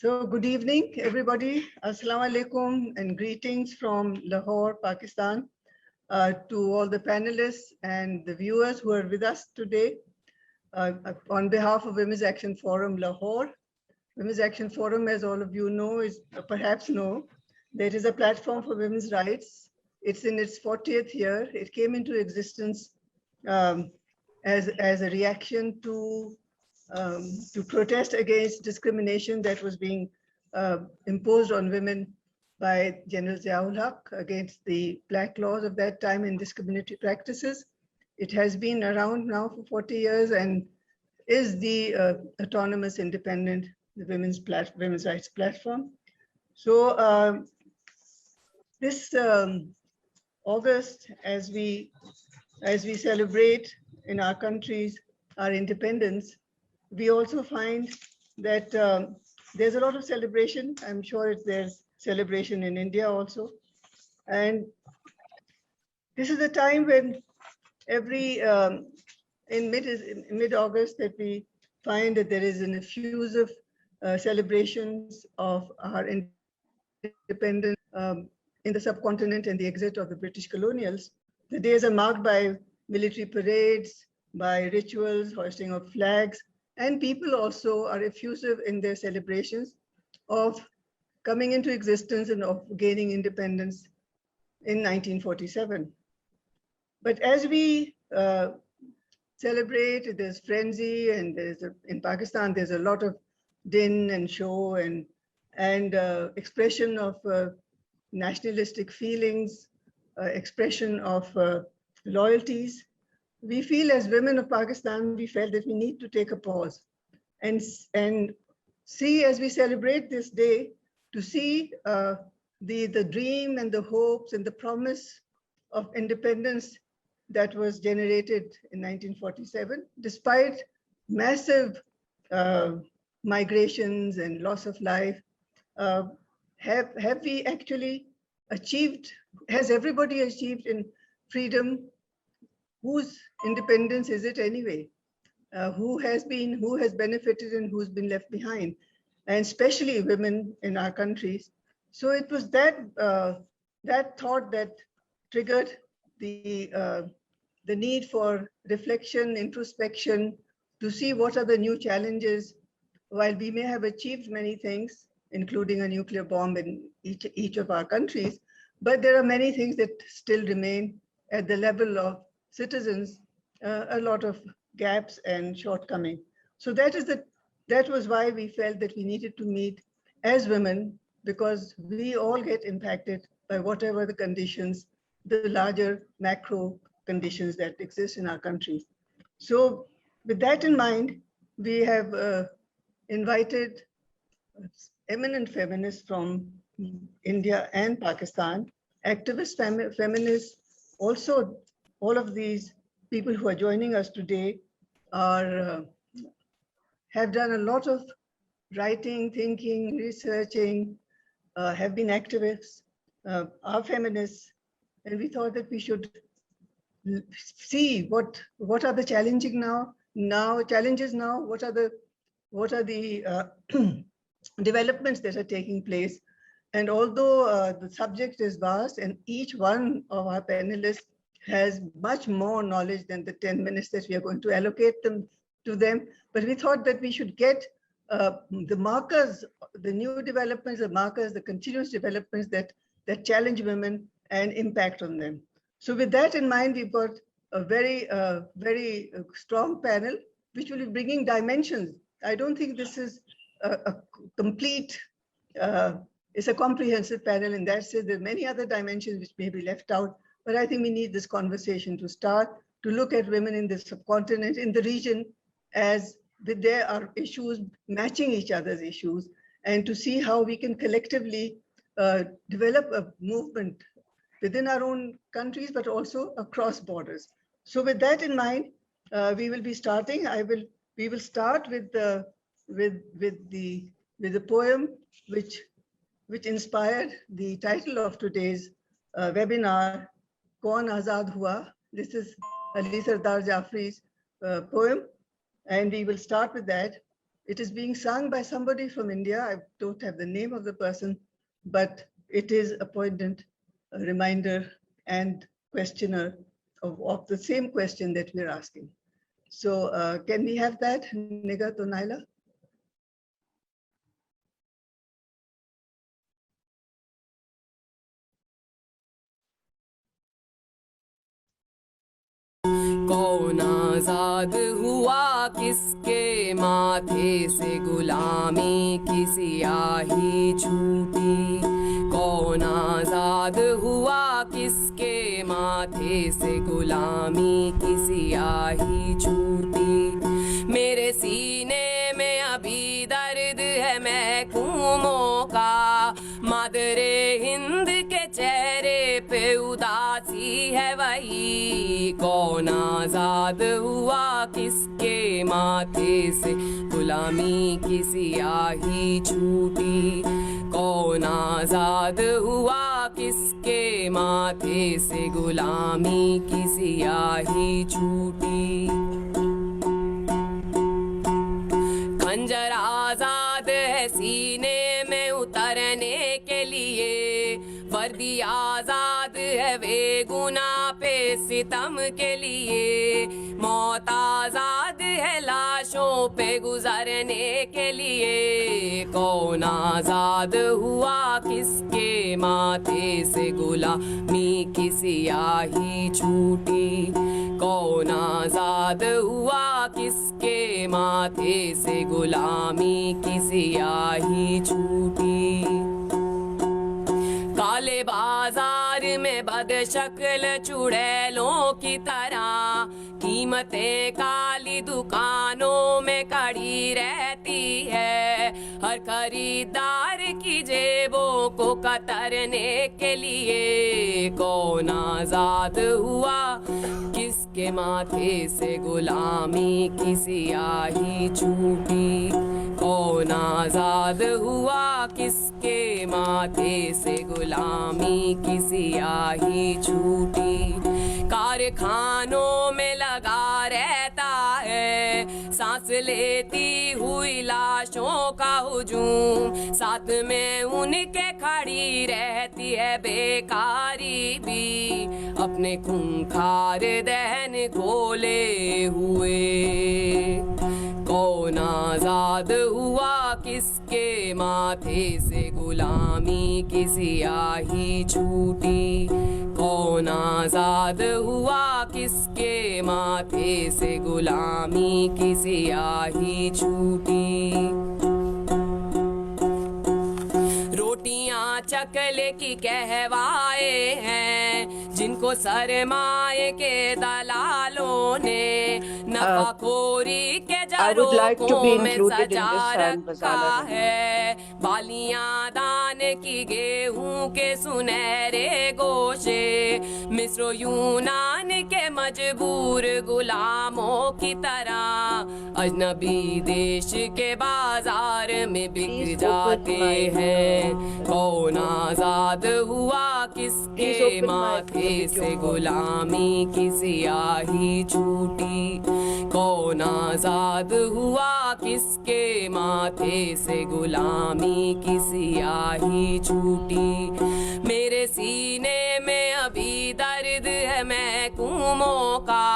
So good evening, everybody. Assalamu alaikum and greetings from Lahore, Pakistan, to all the panelists and the viewers who are with us today. On behalf of Women's Action Forum Lahore, Women's Action Forum, as all of you know, perhaps know, that is a platform for women's rights. It's in its 40th year. It came into existence as a reaction to protest against discrimination that was being imposed on women by General Ziaul Haq against the black laws of that time and discriminatory practices. It has been around now for 40 years and is the autonomous, independent women's rights platform. So this August, as we celebrate in our countries our independence, we also find that there's a lot of celebration. I'm sure there's celebration in India also. And this is a time when in mid-August that we find that there is an effusive celebrations of our independence in the subcontinent and the exit of the British colonials. The days are marked by military parades, by rituals, hoisting of flags, and people also are effusive in their celebrations of coming into existence and of gaining independence in 1947. But as we celebrate, there's frenzy, and in Pakistan, there's a lot of din and show and expression of nationalistic feelings, expression of loyalties. We feel as women of Pakistan, we felt that we need to take a pause and see, as we celebrate this day, to see the dream and the hopes and the promise of independence that was generated in 1947, despite massive migrations and loss of life. Have we actually achieved, has everybody achieved in freedom? Whose independence is it anyway? Who has benefited and who's been left behind? And especially women in our countries. So it was that thought that triggered the need for reflection, introspection, to see what are the new challenges. While we may have achieved many things, including a nuclear bomb in each of our countries, but there are many things that still remain at the level of citizens, a lot of gaps and shortcomings. So that was why we felt that we needed to meet as women, because we all get impacted by whatever the conditions, the larger macro conditions that exist in our country. So with that in mind, we have invited eminent feminists from India and Pakistan, activist feminists. Also, all of these people who are joining us today have done a lot of writing, thinking, researching, have been activists, are feminists, and we thought that we should see what are the challenges now, what are the developments that are taking place. And although the subject is vast and each one of our panelists has much more knowledge than the 10 minutes that we are going to allocate to them, but we thought that we should get the markers, the new developments, the markers, the continuous developments that challenge women and impact on them. So with that in mind, we've got a very strong panel, which will be bringing dimensions. I don't think this is a complete, it's a comprehensive panel in that sense. There are many other dimensions which may be left out, but I think we need this conversation to start, to look at women in the subcontinent, in the region, as there are issues matching each other's issues, and to see how we can collectively develop a movement within our own countries, but also across borders. So with that in mind, we will be starting. We will start with the poem which inspired the title of today's webinar, Kaun Azad Hua. This is Ali Sardar Jafri's poem, and we will start with that. It is being sung by somebody from India. I don't have the name of the person, but it is a poignant reminder and questioner of the same question that we're asking. So can we have that, Nighat or Naila? कौन आजाद हुआ किसके माथे से गुलामी की सियाही छूटी कौन आजाद हुआ किसके माथे से गुलामी की सियाही छूटी मेरे सीने में अभी दर्द है महकूमों का मादरे हिंद के चेहरे पे उदासी है वही कौन आजाद हुआ किसके माथे से गुलामी की सियाही छूटी कौन आजाद हुआ किसके माथे से गुलामी की सियाही छूटी खंजर आजाद है सीने में उतरने के लिए वर्दी आजाद है बेगुनाह पे सितम के लिए मौत आजाद है लाशों पे गुजरने के लिए कौन आजाद हुआ किसके माथे से गुलामी की सियाही छूटी कौन आजाद हुआ किसके माथे से गुलामी की सियाही छूटी काले बाजार में बदशक्ल चुड़ैलों की तरह कीमतें काली दुकानों में कड़ी रहती है हर खरीदार की जेबों को कतरने के लिए कौन आजाद हुआ किसके माथे से गुलामी की सियाही छूटी कौन आजाद हुआ किसके माथे से गुलामी की सियाही छूटी कारखानों में लगा रहता है सांस लेती हुई लाशों का हुजूम साथ में उनके खड़ी रहती है बेकारी भी अपने खूंखार दहन खोले हुए कौन आजाद हुआ किसके माथे से गुलामी की सियाही छूटी कौन आजाद हुआ किसके माथे से गुलामी की सियाही छूटी रोटियां चकले की कहवाए हैं जिनको सरमाए के दलालों ने नफाखोरी के झरोखों में सजा रखा है बालियां दान की गेहूं के सुनहरे गोशे मिस्र यूनान के मजबूर गुलामों की तरह अजनबी देश के बाजार में बिक जाते हैं कौन आजाद हुआ किसके माथे से गुलामी की सियाही छूटी कौन आजाद हुआ किसके माथे से गुलामी की सियाही छूटी मेरे सीने में अभी दर्द है महकूमों का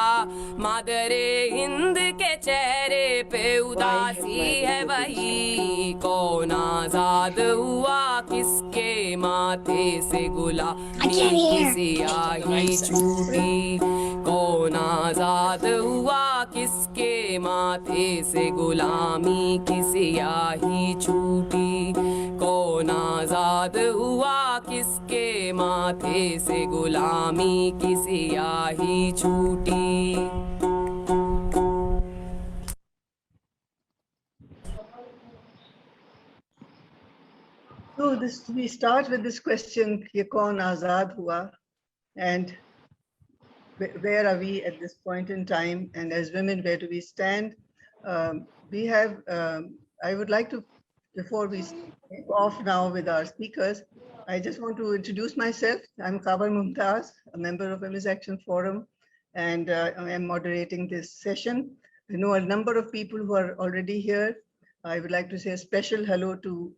मादरे हिंद के चेहरे पे उदासी है वही कौन आजाद हुआ किसके माथे से गुलामी की सियाही छूटी कौन आजाद हुआ किसके माथे से गुलामी की सियाही छूटी कौन आजाद हुआ किसके माथे से गुलामी की सियाही छूटी So we start with this question, "Ye kaun azad hua?" and where are we at this point in time? And as women, where do we stand? We have, I would like to, before we take off now with our speakers, I just want to introduce myself. I'm Khawar Mumtaz, a member of Women's Action Forum, and I am moderating this session. I know a number of people who are already here. I would like to say a special hello to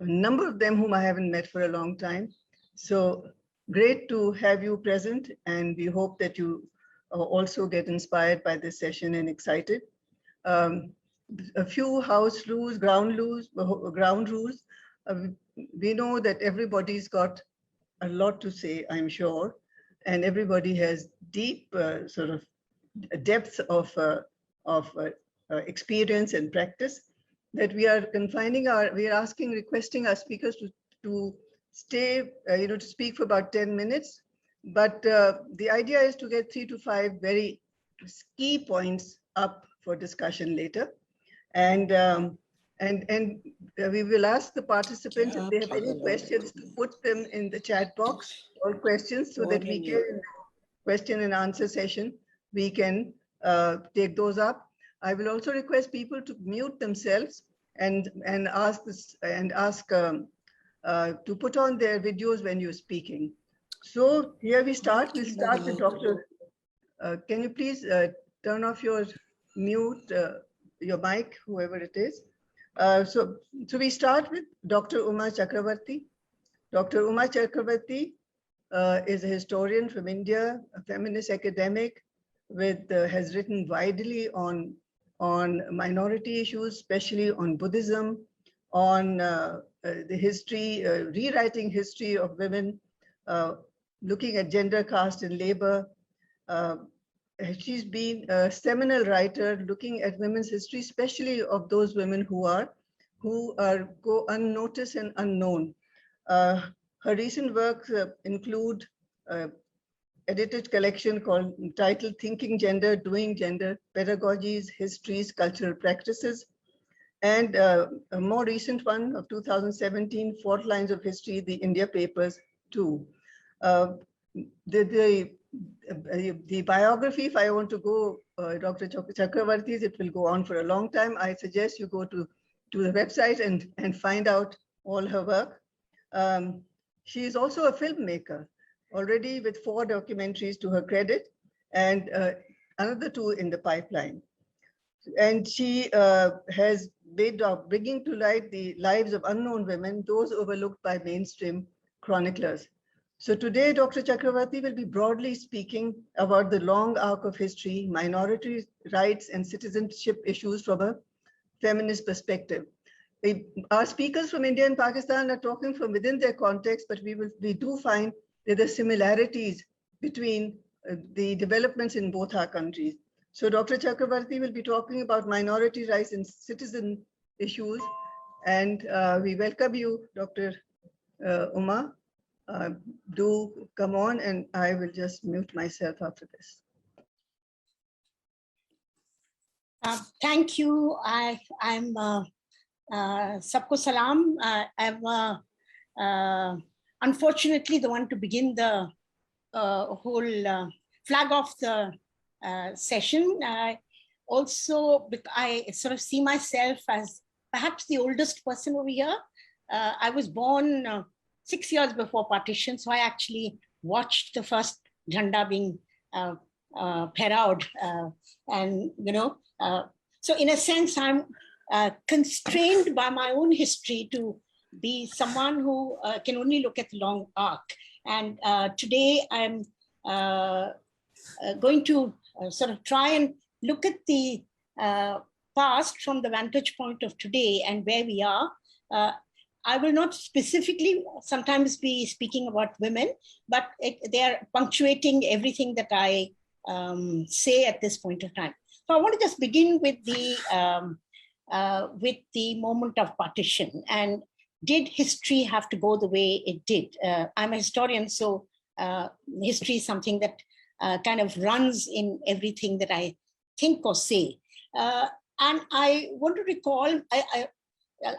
a number of them whom I haven't met for a long time. So great to have you present, and we hope that you also get inspired by this session and excited. A few house rules, ground rules. We know that everybody's got a lot to say, I'm sure, and everybody has deep sort of depth of experience and practice, that we are requesting our speakers to stay, to speak for about 10 minutes. But the idea is to get 3 to 5 very key points up for discussion later. And we will ask the participants if they have any questions to put them in the chat box, or questions, so that we can, in the question and answer session, we can take those up. I will also request people to mute themselves and ask to put on their videos when you're speaking. So here we start. We'll start with Dr. Can you please turn off your mute, your mic, whoever it is. So we start with Dr. Uma Chakravarti. Dr. Uma Chakravarti is a historian from India, a feminist academic, has written widely on minority issues, especially on Buddhism, on the history, rewriting history of women, looking at gender, caste, and labor. She's been a seminal writer looking at women's history, especially of those women who go unnoticed and unknown. Her recent works include edited collection called Untitled Thinking Gender, Doing Gender, Pedagogies, Histories, Cultural Practices, and a more recent one of 2017, Fault Lines of History, the India Papers 2. The biography, if I want to go, Dr. Chakravarti's, it will go on for a long time. I suggest you go to the website and find out all her work. She is also a filmmaker, already with 4 documentaries to her credit, and another 2 in the pipeline. And she has made of bringing to light the lives of unknown women, those overlooked by mainstream chroniclers. So today, Dr. Chakravarti will be broadly speaking about the long arc of history, minority rights, and citizenship issues from a feminist perspective. Our speakers from India and Pakistan are talking from within their context, but we do find that there are similarities between the developments in both our countries. So Dr. Chakravarti will be talking about minority rights and citizen issues. And we welcome you, Dr. Uma. Do come on, and I will just mute myself after this. Thank you. I'm Sabko Salam. I'm unfortunately the one to begin the whole flag off the session. Also, I sort of see myself as perhaps the oldest person over here. I was born 6 years before partition, so I actually watched the first Jhanda being parade, and so in a sense, I'm constrained by my own history to be someone who can only look at the long arc. And today I'm going to sort of try and look at the past from the vantage point of today and where we are. I will not specifically sometimes be speaking about women, but they are punctuating everything that I say at this point of time. So I want to just begin with the moment of partition. And did history have to go the way it did? I'm a historian, so history is something that kind of runs in everything that I think or say. And I want to recall,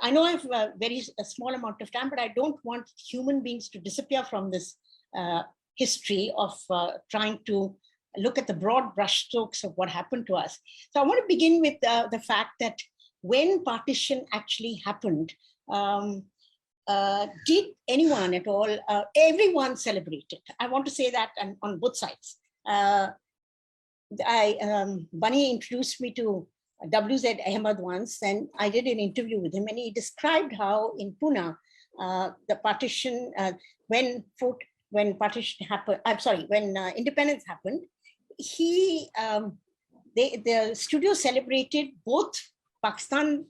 I know I have a very small amount of time, but I don't want human beings to disappear from this history of trying to look at the broad brushstrokes of what happened to us. So I want to begin with the fact that when partition actually happened, did anyone at all, everyone celebrated. I want to say that on both sides. Bunny introduced me to W.Z. Ahmed once, and I did an interview with him, and he described how in Pune, the partition, when partition happened, when independence happened, the studio celebrated both Pakistan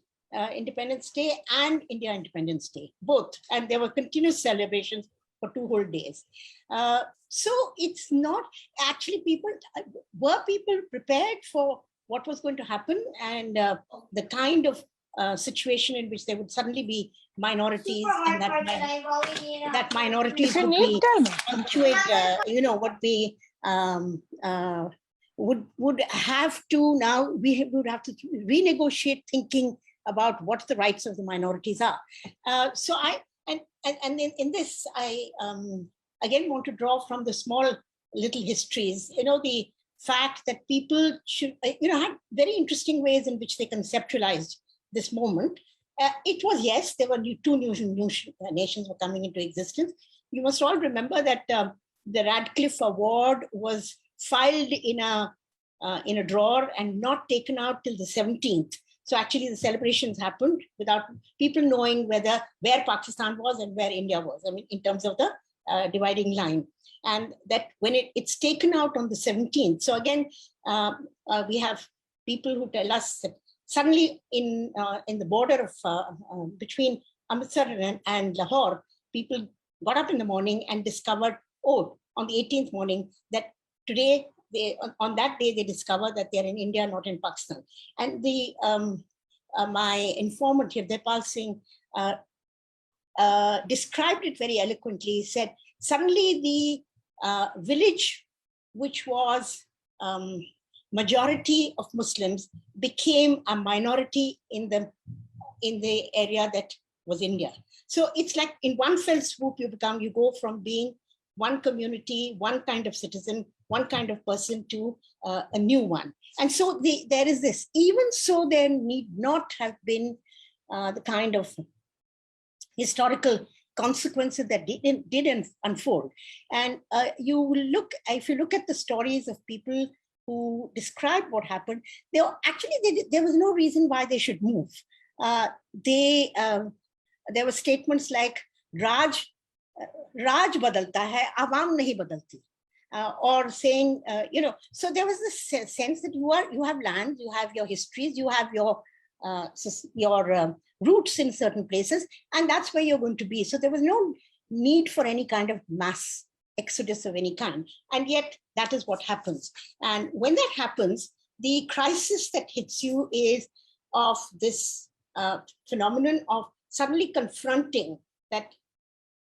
Independence Day and India Independence Day, both. And there were continuous celebrations for 2 whole days. So it's not actually were people prepared for what was going to happen and the kind of situation in which there would suddenly be minorities and that minorities would be punctuate, would have to now, we would have to renegotiate thinking about what the rights of the minorities are. So in this, I again want to draw from the small little histories, the fact that people should, have very interesting ways in which they conceptualized this moment. It was, yes, there were 2 new nations were coming into existence. You must all remember that the Radcliffe Award was filed in a drawer and not taken out till the 17th. So actually the celebrations happened without people knowing where Pakistan was and where India was, in terms of the dividing line. And that when it's taken out on the 17th. So again, we have people who tell us that suddenly in the border of between Amritsar and Lahore, people got up in the morning and discovered, on the 18th morning, that today, on that day, they discover that they're in India, not in Pakistan. And my informant, Hirdaypal Singh, described it very eloquently. He said, suddenly the village, which was majority of Muslims, became a minority in the area that was India. So it's like in one fell swoop, you go from being one community, one kind of citizen, one kind of person to a new one. And so there is this. Even so, there need not have been the kind of historical consequences that didn't unfold. And if you look at the stories of people who describe what happened, there was no reason why they should move. There were statements like, Raj badalta hai, awam nahi badalti. Or saying, so there was this sense that you have land, you have your histories, you have your roots in certain places, and that's where you're going to be. So there was no need for any kind of mass exodus of any kind. And yet that is what happens. And when that happens, the crisis that hits you is of this phenomenon of suddenly confronting that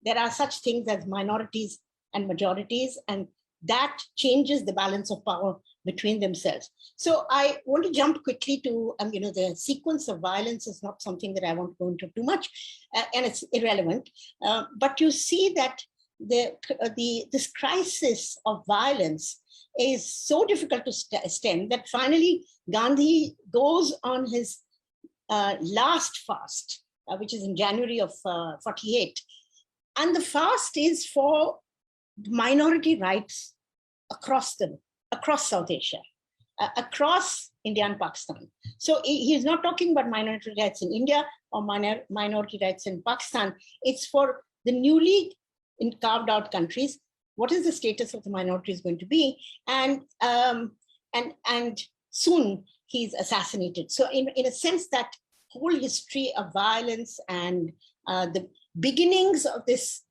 there are such things as minorities and majorities, and that changes the balance of power between themselves. So I want to jump quickly to, the sequence of violence is not something that I want to go into too much, and it's irrelevant. But you see that this crisis of violence is so difficult to stem that finally Gandhi goes on his last fast, which is in January of 48. And the fast is for minority rights across South Asia, across India and Pakistan. So he's not talking about minority rights in India or minority rights in Pakistan. It's for the newly carved out countries. What is the status of the minorities going to be? And soon he's assassinated. So in a sense, that whole history of violence and the beginnings of this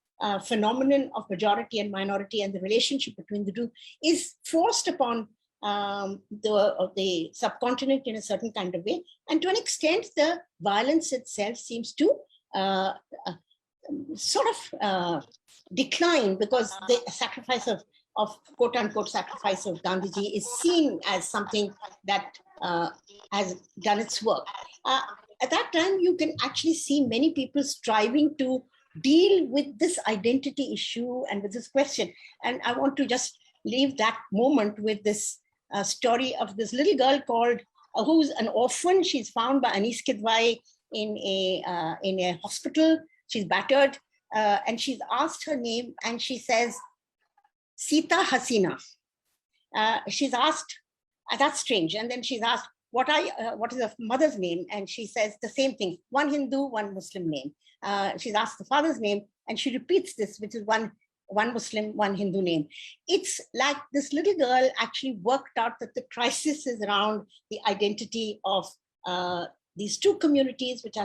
phenomenon of majority and minority and the relationship between the two is forced upon the subcontinent in a certain kind of way. And to an extent, the violence itself seems to sort of decline, because the sacrifice of quote unquote sacrifice of Gandhiji is seen as something that has done its work. At that time, you can actually see many people striving to deal with this identity issue and with this question. And I want to just leave that moment with this story of this little girl called, who's an orphan. She's found by Anis Kidwai in a hospital. She's battered, and she's asked her name, and she says, Sita Hasina. She's asked, that's strange. And then she's asked, what is the mother's name? And she says the same thing, one Hindu, one Muslim name. She's asked the father's name, and she repeats this, which is one Muslim, one Hindu name. It's like this little girl actually worked out that the crisis is around the identity of these two communities, which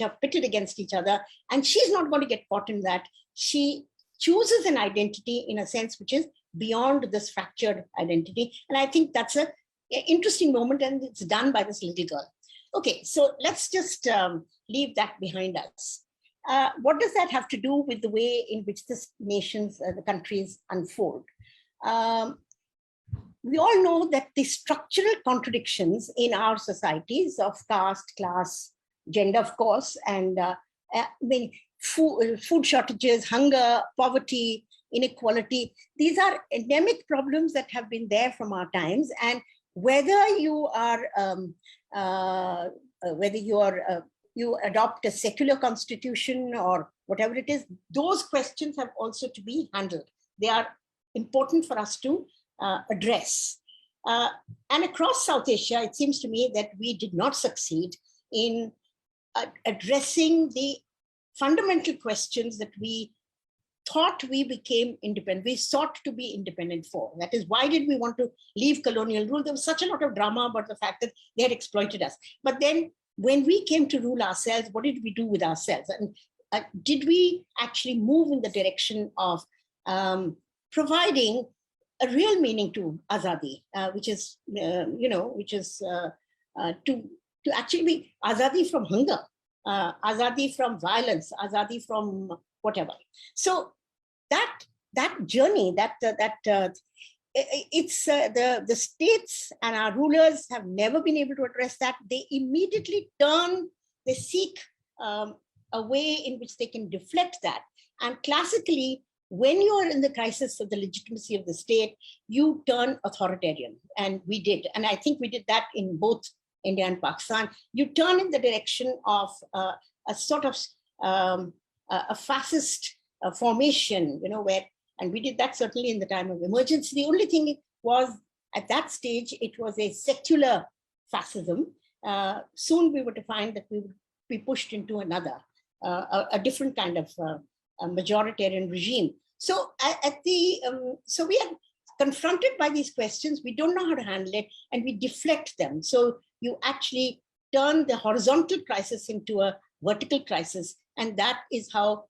are pitted against each other. And she's not going to get caught in that. She chooses an identity in a sense which is beyond this fractured identity. And I think that's an interesting moment, and it's done by this little girl. Okay, so let's just leave that behind us. What does that have to do with the way in which this nations, the countries unfold? We all know that the structural contradictions in our societies of caste, class, gender, of course, and food shortages, hunger, poverty, inequality, these are endemic problems that have been there from our times. And whether you adopt a secular constitution or whatever it is, those questions have also to be handled. They are important for us to address. And across South Asia, it seems to me that we did not succeed in addressing the fundamental questions that we thought we became independent. We sought to be independent for. That is, why did we want to leave colonial rule? There was such a lot of drama about the fact that they had exploited us. But then when we came to rule ourselves, what did we do with ourselves? And did we actually move in the direction of providing a real meaning to azadi, which is to actually be azadi from hunger, azadi from violence, azadi from whatever. So that journey, it's the states and our rulers have never been able to address that. They immediately they seek a way in which they can deflect that. And classically, when you are in the crisis of the legitimacy of the state, you turn authoritarian. And we did. And I think we did that in both India and Pakistan. You turn in the direction of a sort of a fascist formation, and we did that certainly in the time of emergency. The only thing was, at that stage, it was a secular fascism. Soon we were to find that we would be pushed into another, a different kind of a majoritarian regime. So so we are confronted by these questions. We don't know how to handle it, and we deflect them. So you actually turn the horizontal crisis into a vertical crisis, and that is how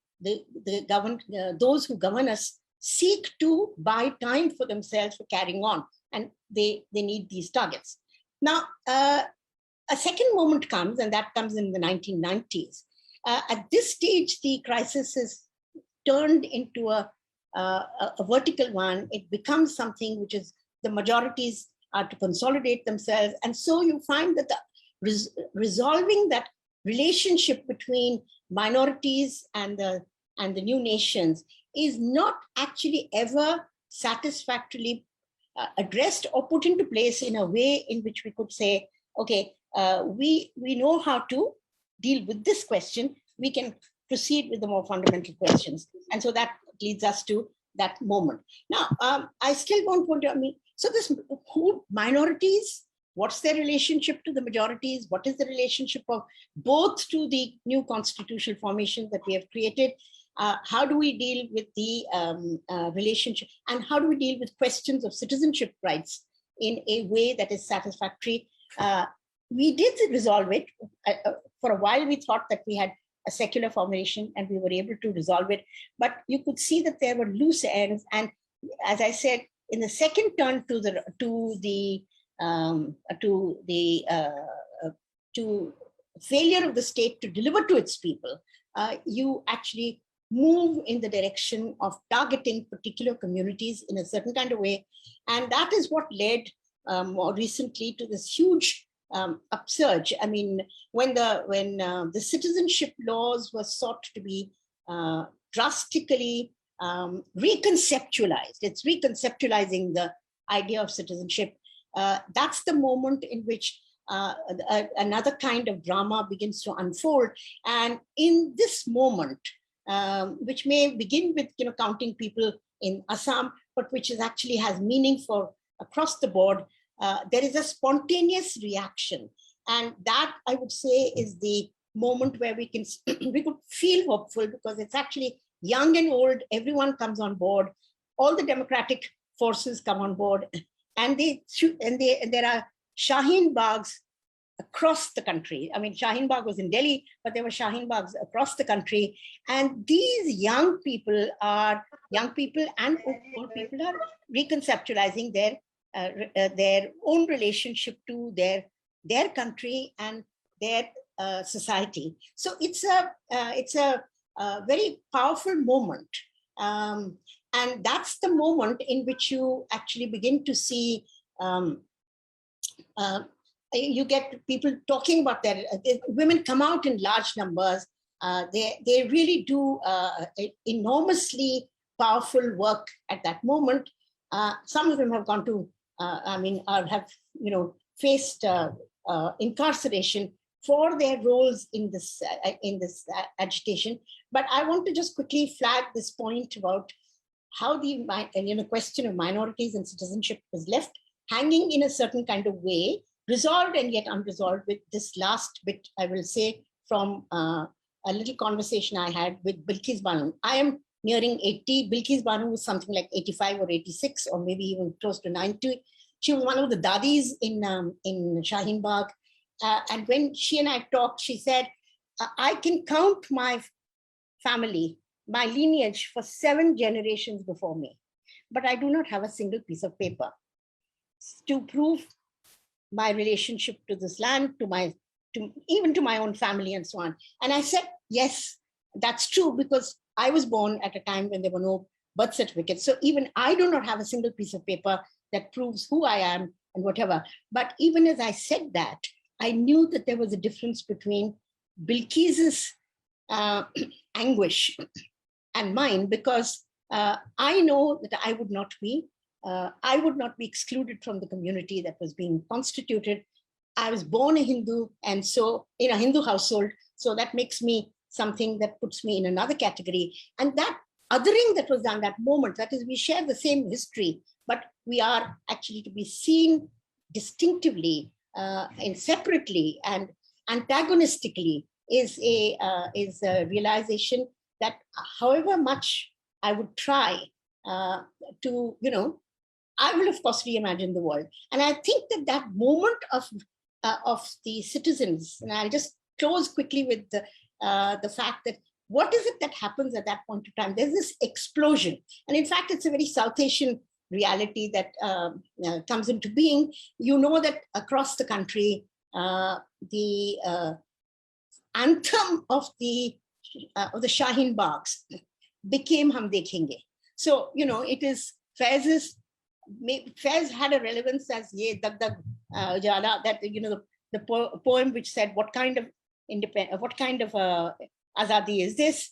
those who govern us seek to buy time for themselves for carrying on, and they need these targets. Now, a second moment comes, and that comes in the 1990s. At this stage, the crisis is turned into a vertical one. It becomes something which is the majorities are to consolidate themselves. And so you find that resolving that relationship between minorities and the new nations is not actually ever satisfactorily addressed or put into place in a way in which we could say, okay, we know how to deal with this question. We can proceed with the more fundamental questions. And so that leads us to that moment. Now, I still won't want to, so this who minorities, what's their relationship to the majorities? What is the relationship of both to the new constitutional formation that we have created? How do we deal with the relationship, and how do we deal with questions of citizenship rights in a way that is satisfactory? We did resolve it. For a while, we thought that we had a secular formation and we were able to resolve it, but you could see that there were loose ends. And as I said, in the second turn to failure of the state to deliver to its people, you actually move in the direction of targeting particular communities in a certain kind of way. And that is what led more recently to this huge upsurge. I mean, when the citizenship laws were sought to be drastically reconceptualized, it's reconceptualizing the idea of citizenship. That's the moment in which another kind of drama begins to unfold. And in this moment, which may begin with counting people in Assam, but which is actually has meaning for across the board, there is a spontaneous reaction. And that, I would say, is the moment where we could feel hopeful, because it's actually young and old, everyone comes on board, all the democratic forces come on board, and there are Shaheen Baghs across the country. I mean, Shaheen Bagh was in Delhi, but there were Shaheen Baghs across the country. And these young people and old people are reconceptualizing their own relationship to their country and their society. So it's a very powerful moment. And that's the moment in which you actually begin to see, you get people talking about their, women come out in large numbers. They really do enormously powerful work at that moment. Some of them have gone to, have faced incarceration for their roles in this agitation. But I want to just quickly flag this point about how the question of minorities and citizenship was left hanging in a certain kind of way, resolved and yet unresolved, with this last bit, I will say, from a little conversation I had with Bilkis Banu. I am nearing 80. Bilkis Banu was something like 85 or 86, or maybe even close to 90. She was one of the dadis in Shaheen Bagh. And when she and I talked, she said, I can count my family, my lineage for 7 generations before me, but I do not have a single piece of paper to prove my relationship to this land, even to my own family and so on. And I said, yes, that's true, because I was born at a time when there were no birth certificates. So even I do not have a single piece of paper that proves who I am and whatever. But even as I said that, I knew that there was a difference between Bilkis's anguish and mine, because I know that I would not be excluded from the community that was being constituted. I was born a Hindu, and so in a Hindu household, so that makes me something that puts me in another category. And that othering that was done that moment, that is, we share the same history, but we are actually to be seen distinctively and separately and antagonistically, is a realization that however much I would try to, I will of course reimagine the world. And I think that moment of the citizens, and I'll just close quickly with the fact that what is it that happens at that point of time? There's this explosion. And in fact, it's a very South Asian reality that comes into being. You know that across the country, the anthem of the Shaheen Baghs became Hum Dekhenge. So, it is Faiz had a relevance as Ye Dag Dag Jala, that, the poem which said, what kind of Azadi is this,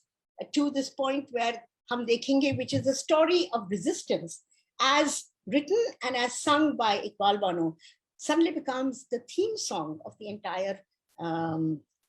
to this point where Hum Dekhenge, which is a story of resistance, as written and as sung by Iqbal Bano, suddenly becomes the theme song of the entire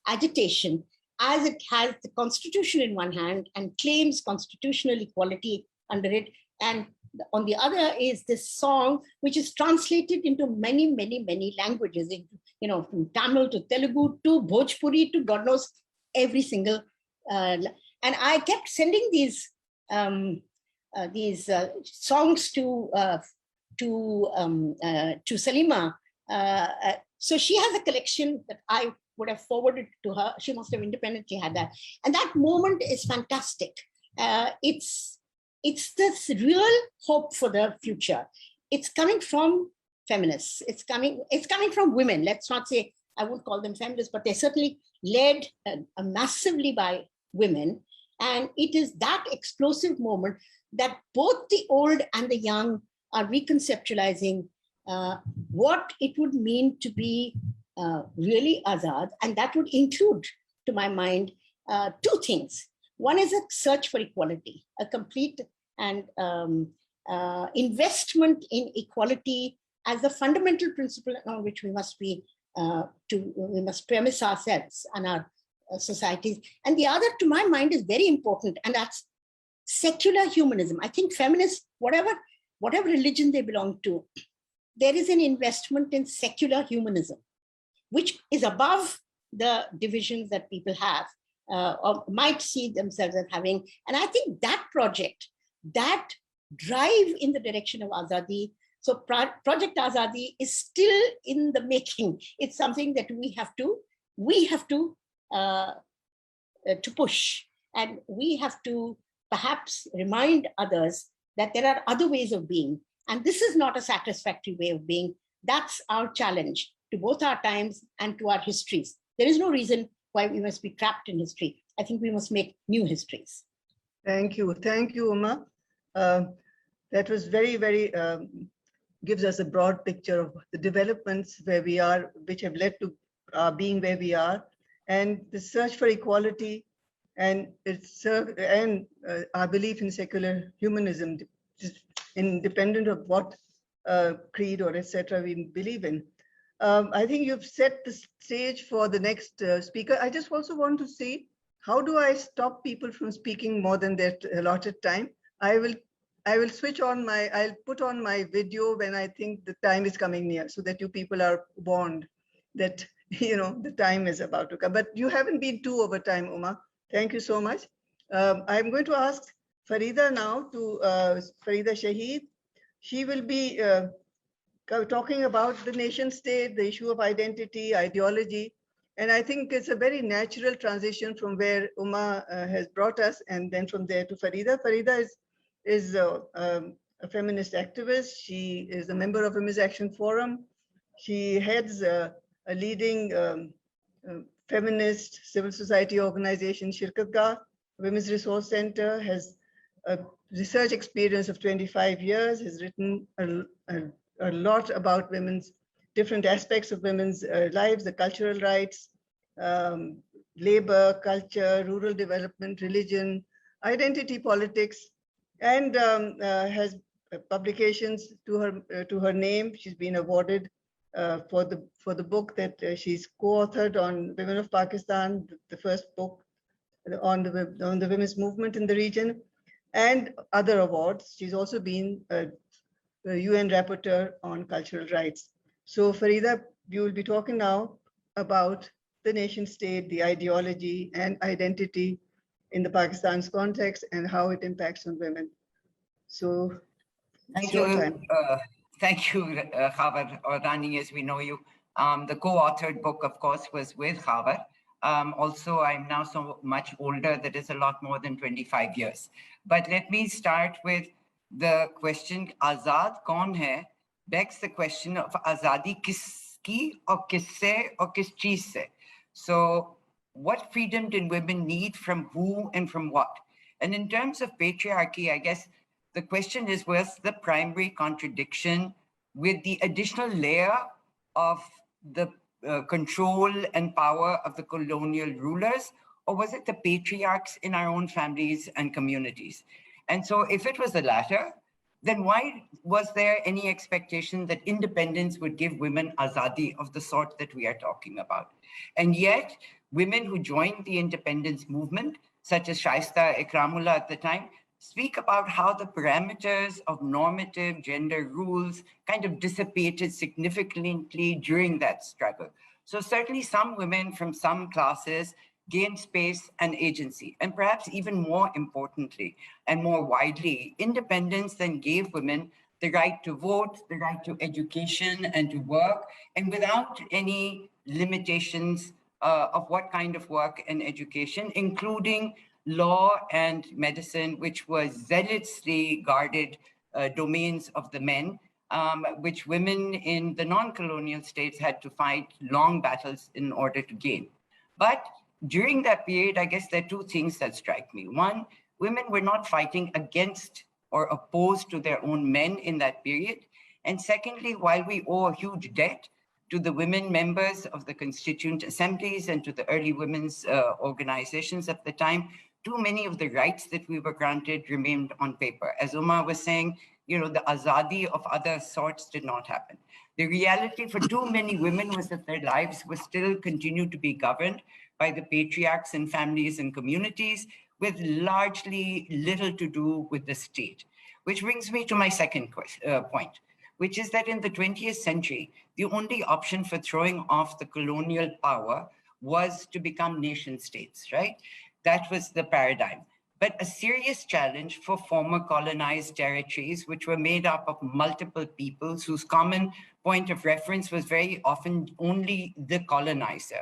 agitation, as it has the constitution in one hand and claims constitutional equality under it. And on the other is this song, which is translated into many, many, many languages, from Tamil to Telugu to Bhojpuri to God knows every single. And I kept sending these songs to Salima. So she has a collection that I would have forwarded to her. She must have independently had that. And that moment is fantastic. It's this real hope for the future. It's coming from feminists. It's coming from women. Let's not say, I won't call them feminists, but they're certainly led massively by women. And it is that explosive moment that both the old and the young are reconceptualizing what it would mean to be really Azad. And that would include, to my mind, 2 things. One is a search for equality, a complete and investment in equality as a fundamental principle on which we must premise ourselves and our societies. And the other, to my mind, is very important, and that's secular humanism. I think feminists, whatever religion they belong to, there is an investment in secular humanism, which is above the divisions that people have or might see themselves as having. And I think that project, that drive in the direction of Azadi, so Project Azadi is still in the making. It's something that we have to push, and we have to perhaps remind others that there are other ways of being, and this is not a satisfactory way of being. That's our challenge to both our times and to our histories. There is no reason why we must be trapped in history. I think we must make new histories. Thank you, Uma. That was very, very, gives us a broad picture of the developments where we are, which have led to being where we are, and the search for equality, and our belief in secular humanism, independent of what creed or etc. we believe in. I think you've set the stage for the next speaker. I just also want to see, how do I stop people from speaking more than their allotted time? I will switch on I'll put on my video when I think the time is coming near, so that you people are warned that, the time is about to come. But you haven't been too over time, Uma. Thank you so much. I'm going to ask Farida now, Farida Shaheed. She will be talking about the nation state, the issue of identity, ideology. And I think it's a very natural transition from where Uma has brought us, and then from there to Farida. Farida is a feminist activist. She is a member of Women's Action Forum. She heads a leading feminist civil society organization, Shirkatgah Women's Resource Center, has a research experience of 25 years, has written a lot about different aspects of women's lives, the cultural rights, labor, culture, rural development, religion, identity politics, and has publications to her name. She's been awarded for the book that she's co-authored on Women of Pakistan, the first book on the women's movement in the region, and other awards. She's also been a UN rapporteur on cultural rights. So Farida, you will be talking now about the nation state, the ideology and identity in the Pakistan's context, and how it impacts on women. So thank you, Khawar, or Rani, as we know you. The co-authored book, of course, was with Khawar. Also, I'm now so much older that it's a lot more than 25 years. But let me start with the question, Azad kaun hai, begs the question of Azadi kiski or kisse or kis cheez se. So what freedom do women need from who and from what? And in terms of patriarchy, I guess the question is, was the primary contradiction with the additional layer of the control and power of the colonial rulers, or was it the patriarchs in our own families and communities? And so if it was the latter, then why was there any expectation that independence would give women azadi of the sort that we are talking about? And yet, women who joined the independence movement, such as Shaista Ikramullah at the time, speak about how the parameters of normative gender rules kind of dissipated significantly during that struggle. So certainly some women from some classes gained space and agency. And perhaps even more importantly and more widely, independence then gave women the right to vote, the right to education and to work, and without any limitations of what kind of work and education, including law and medicine, which was zealously guarded domains of the men, which women in the non-colonial states had to fight long battles in order to gain. But during that period, I guess there are two things that strike me. One, women were not fighting against or opposed to their own men in that period. And secondly, while we owe a huge debt to the women members of the constituent assemblies and to the early women's organizations at the time, too many of the rights that we were granted remained on paper. As Uma was saying, the azadi of other sorts did not happen. The reality for too many women was that their lives were still continued to be governed by the patriarchs in families and communities, with largely little to do with the state. Which brings me to my second point. which is that in the 20th century, the only option for throwing off the colonial power was to become nation states, right? That was the paradigm. But a serious challenge for former colonized territories, which were made up of multiple peoples whose common point of reference was very often only the colonizer.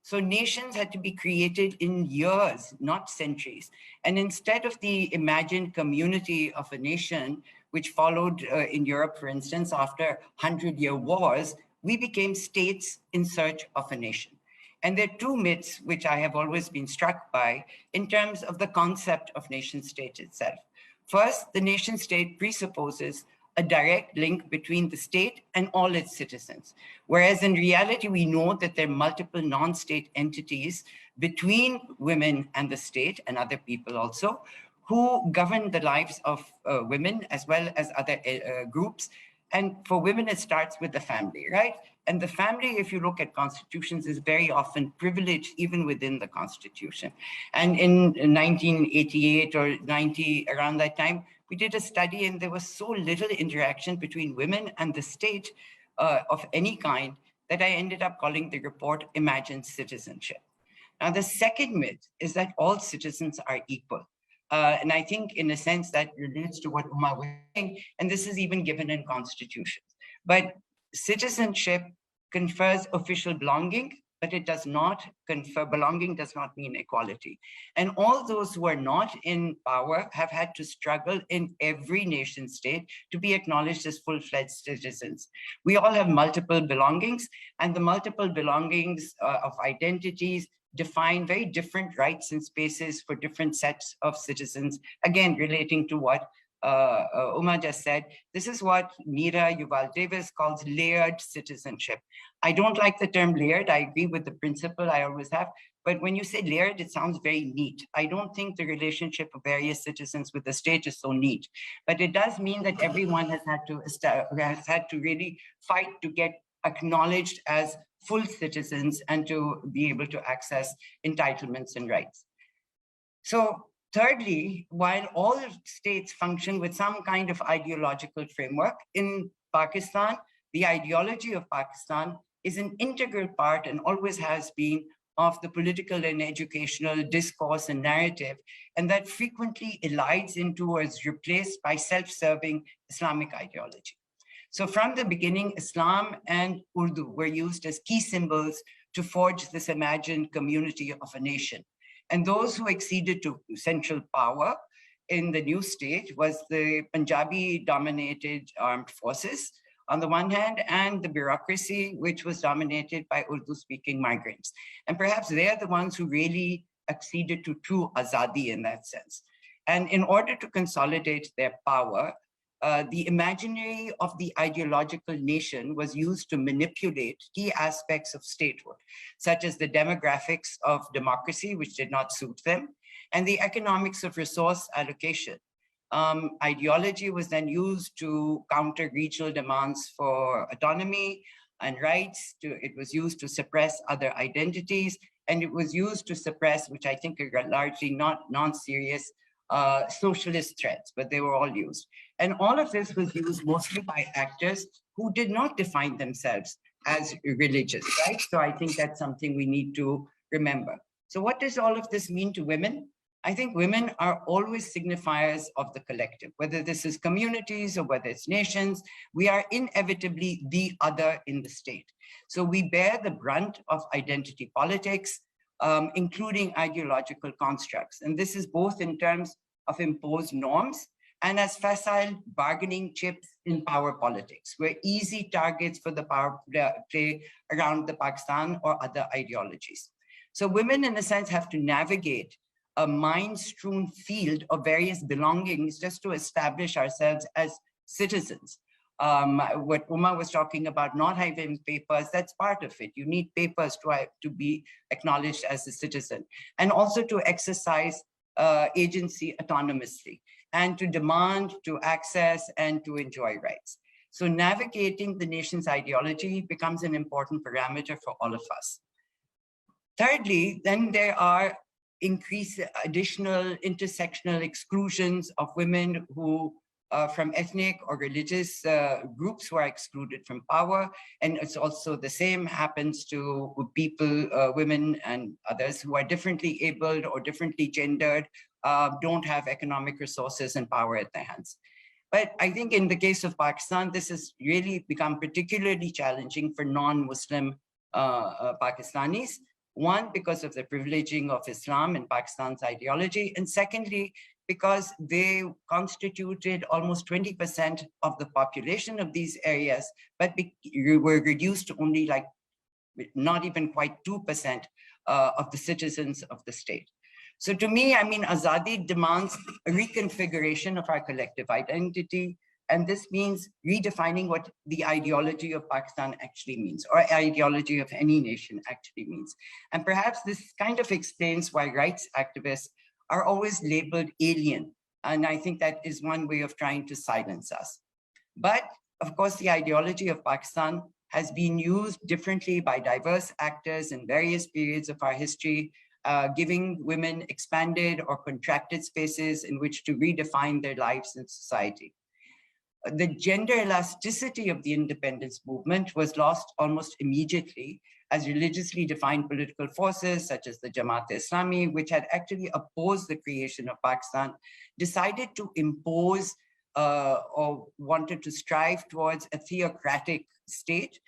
So nations had to be created in years, not centuries. And instead of the imagined community of a nation, which followed in Europe, for instance, after 100-year wars, we became states in search of a nation. And there are two myths which I have always been struck by in terms of the concept of nation state itself. First, the nation state presupposes a direct link between the state and all its citizens. Whereas in reality, we know that there are multiple non-state entities between women and the state and other people also, who govern the lives of women as well as other groups. And for women, it starts with the family, right? And the family, if you look at constitutions, is very often privileged even within the constitution. And in 1988 or 90, around that time, we did a study and there was so little interaction between women and the state of any kind that I ended up calling the report Imagine Citizenship. Now, the second myth is that all citizens are equal. And I think in a sense that relates to what Uma was saying, and this is even given in constitutions. But citizenship confers official belonging, but it does not confer, belonging does not mean equality. And all those who are not in power have had to struggle in every nation state to be acknowledged as full-fledged citizens. We all have multiple belongings, and the multiple belongings of identities define very different rights and spaces for different sets of citizens, again, relating to what Uma just said. This is what Mira Yuval Davis calls layered citizenship. I don't like the term layered. I agree with the principle I always have. But when you say layered, it sounds very neat. I don't think the relationship of various citizens with the state is so neat. But it does mean that everyone has had to really fight to get acknowledged as full citizens and to be able to access entitlements and rights. So thirdly, while all states function with some kind of ideological framework, in Pakistan, the ideology of Pakistan is an integral part and always has been of the political and educational discourse and narrative, and that frequently elides into or is replaced by self-serving Islamic ideology. So from the beginning, Islam and Urdu were used as key symbols to forge this imagined community of a nation. And those who acceded to central power in the new state was the Punjabi-dominated armed forces, on the one hand, and the bureaucracy, which was dominated by Urdu-speaking migrants. And perhaps they're the ones who really acceded to true azadi in that sense. And in order to consolidate their power, the imaginary of the ideological nation was used to manipulate key aspects of statehood, such as the demographics of democracy, which did not suit them, and the economics of resource allocation. Ideology was then used to counter regional demands for autonomy and rights. It was used to suppress other identities, and it was used to suppress, which I think are largely not non-serious, socialist threats, but they were all used. And all of this was used mostly by actors who did not define themselves as religious, right? So I think that's something we need to remember. So what does all of this mean to women? I think women are always signifiers of the collective, whether this is communities or whether it's nations, we are inevitably the other in the state. So we bear the brunt of identity politics, including ideological constructs. And this is both in terms of imposed norms and as facile bargaining chips in power politics. We're easy targets for the power play around the Pakistan or other ideologies. So women, in a sense, have to navigate a mind-strewn field of various belongings just to establish ourselves as citizens. What Uma was talking about, not having papers, that's part of it. You need papers to be acknowledged as a citizen, and also to exercise agency autonomously, and to demand, to access, and to enjoy rights. So navigating the nation's ideology becomes an important parameter for all of us. Thirdly, then there are additional intersectional exclusions of women who from ethnic or religious groups who are excluded from power. And it's also the same happens to people, women and others who are differently abled or differently gendered, don't have economic resources and power at their hands. But I think in the case of Pakistan, this has really become particularly challenging for non-Muslim Pakistanis. One, because of the privileging of Islam and Pakistan's ideology. And secondly, because they constituted almost 20% of the population of these areas, but were reduced to only like not even quite 2% of the citizens of the state. So to me, I mean, Azadi demands a reconfiguration of our collective identity. And this means redefining what the ideology of Pakistan actually means, or ideology of any nation actually means. And perhaps this kind of explains why rights activists are always labeled alien. And I think that is one way of trying to silence us. But of course, the ideology of Pakistan has been used differently by diverse actors in various periods of our history, giving women expanded or contracted spaces in which to redefine their lives in society. The gender elasticity of the independence movement was lost almost immediately as religiously defined political forces such as the Jamaat-e-Islami, which had actually opposed the creation of Pakistan, decided to impose or wanted to strive towards a theocratic state,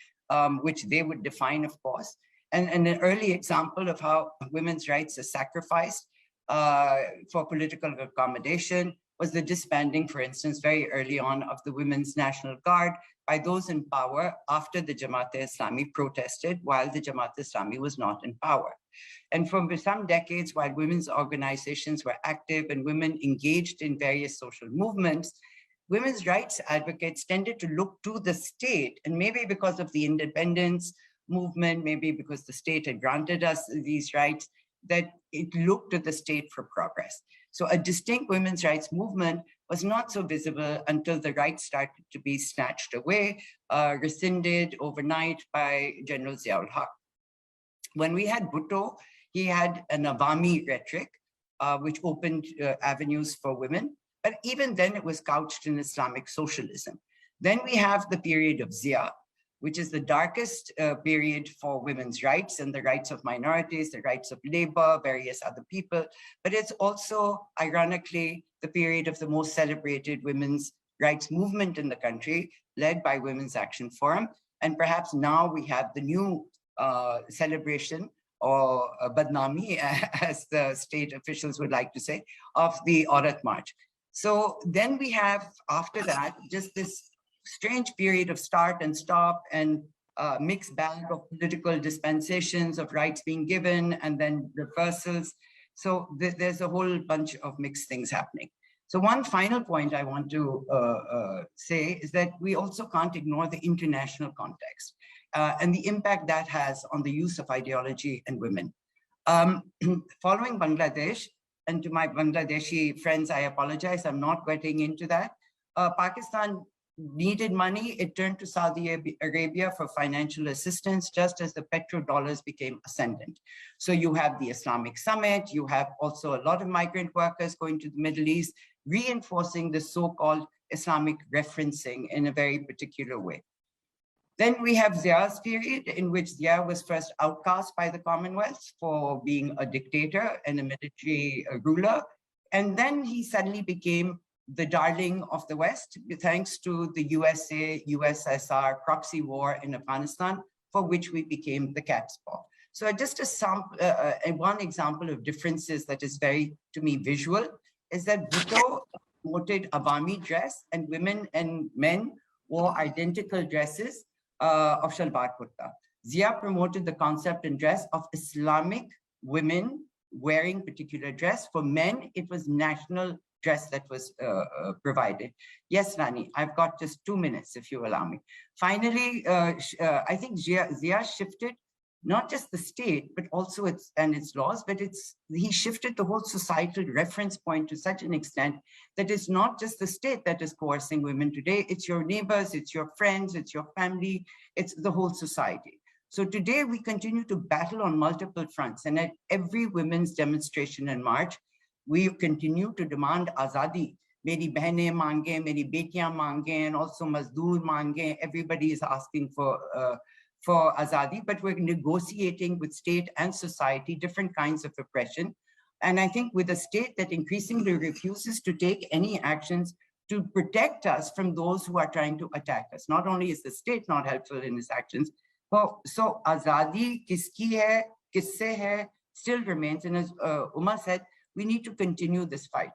which they would define, of course. And an early example of how women's rights are sacrificed for political accommodation was the disbanding, for instance, very early on of the Women's National Guard by those in power after the Jamaat-e-Islami protested while the Jamaat-e-Islami was not in power. And for some decades, while women's organizations were active and women engaged in various social movements, women's rights advocates tended to look to the state, and maybe because of the independence movement, maybe because the state had granted us these rights, that it looked to the state for progress. So a distinct women's rights movement was not so visible until the rights started to be snatched away, rescinded overnight by General Ziaul Haq. When we had Bhutto, he had an Awami rhetoric, which opened avenues for women, but even then it was couched in Islamic socialism. Then we have the period of Zia, which is the darkest period for women's rights and the rights of minorities, the rights of labor, various other people. But it's also, ironically, the period of the most celebrated women's rights movement in the country, led by Women's Action Forum. And perhaps now we have the new celebration, or badnami, as the state officials would like to say, of the Aurat March. So then we have, after that, just this strange period of start and stop and mixed bag of political dispensations of rights being given and then reversals. So there's a whole bunch of mixed things happening. So one final point I want to say is that we also can't ignore the international context and the impact that has on the use of ideology and women. Following Bangladesh, and to my Bangladeshi friends, I apologize, I'm not getting into that. Pakistan needed money, it turned to Saudi Arabia for financial assistance, just as the petrodollars became ascendant. So you have the Islamic Summit, you have also a lot of migrant workers going to the Middle East, reinforcing the so-called Islamic referencing in a very particular way. Then we have Zia's period, in which Zia was first outcast by the Commonwealth for being a dictator and a military ruler. And then he suddenly became the darling of the West, thanks to the USA, USSR proxy war in Afghanistan, for which we became the cat's paw. So just one example of differences that is very, to me, visual, is that Bhutto promoted Awami dress, and women and men wore identical dresses of shalwar kurta. Zia promoted the concept and dress of Islamic women wearing particular dress. For men, it was national dress that was provided. Yes, Rani, I've got just 2 minutes, if you allow me. Finally, I think Zia shifted not just the state, but also its laws, but he shifted the whole societal reference point to such an extent that it's not just the state that is coercing women today, it's your neighbors, it's your friends, it's your family, it's the whole society. So today we continue to battle on multiple fronts, and at every women's demonstration and march, we continue to demand azadi, meri behne mange, meri betiyan mange, and also mazdoor mange. Everybody is asking for azadi, but we're negotiating with state and society different kinds of oppression. And I think with a state that increasingly refuses to take any actions to protect us from those who are trying to attack us. Not only is the state not helpful in its actions, so azadi kiski hai, kisse hai, still remains. And as Uma said, we need to continue this fight.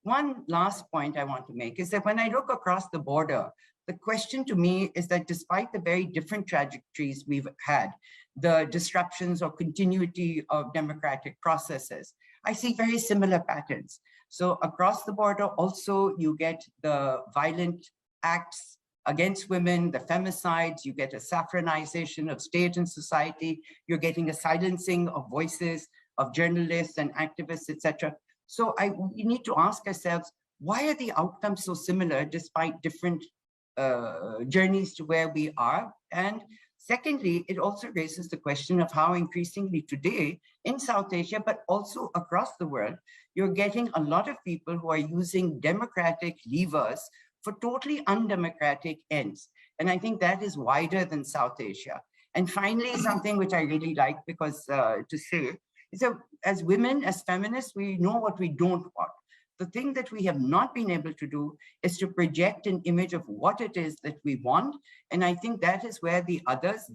One last point I want to make is that when I look across the border, the question to me is that despite the very different trajectories we've had, the disruptions or continuity of democratic processes, I see very similar patterns. So across the border also you get the violent acts against women, the femicides, you get a saffronization of state and society, you're getting a silencing of voices of journalists and activists, etc. So we need to ask ourselves, why are the outcomes so similar despite different journeys to where we are? And secondly, it also raises the question of how increasingly today in South Asia, but also across the world, you're getting a lot of people who are using democratic levers for totally undemocratic ends. And I think that is wider than South Asia. And finally, something which I really like because to say, so as women, as feminists, we know what we don't want. The thing that we have not been able to do is to project an image of what it is that we want. And I think that is where the others,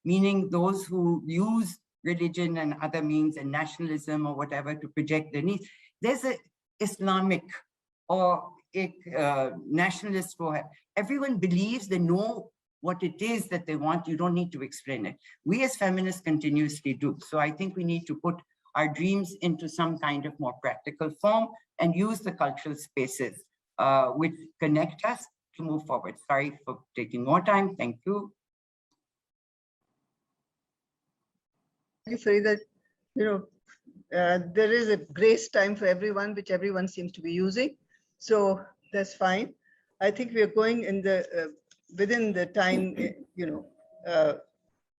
meaning those who use religion and other means and nationalism or whatever to project their needs, there's a Islamic or a nationalist for everyone believes they know what it is that they want. You don't need to explain it. We as feminists continuously do. So I think we need to put our dreams into some kind of more practical form and use the cultural spaces which connect us to move forward. Sorry for taking more time. Thank you. Thank you, Farida. There is a grace time for everyone, which everyone seems to be using. So that's fine. I think we are going in the within the time,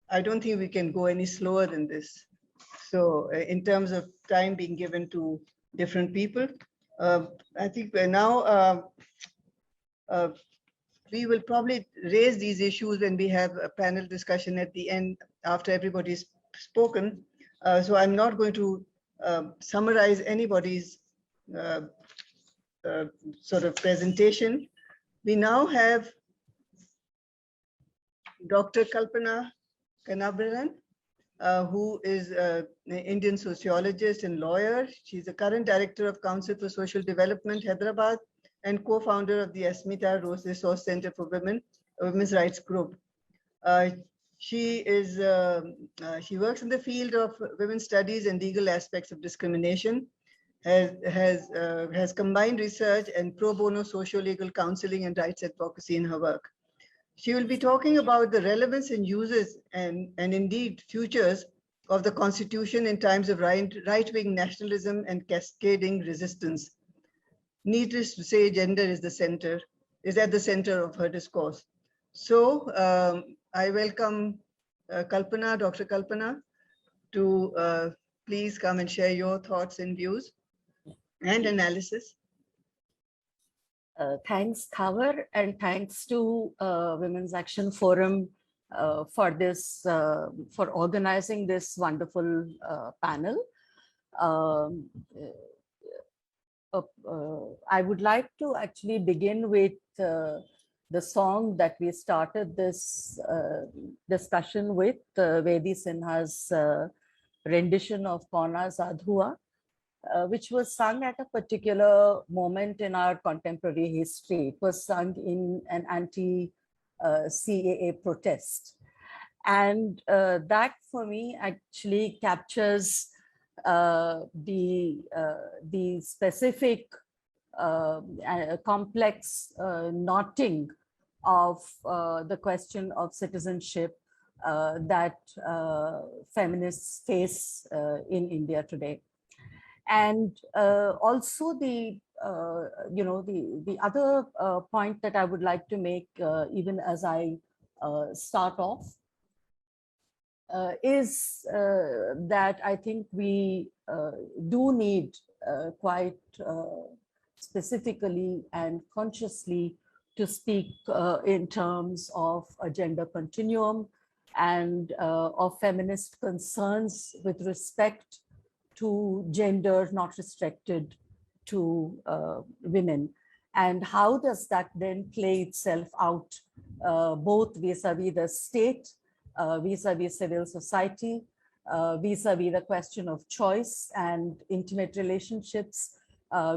I don't think we can go any slower than this. So in terms of time being given to different people, I think we're now, we will probably raise these issues when we have a panel discussion at the end after everybody's spoken. So I'm not going to summarize anybody's sort of presentation. We now have Dr. Kalpana Kanabran, who is an Indian sociologist and lawyer. She's the current director of Council for Social Development, Hyderabad, and co-founder of the Asmita Rose Resource Center for Women, a women's rights group. She works in the field of women's studies and legal aspects of discrimination, has combined research and pro bono socio-legal counseling and rights advocacy in her work. She will be talking about the relevance and uses and indeed futures of the Constitution in times of right-wing nationalism and cascading resistance. Needless to say, gender is at the center of her discourse. So I welcome Kalpana, Dr. Kalpana, to please come and share your thoughts and views and analysis. Thanks, Khawar, and thanks to Women's Action Forum for this, for organizing this wonderful panel. I would like to actually begin with the song that we started this discussion with, Vedi Sinha's rendition of Kaun Azad Hua, which was sung at a particular moment in our contemporary history. It was sung in an anti-CAA protest. And that for me actually captures the specific complex knotting of the question of citizenship that feminists face in India today. And also the other point that I would like to make, even as I start off, is that I think we do need quite specifically and consciously to speak in terms of a gender continuum and of feminist concerns with respect to gender not restricted to women. And how does that then play itself out both vis-a-vis the state, vis-a-vis civil society, vis-a-vis the question of choice and intimate relationships,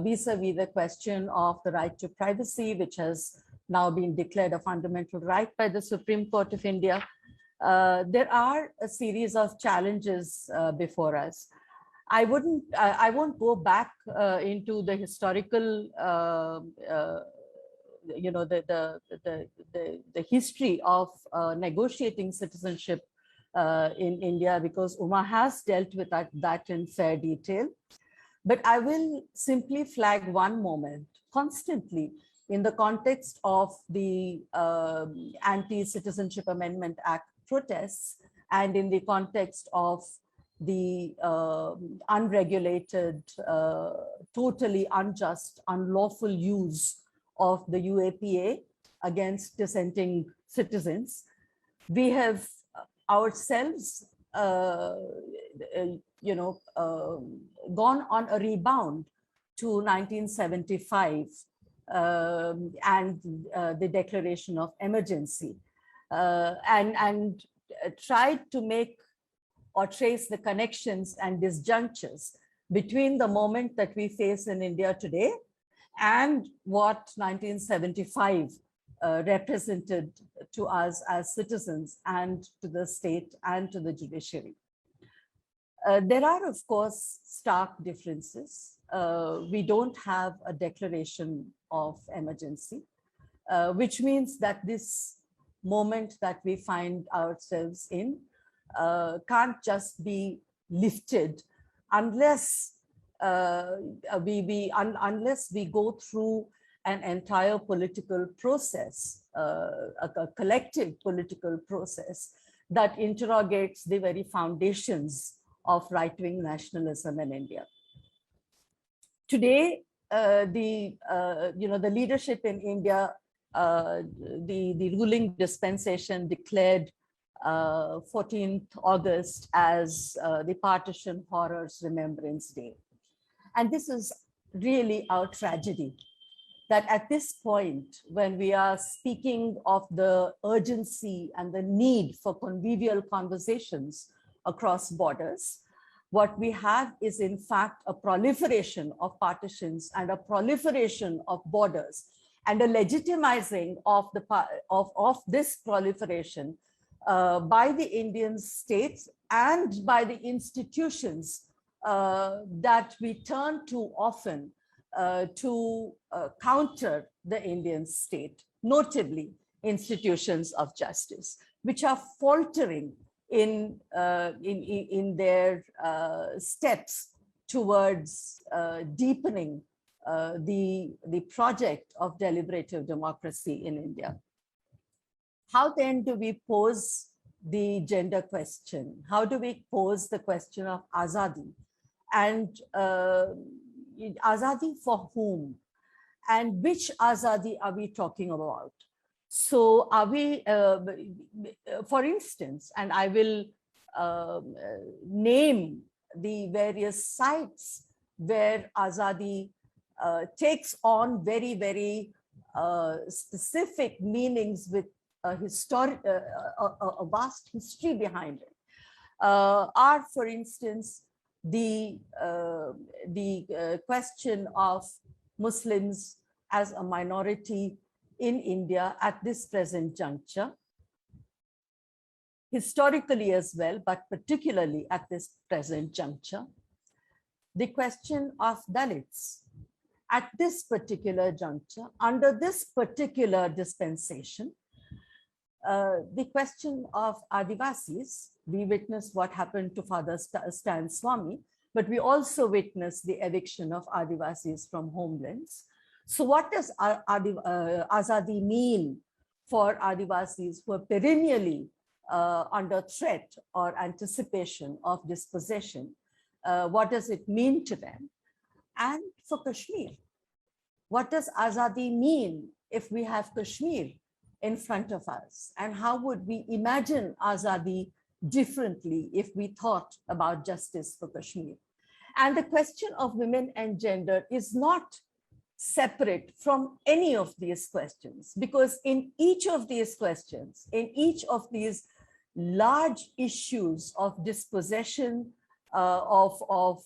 vis-a-vis the question of the right to privacy, which has now been declared a fundamental right by the Supreme Court of India. There are a series of challenges before us. I won't go back into the historical, the history of negotiating citizenship in India, because Uma has dealt with that in fair detail. But I will simply flag one moment constantly in the context of the Anti-Citizenship Amendment Act protests and in the context of the unregulated, totally unjust, unlawful use of the UAPA against dissenting citizens. We have ourselves, gone on a rebound to 1975 and the declaration of emergency, and tried to make or trace the connections and disjunctures between the moment that we face in India today and what 1975 represented to us as citizens and to the state and to the judiciary. There are, of course, stark differences. We don't have a declaration of emergency, which means that this moment that we find ourselves in can't just be lifted unless unless we go through an entire political process, a collective political process that interrogates the very foundations of right-wing nationalism in India. Today, the leadership in India, the ruling dispensation declared 14th August as the Partition Horrors Remembrance Day. And this is really our tragedy, that at this point, when we are speaking of the urgency and the need for convivial conversations across borders, what we have is in fact a proliferation of partitions and a proliferation of borders and a legitimizing of this proliferation by the Indian states and by the institutions that we turn to often to counter the Indian state, notably institutions of justice, which are faltering in their steps towards deepening the project of deliberative democracy in India. How then do we pose the gender question? How do we pose the question of azadi? And azadi for whom? And which azadi are we talking about? So are we, for instance, and I will name the various sites where azadi takes on very, very specific meanings with a vast history behind it, are, for instance, the question of Muslims as a minority in India at this present juncture, historically as well, but particularly at this present juncture. The question of Dalits at this particular juncture, under this particular dispensation. The question of Adivasis, we witnessed what happened to Father Stan Swami, but we also witnessed the eviction of Adivasis from homelands. So what does Azadi mean for Adivasis who are perennially under threat or anticipation of dispossession? What does it mean to them? And for Kashmir, what does Azadi mean if we have Kashmir in front of us? And how would we imagine Azadi differently if we thought about justice for Kashmir? And the question of women and gender is not separate from any of these questions, because in each of these questions, in each of these large issues of dispossession, of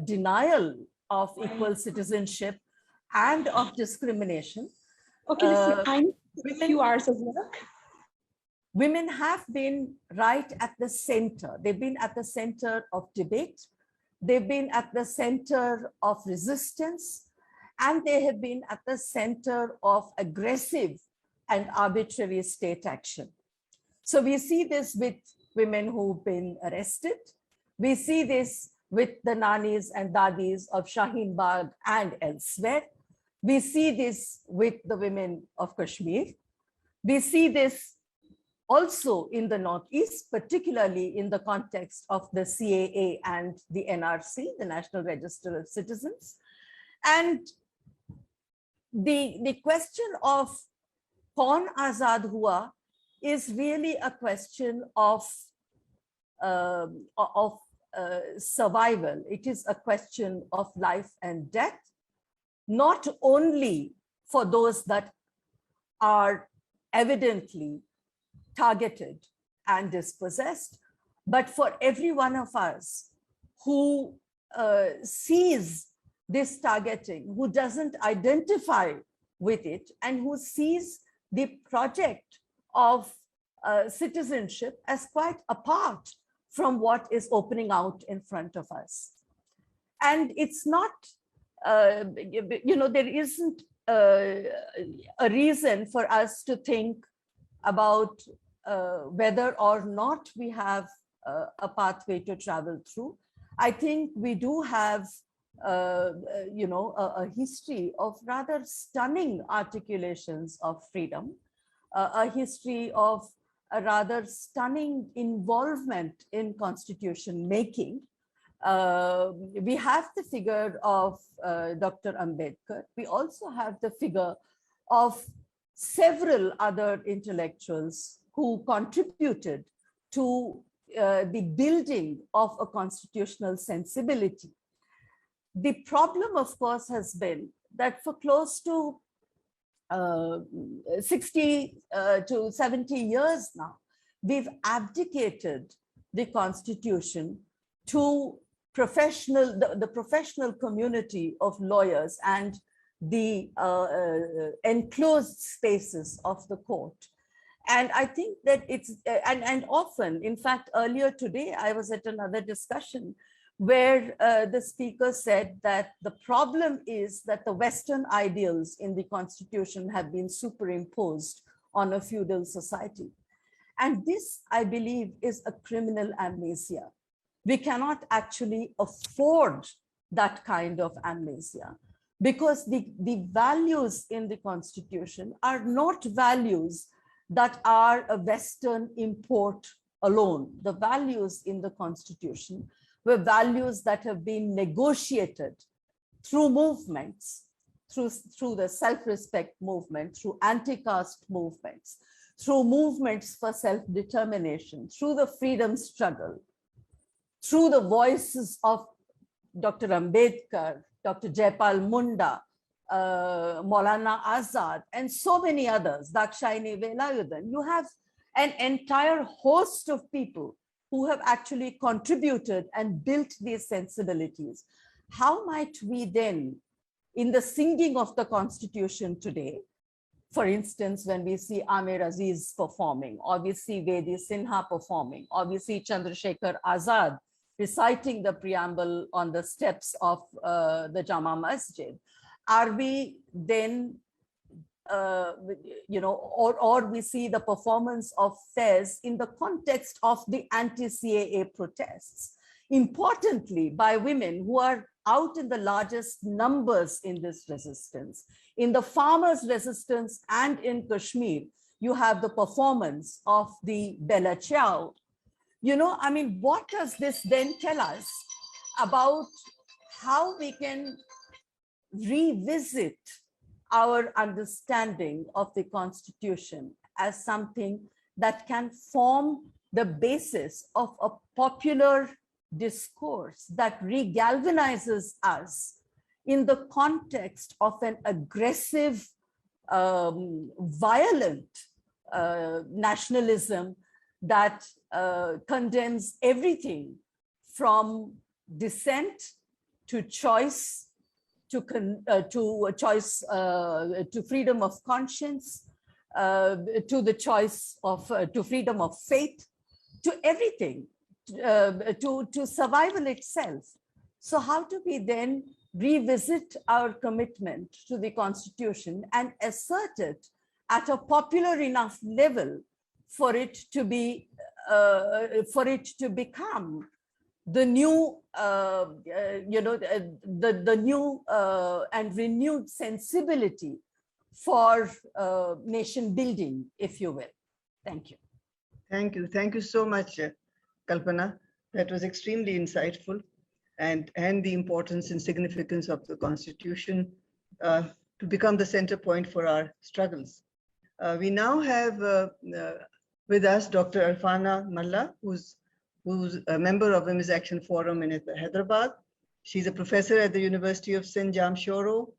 denial of equal citizenship and of discrimination. Okay, listen, I need a few hours of work. Women have been right at the center. They've been at the center of debate. They've been at the center of resistance, and they have been at the center of aggressive and arbitrary state action. So we see this with women who've been arrested. We see this with the nanis and dadis of Shaheen Bagh and elsewhere. We see this with the women of Kashmir. We see this also in the Northeast, particularly in the context of the CAA and the NRC, the National Register of Citizens. And the question of Kaun Azad Hua is really a question of survival. It is a question of life and death, not only for those that are evidently targeted and dispossessed, but for every one of us who sees this targeting, who doesn't identify with it, and who sees the project of citizenship as quite apart from what is opening out in front of us. And it's not, there isn't a reason for us to think about whether or not we have a pathway to travel through. I think we do have, a history of rather stunning articulations of freedom, a history of a rather stunning involvement in constitution making. We have the figure of Dr. Ambedkar. We also have the figure of several other intellectuals who contributed to the building of a constitutional sensibility. The problem, of course, has been that for close to 60 to 70 years now, we've abdicated the constitution to the professional community of lawyers and the enclosed spaces of the court. And I think that it's, and often, in fact, earlier today, I was at another discussion where the speaker said that the problem is that the Western ideals in the Constitution have been superimposed on a feudal society. And this, I believe, is a criminal amnesia. We cannot actually afford that kind of amnesia, because the values in the Constitution are not values that are a Western import alone. The values in the Constitution were values that have been negotiated through movements, through the self-respect movement, through anti-caste movements, through movements for self-determination, through the freedom struggle, through the voices of Dr. Ambedkar, Dr. Jaipal Munda, Maulana Azad, and so many others, Dakshayini Velayudan. You have an entire host of people who have actually contributed and built these sensibilities. How might we then, in the singing of the Constitution today, for instance, when we see Amir Aziz performing, or we see Vedi Sinha performing, or we see Chandrasekhar Azad reciting the preamble on the steps of the Jama Masjid, are we then, or we see the performance of Faiz in the context of the anti-CAA protests, importantly by women who are out in the largest numbers in this resistance. In the farmers' resistance and in Kashmir, you have the performance of the Bella Ciao. What does this then tell us about how we can revisit our understanding of the Constitution as something that can form the basis of a popular discourse that regalvanizes us in the context of an aggressive, violent nationalism that condemns everything from dissent to choice, to freedom of conscience, to the choice of to freedom of faith, to everything, to survival itself. So how do we then revisit our commitment to the Constitution and assert it at a popular enough level for it to be, for it to become the new, the new and renewed sensibility for nation building, if you will. Thank you. Thank you. Thank you so much, Kalpana. That was extremely insightful, and the importance and significance of the Constitution to become the center point for our struggles. We now have with us Dr. Arfana Mallah, who's a member of Women's Action Forum in Hyderabad. She's a professor at the University of Sindh, Jamshoro.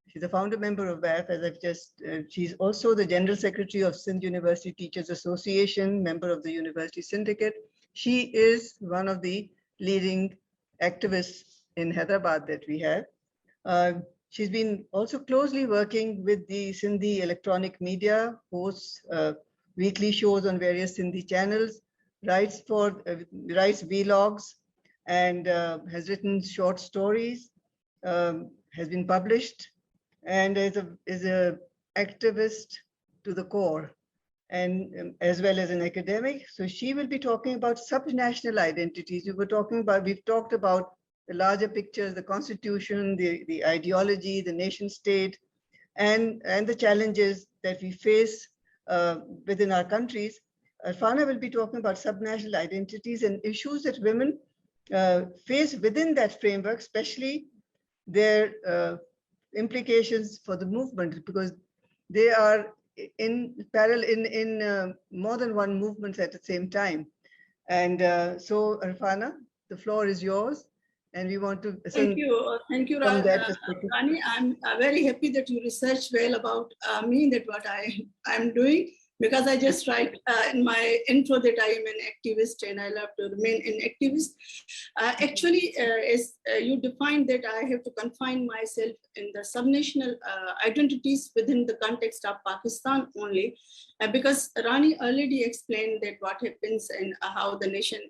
She's a founder member of WAF, as I've just, she's also the General Secretary of Sindh University Teachers Association, member of the University Syndicate. She is one of the leading activists in Hyderabad that we have. She's been also closely working with the Sindhi electronic media, hosts weekly shows on various Sindhi channels, writes vlogs, and has written short stories, has been published, and is a activist to the core, and as well as an academic. So she will be talking about subnational identities. We've talked about the larger pictures, the Constitution, the ideology, the nation state, and the challenges that we face within our countries. Arfana will be talking about subnational identities and issues that women face within that framework, especially their implications for the movement, because they are in parallel in more than one movement at the same time. And so, Arfana, the floor is yours, and we want to thank you, Rani. I'm very happy that you researched well about me, that what I'm doing, because I just write in my intro that I am an activist and I love to remain an activist. Actually, as you defined that I have to confine myself in the subnational identities within the context of Pakistan only, because Rani already explained that what happens and how the nation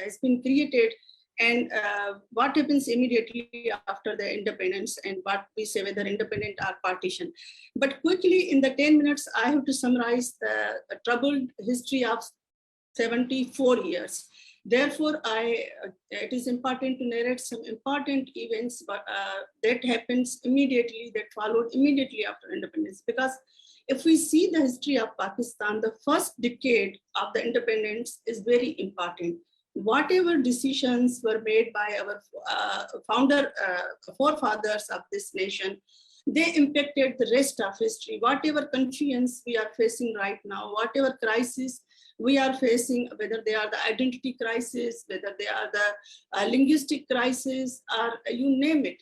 has been created, and what happens immediately after the independence, and what we say whether independent or partition. But quickly in the 10 minutes, I have to summarize the troubled history of 74 years. Therefore, it is important to narrate some important events that happens immediately, that followed immediately after independence. Because if we see the history of Pakistan, the first decade of the independence is very important. Whatever decisions were made by our forefathers of this nation, they impacted the rest of history. Whatever confusions we are facing right now, whatever crisis we are facing, whether they are the identity crisis, whether they are the linguistic crisis, or you name it,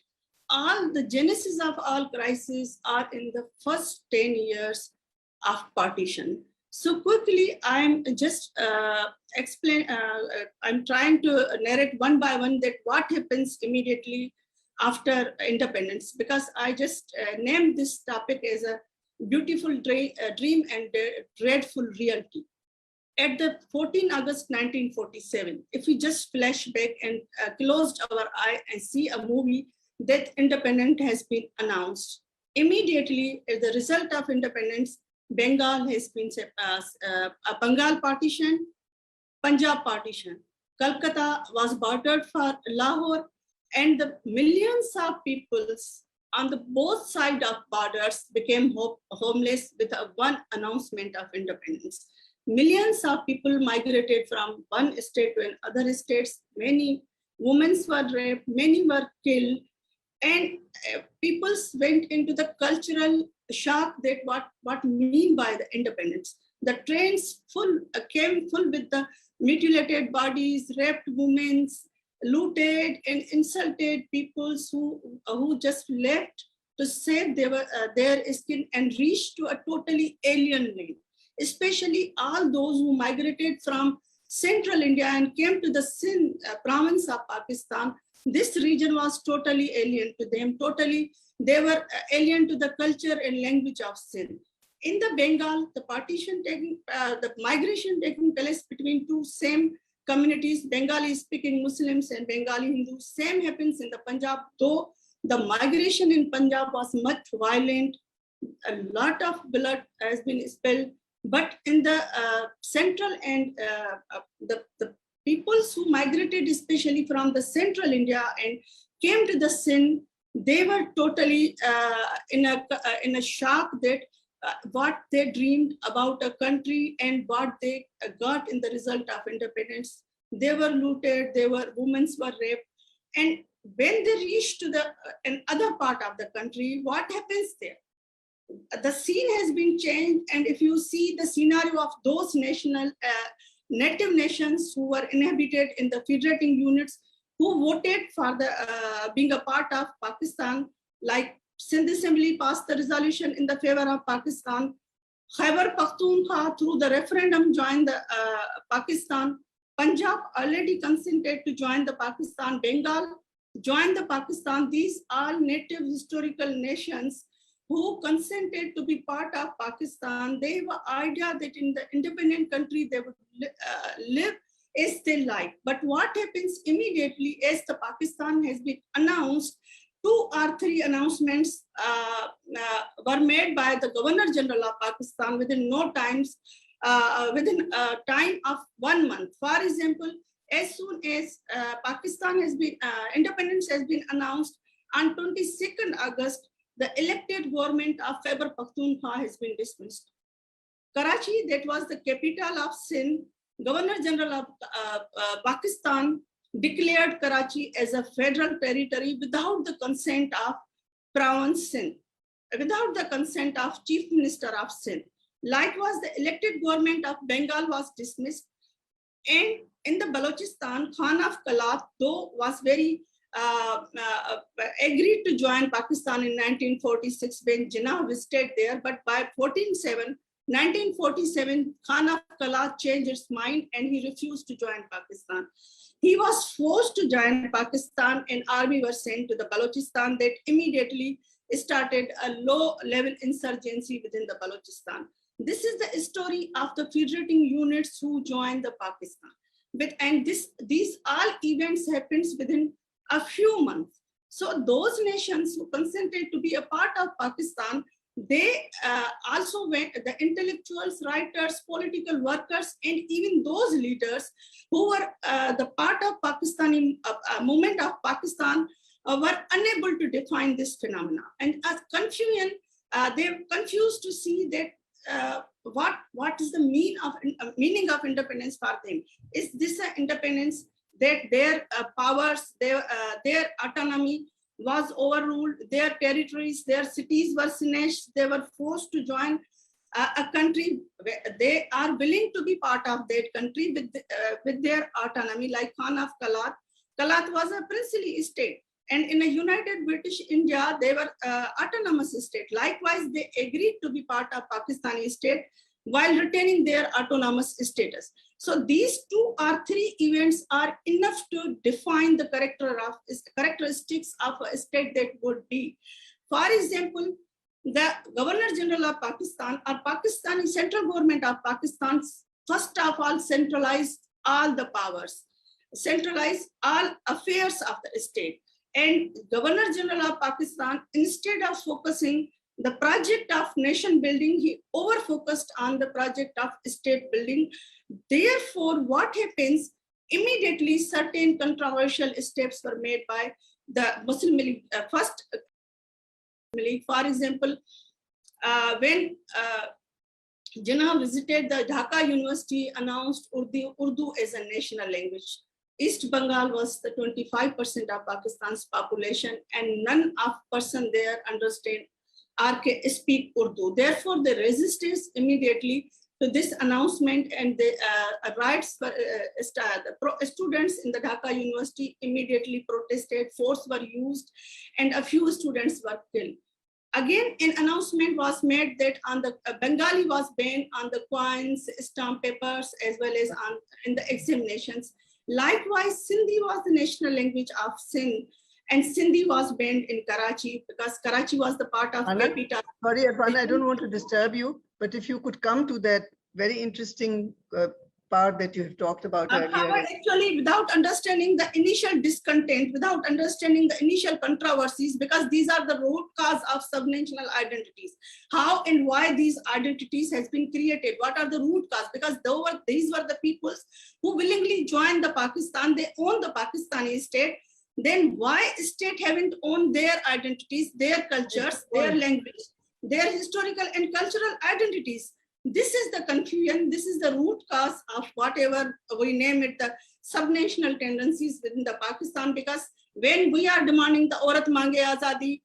all the genesis of all crises are in the first 10 years of partition. So quickly, I'm just I'm trying to narrate one by one that what happens immediately after independence, because I just named this topic as a beautiful dream and dreadful reality. At the 14 August 1947, if we just flash back and closed our eye and see a movie, that independence has been announced. Immediately, as a result of independence, Bengal has been a Bengal partition, Punjab partition. Kolkata was bordered for Lahore, and the millions of peoples on the both sides of borders became homeless with one announcement of independence. Millions of people migrated from one state to another states. Many women were raped, many were killed, and peoples went into the cultural shocked that what mean by the independence. The trains came full with the mutilated bodies, raped women, looted and insulted peoples who just left to save their skin and reached to a totally alien land, especially all those who migrated from central India and came to the Sindh province of Pakistan. This region was totally alien to them. They were alien to the culture and language of Sindh. In the Bengal, the migration taking place between two same communities, Bengali speaking Muslims and Bengali Hindus. Same happens in the Punjab, though the migration in Punjab was much violent. A lot of blood has been spilled. But in the central and the peoples who migrated, especially from the central India and came to the Sindh, they were totally in a shock that what they dreamed about a country and what they got in the result of independence. They were looted, women were raped. And when they reached to another part of the country, what happens there? The scene has been changed. And if you see the scenario of those native nations who were inhabited in the federating units, who voted for being a part of Pakistan, like Sindh Assembly passed the resolution in the favor of Pakistan. Khawar Pakhtunkhwa through the referendum joined the Pakistan. Punjab already consented to join the Pakistan. Bengal joined the Pakistan. These are native historical nations who consented to be part of Pakistan. They have an idea that in the independent country they would live as they like. But what happens immediately as the Pakistan has been announced, 2 or 3 announcements were made by the Governor General of Pakistan within within a time of 1 month. For example, as soon as Pakistan has been, independence has been announced on 22nd August, the elected government of Khyber Pakhtunkhwa has been dismissed. Karachi, that was the capital of Sindh, Governor General of Pakistan declared Karachi as a federal territory without the consent of Province Sindh, without the consent of Chief Minister of Sindh. Likewise, the elected government of Bengal was dismissed. And in the Balochistan, Khan of Kalat, though was very agreed to join Pakistan in 1946 when Jinnah visited there, but by 1947, Khan of Kalat changed its mind and he refused to join Pakistan. He was forced to join Pakistan and army was sent to the Balochistan that immediately started a low-level insurgency within the Balochistan. This is the story of the federating units who joined the Pakistan. And these all events happens within a few months. So those nations who consented to be a part of Pakistan, they also went, the intellectuals, writers, political workers, and even those leaders who were the part of Pakistani movement of Pakistan were unable to define this phenomena. And as confusion, they were confused to see that what is the meaning of independence for them? Is this an independence that their powers, their autonomy was overruled, their territories, their cities were snatched, they were forced to join a country where they are willing to be part of that country with their autonomy, like Khan of Kalat. Kalat was a princely state, and in a united British India, they were autonomous state. Likewise, they agreed to be part of Pakistani state while retaining their autonomous status. So these 2 or 3 events are enough to define the characteristics of a state that would be. For example, the Governor General of Pakistan or Pakistani central government of Pakistan, first of all, centralized all the powers, centralized all affairs of the state. And Governor General of Pakistan, instead of focusing the project of nation building, he over-focused on the project of state building. Therefore, what happens, immediately certain controversial steps were made by the Muslim League, first League. For example, when Jinnah visited the Dhaka University, announced Urdu as a national language. East Bengal was the 25% of Pakistan's population, and none of person there speak Urdu. Therefore, the resistance immediately to this announcement and the rights for students in the Dhaka University immediately protested, force were used, and a few students were killed. Again, an announcement was made that on the Bengali was banned on the coins, stamp papers, as well as in the examinations. Likewise, Sindhi was the national language of Sindh, and Sindhi was banned in Karachi because Karachi was the part of capital. Sorry, Arfana, I don't want to disturb you, but if you could come to that very interesting part that you have talked about earlier. Actually, without understanding the initial discontent, without understanding the initial controversies, because these are the root cause of subnational identities. How and why these identities has been created? What are the root cause? Because these were the peoples who willingly joined the Pakistan. They own the Pakistani state. Then why state haven't owned their identities, their cultures, their language, their historical and cultural identities? This is the confusion. This is the root cause of whatever we name it, the subnational tendencies within the Pakistan. Because when we are demanding the Aurat Mange Azadi,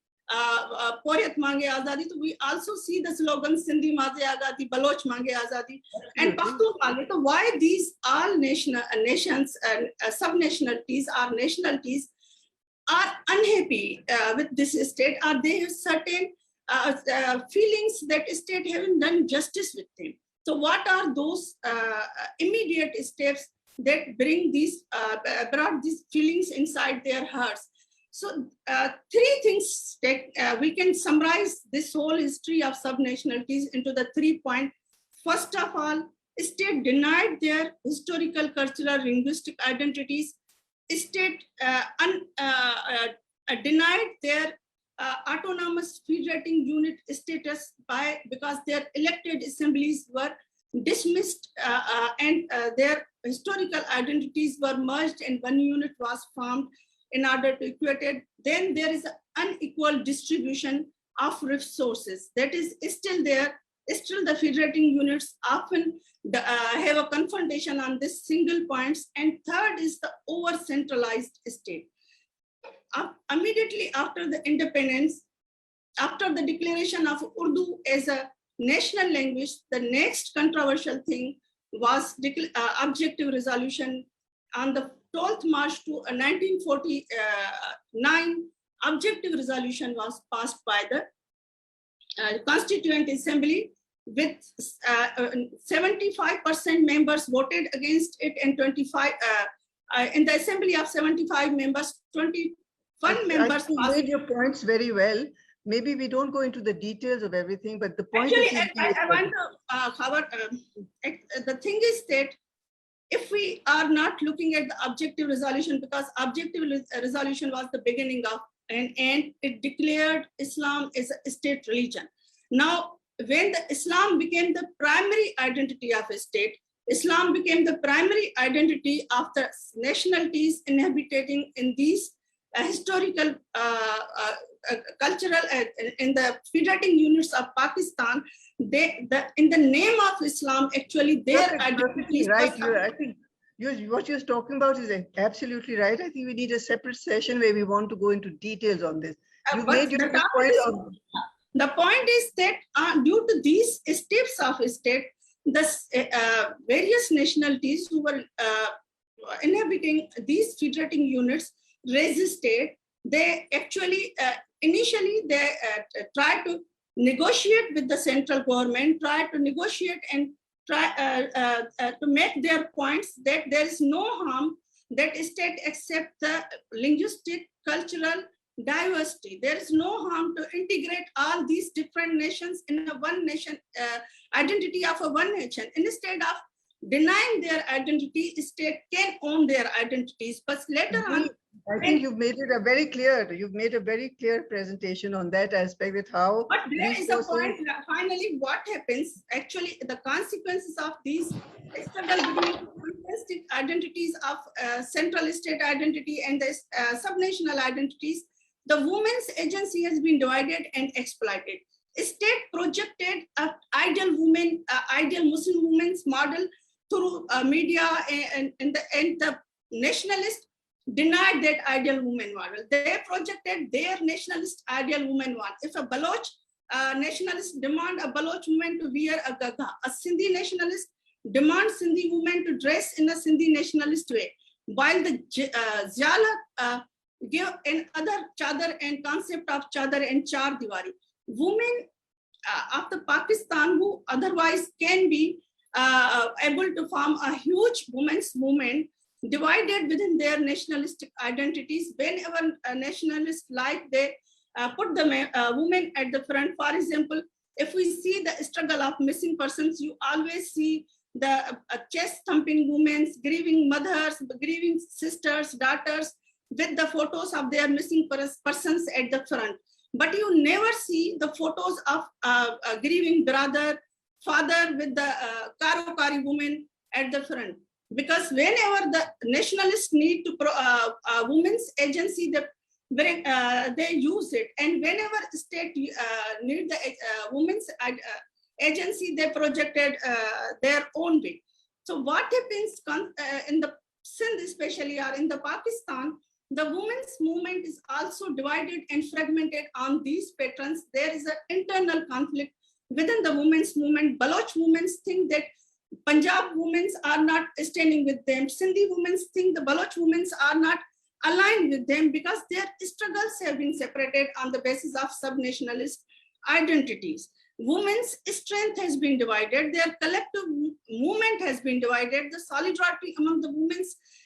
Poryat Mange Azadi, so we also see the slogan Sindhi Mange Azadi, Baloch Mange Azadi, and Pakhtun Mange. So why these all nations and subnationalities or nationalities are unhappy with this state? Are they have certain feelings that state haven't done justice with them? So what are those immediate steps that bring these, brought these feelings inside their hearts? So three things that we can summarize this whole history of subnationalities into the 3 points. First of all, state denied their historical, cultural, linguistic identities. State denied their autonomous federating unit status because their elected assemblies were dismissed and their historical identities were merged and one unit was formed in order to equate it. Then there is an unequal distribution of resources that is still there. Still the federating units often have a confrontation on this single points. And third is the over-centralized state. Immediately after the independence, after the declaration of Urdu as a national language, the next controversial thing was objective resolution. On the 12th March to 1949, objective resolution was passed by the Constituent Assembly with 75% members voted against it and 25 in the assembly of 75 members, 21 members. You made your points very well. Maybe we don't go into the details of everything, but the point actually, I want to cover, the thing is that if we are not looking at the objective resolution, because objective resolution was the beginning of and it declared Islam as a state religion. Now, when the Islam became the primary identity of a state, Islam became the primary identity of the nationalities inhabiting in these historical, cultural, in the federating units of Pakistan. In the name of Islam, actually, their identity. Right, I think what you're talking about is absolutely right. I think we need a separate session where we want to go into details on this. You made your point on. The point is that due to these steps of state, the various nationalities who were inhabiting these federating units resisted. They actually, initially, they tried to negotiate with the central government, tried to negotiate and try to make their points that there is no harm that state accept the linguistic, cultural diversity. There is no harm to integrate all these different nations in a one nation identity of a one nation. Instead of denying their identity, state can own their identities. But later on, I think you've made it a very clear. You've made a very clear presentation on that aspect with how. But there is a point. Finally, what happens? Actually, the consequences of these struggle between linguistic identities of central state identity and the subnational identities, the women's agency has been divided and exploited. State projected an ideal woman, ideal Muslim women's model through media, and the nationalists denied that ideal woman model. They projected their nationalist ideal woman model. If a Baloch nationalists demand a Baloch woman to wear a gagha. A Sindhi nationalist demands Sindhi women to dress in a Sindhi nationalist way, while the Jala give another chadar and concept of chadar and char diwari. Women of the Pakistan who otherwise can be able to form a huge women's movement divided within their nationalistic identities. Whenever a nationalist like they put the women at the front. For example, if we see the struggle of missing persons, you always see the chest thumping women, grieving mothers, grieving sisters, daughters, with the photos of their missing persons at the front. But you never see the photos of a grieving brother, father with the Karo-Kari woman at the front. Because whenever the nationalists need to women's agency, they use it. And whenever state need the women's agency, they projected their own way. So what happens in the Sindh especially, or in the Pakistan, the women's movement is also divided and fragmented on these patterns. There is an internal conflict within the women's movement. Baloch women think that Punjab women are not standing with them. Sindhi women think the Baloch women are not aligned with them because their struggles have been separated on the basis of sub-nationalist identities. Women's strength has been divided. Their collective movement has been divided. The solidarity among the women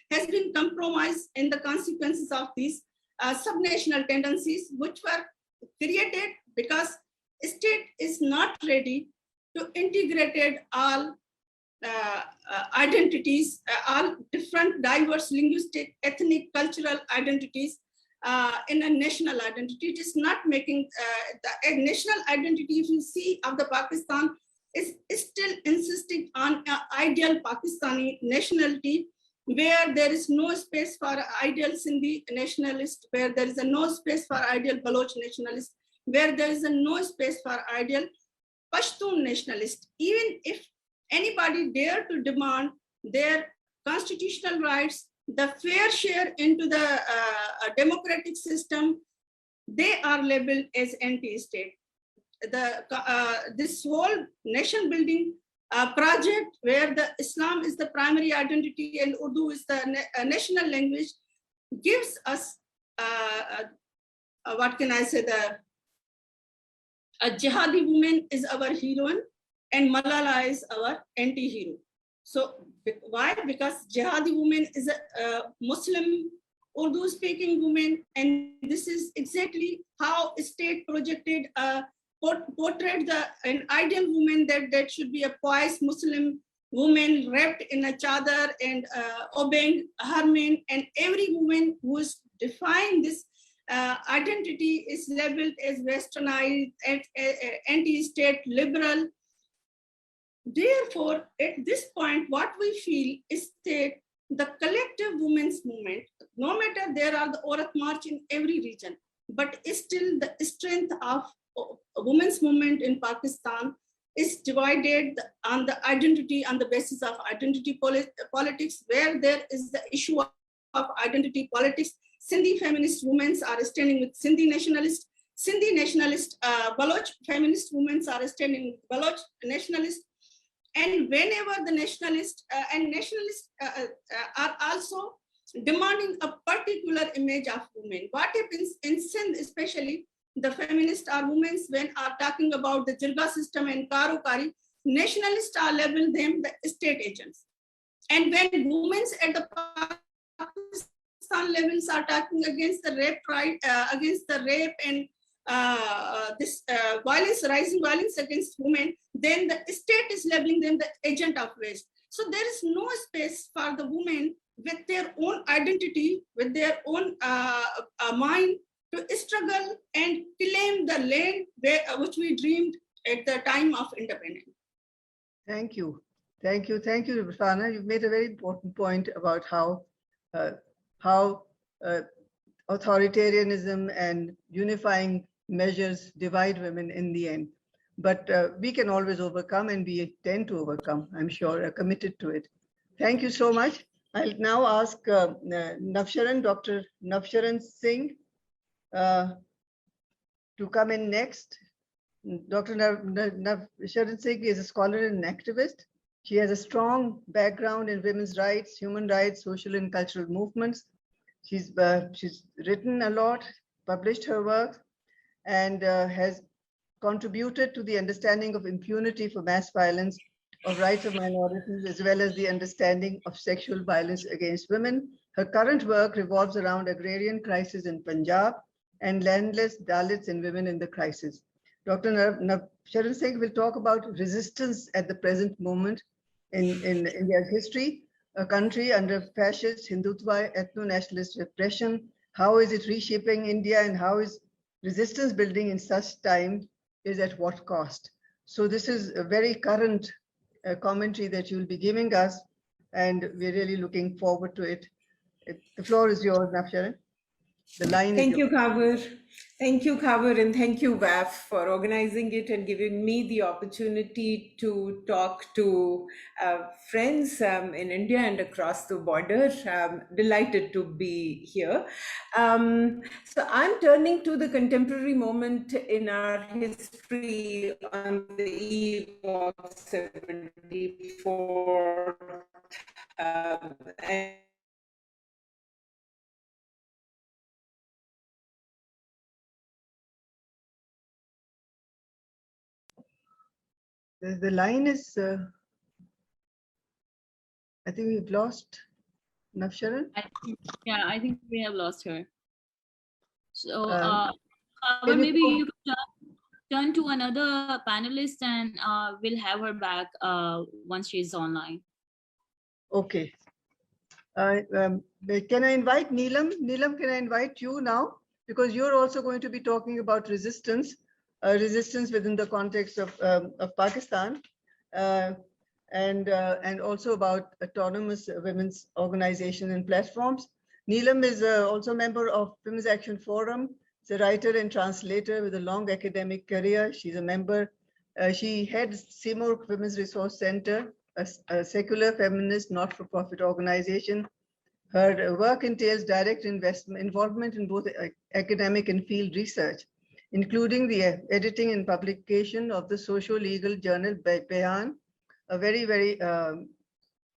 has been compromised in the consequences of these subnational tendencies, which were created because state is not ready to integrate all identities, all different, diverse, linguistic, ethnic, cultural identities in a national identity. It is not making the national identity, if you see, of the Pakistan is still insisting on ideal Pakistani nationality, where there is no space for ideal Sindhi nationalist, where there is no space for ideal Baloch nationalist, where there is no space for ideal Pashtun nationalist. Even if anybody dare to demand their constitutional rights, the fair share into the democratic system, they are labeled as anti-state. This whole nation building project, where the Islam is the primary identity and Urdu is the national language, gives us, what can I say, a jihadi woman is our heroine and Mallah is our anti-hero. So why? Because jihadi woman is a Muslim Urdu speaking woman, and this is exactly how state projected portrayed an ideal woman that should be a pious Muslim woman wrapped in a chadar and obeying her man, and every woman who is defying this identity is labeled as westernized, anti-state, liberal. Therefore, at this point, what we feel is that the collective women's movement, no matter there are the Aurat March in every region, but still the strength of a women's movement in Pakistan is divided on the identity, on the basis of identity politics, where there is the issue of identity politics. Sindhi feminist women are standing with Sindhi nationalists. Sindhi nationalist Baloch feminist women are standing with Baloch nationalists. And whenever the nationalists are also demanding a particular image of women, what happens in Sindh, especially the feminists are women, when are talking about the Jirga system and Karo-Kari, nationalists are labeled them the state agents. And when women at the Pakistan levels are talking against the rape, and this violence, rising violence against women, then the state is labeling them the agent of waste. So there is no space for the women with their own identity, with their own mind, to struggle and claim the land which we dreamed at the time of independence. Thank you. Thank you. Thank you, Arfana. You've made a very important point about how authoritarianism and unifying measures divide women in the end. But we can always overcome, and we tend to overcome, I'm sure, are committed to it. Thank you so much. I'll now ask Navsharan, Dr. Navsharan Singh, to come in next. Dr. Navsharan Singh is a scholar and an activist. She has a strong background in women's rights, human rights, social and cultural movements. She's written a lot, published her work, and has contributed to the understanding of impunity for mass violence, of rights of minorities, as well as the understanding of sexual violence against women. Her current work revolves around agrarian crisis in Punjab and landless Dalits and women in the crisis. Dr. Navsharan Singh will talk about resistance at the present moment in India's history, a country under fascist, Hindutva, ethno-nationalist repression. How is it reshaping India, and how is resistance building in such time, is at what cost? So this is a very current commentary that you'll be giving us, and we're really looking forward to it. The floor is yours, Navsharan. The line is yours. Thank you, Khawar. Thank you, Khawar, and thank you, WAF, for organizing it and giving me the opportunity to talk to friends in India and across the border. Delighted to be here. So I'm turning to the contemporary moment in our history on the eve of 74. The line is, I think we've lost Navsharan. I think we have lost her. So you maybe you could turn to another panelist, and we'll have her back once she's online. Okay. Can I invite Neelam? Neelam, can I invite you now? Because you're also going to be talking about resistance. Resistance within the context of Pakistan, and also about autonomous women's organization and platforms. Neelam is also a member of Women's Action Forum. She's a writer and translator with a long academic career. She's a member. She heads Seymour Women's Resource Center, a secular feminist not-for-profit organization. Her work entails direct involvement in both academic and field research, including the editing and publication of the socio-legal journal Bayan, a very, very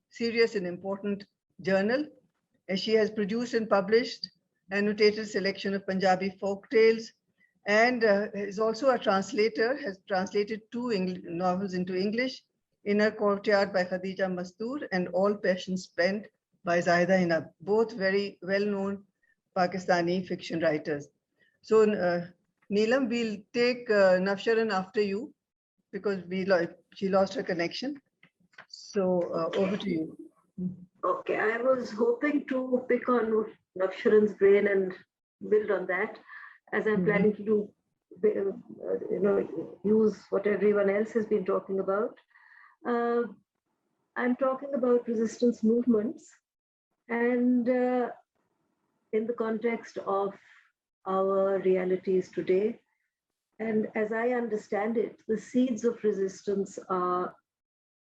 serious and important journal. And she has produced and published annotated selection of Punjabi folk tales, and is also a translator, has translated 2 novels into English, Inner Courtyard by Khadija Mastoor and All Passion Spent by Zahida Hinab, both very well-known Pakistani fiction writers. So Neelam, we'll take Navsharan after you, because she lost her connection. So over to you. Okay, I was hoping to pick on Navsharan's brain and build on that, as I'm planning to do, use what everyone else has been talking about. I'm talking about resistance movements, and in the context of our realities today. And as I understand it, the seeds of resistance are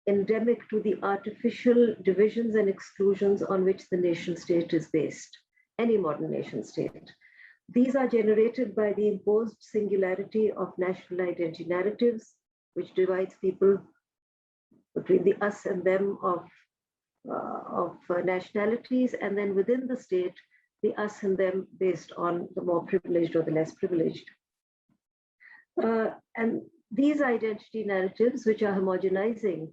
endemic to the artificial divisions and exclusions on which the nation state is based, any modern nation state. These are generated by the imposed singularity of national identity narratives, which divides people between the us and them of nationalities, and then within the state, the us and them based on the more privileged or the less privileged. And these identity narratives, which are homogenizing,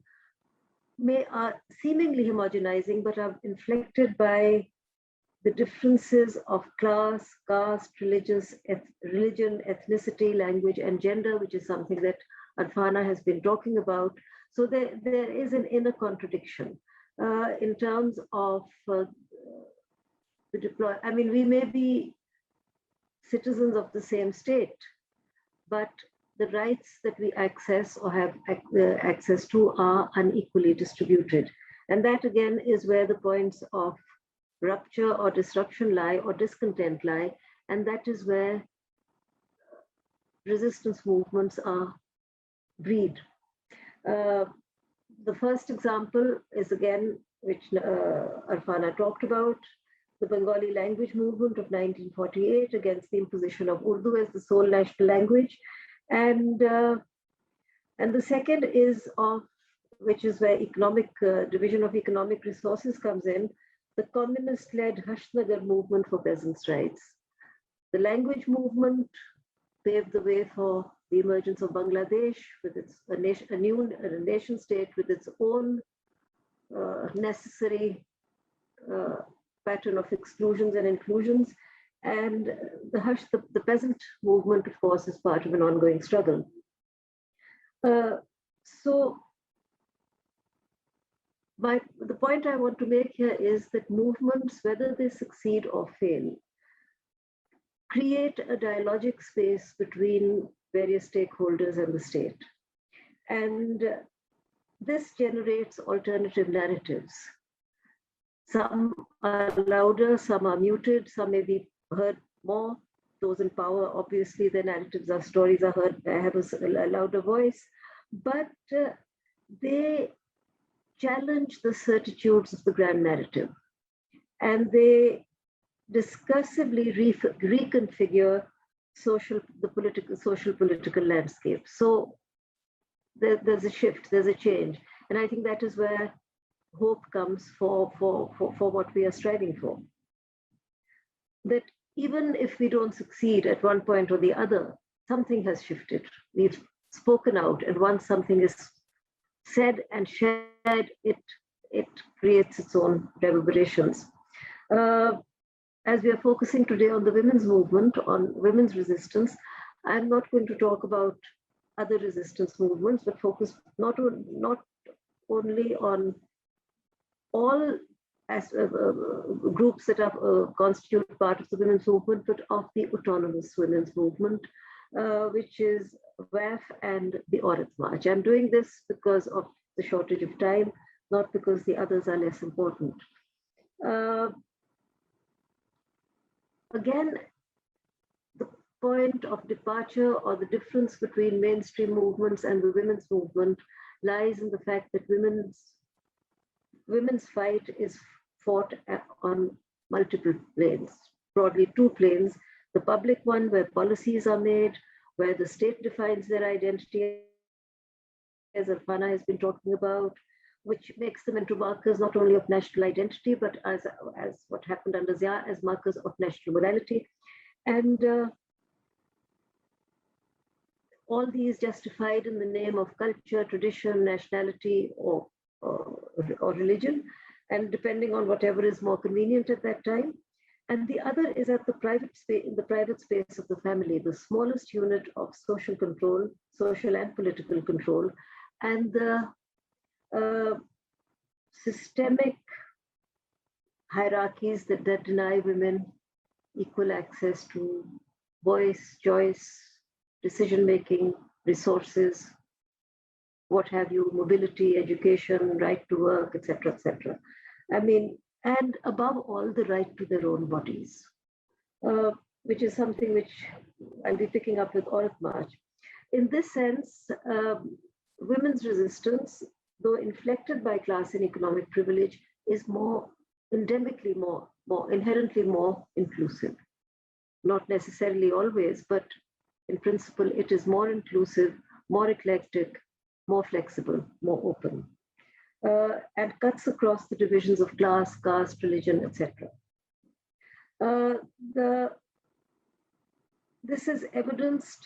are seemingly homogenizing, but are inflected by the differences of class, caste, religion, ethnicity, language, and gender, which is something that Arfana has been talking about. So there is an inner contradiction in terms of the deploy. I mean, we may be citizens of the same state, but the rights that we access or have access to are unequally distributed. And that again is where the points of rupture or disruption lie, or discontent lie. And that is where resistance movements are breed. The first example is again, which Arfana talked about, the Bengali language movement of 1948 against the imposition of Urdu as the sole national language. And the second is which is where division of economic resources comes in, the communist-led Hashnagar movement for peasants' rights. The language movement paved the way for the emergence of Bangladesh with a nation state with its own necessary pattern of exclusions and inclusions. And the peasant movement, of course, is part of an ongoing struggle. So the point I want to make here is that movements, whether they succeed or fail, create a dialogic space between various stakeholders and the state. And this generates alternative narratives. Some are louder, some are muted, some may be heard more. Those in power, obviously, their narratives or stories are heard, have a louder voice, but they challenge the certitudes of the grand narrative, and they discursively reconfigure social political landscape. So there's a shift, there's a change, and I think that is where hope comes for what we are striving for. That even if we don't succeed at one point or the other, something has shifted. We've spoken out, and once something is said and shared, it creates its own reverberations. As we are focusing today on the women's movement, on women's resistance, I'm not going to talk about other resistance movements, but focus not only on all groups that are constitute part of the women's movement, but of the autonomous women's movement, which is WAF and the Aurat March. I'm doing this because of the shortage of time, not because the others are less important. Again, the point of departure or the difference between mainstream movements and the women's movement lies in the fact that women's fight is fought on multiple planes, broadly two planes. The public one, where policies are made, where the state defines their identity, as Arfana has been talking about, which makes them into markers not only of national identity, but as what happened under Zia, as markers of national morality. And all these justified in the name of culture, tradition, nationality, or religion, and depending on whatever is more convenient at that time. And the other is at the private space, in the private space of the family, the smallest unit of social control, social and political control, and the systemic hierarchies that deny women equal access to voice, choice, decision-making, resources, what have you, mobility, education, right to work, etc., etc. I mean, and above all, the right to their own bodies, which is something which I'll be picking up with Aurat March. In this sense, women's resistance, though inflected by class and economic privilege, is endemically more inherently more inclusive. Not necessarily always, but in principle, it is more inclusive, more eclectic, more flexible, more open, and cuts across the divisions of class, caste, religion, etc. This is evidenced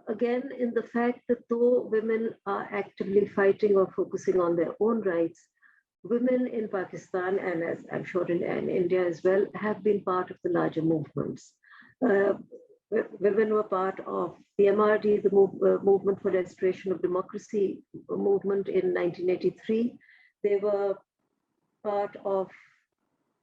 again in the fact that though women are actively fighting or focusing on their own rights, women in Pakistan, and as I'm sure in India as well, have been part of the larger movements. Women were part of the MRD, the Movement for Restoration of Democracy movement in 1983. They were part of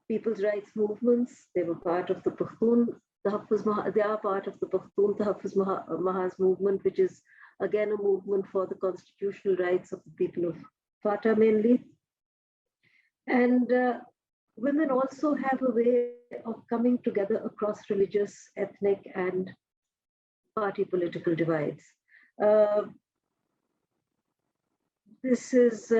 people's rights movements. They were part of the Pakhtun, they are part of the Pakhtun Tahaffuz Mahaz movement, which is again a movement for the constitutional rights of the people of FATA mainly. And women also have a way of coming together across religious, ethnic, and party political divides. This is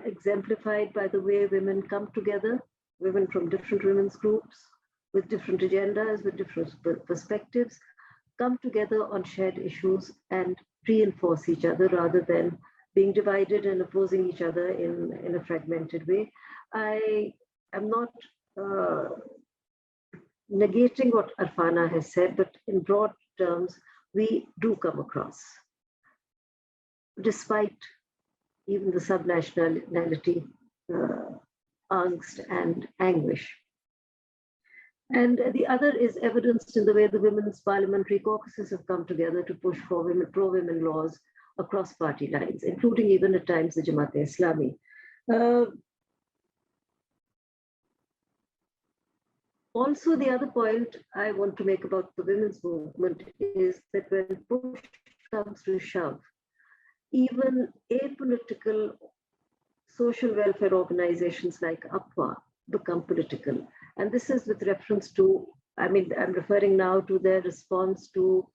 exemplified by the way women come together, women from different women's groups, with different agendas, with different perspectives, come together on shared issues and reinforce each other rather than being divided and opposing each other in a fragmented way. I am not negating what Arfana has said, but in broad terms, we do come across, despite even the subnationality, angst and anguish. And the other is evidenced in the way the women's parliamentary caucuses have come together to push for pro-women laws across party lines, including even at times the Jamaat-e-Islami. Also, the other point I want to make about the women's movement is that when push comes to shove, even apolitical social welfare organizations like APWA become political. And this is with reference to, I'm referring now to their response to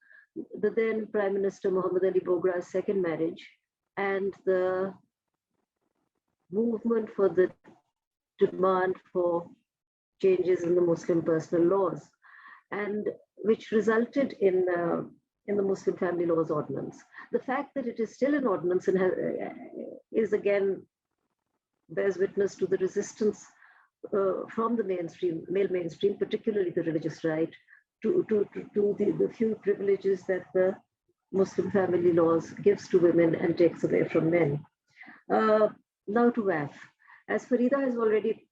the then Prime Minister Muhammad Ali Bogra's second marriage and the movement for the demand for changes in the Muslim personal laws, and which resulted in the Muslim Family Laws Ordinance. The fact that it is still an ordinance and is again bears witness to the resistance from the male mainstream, particularly the religious right, to the few privileges that the Muslim family laws gives to women and takes away from men. Now to WAF. As Farida has already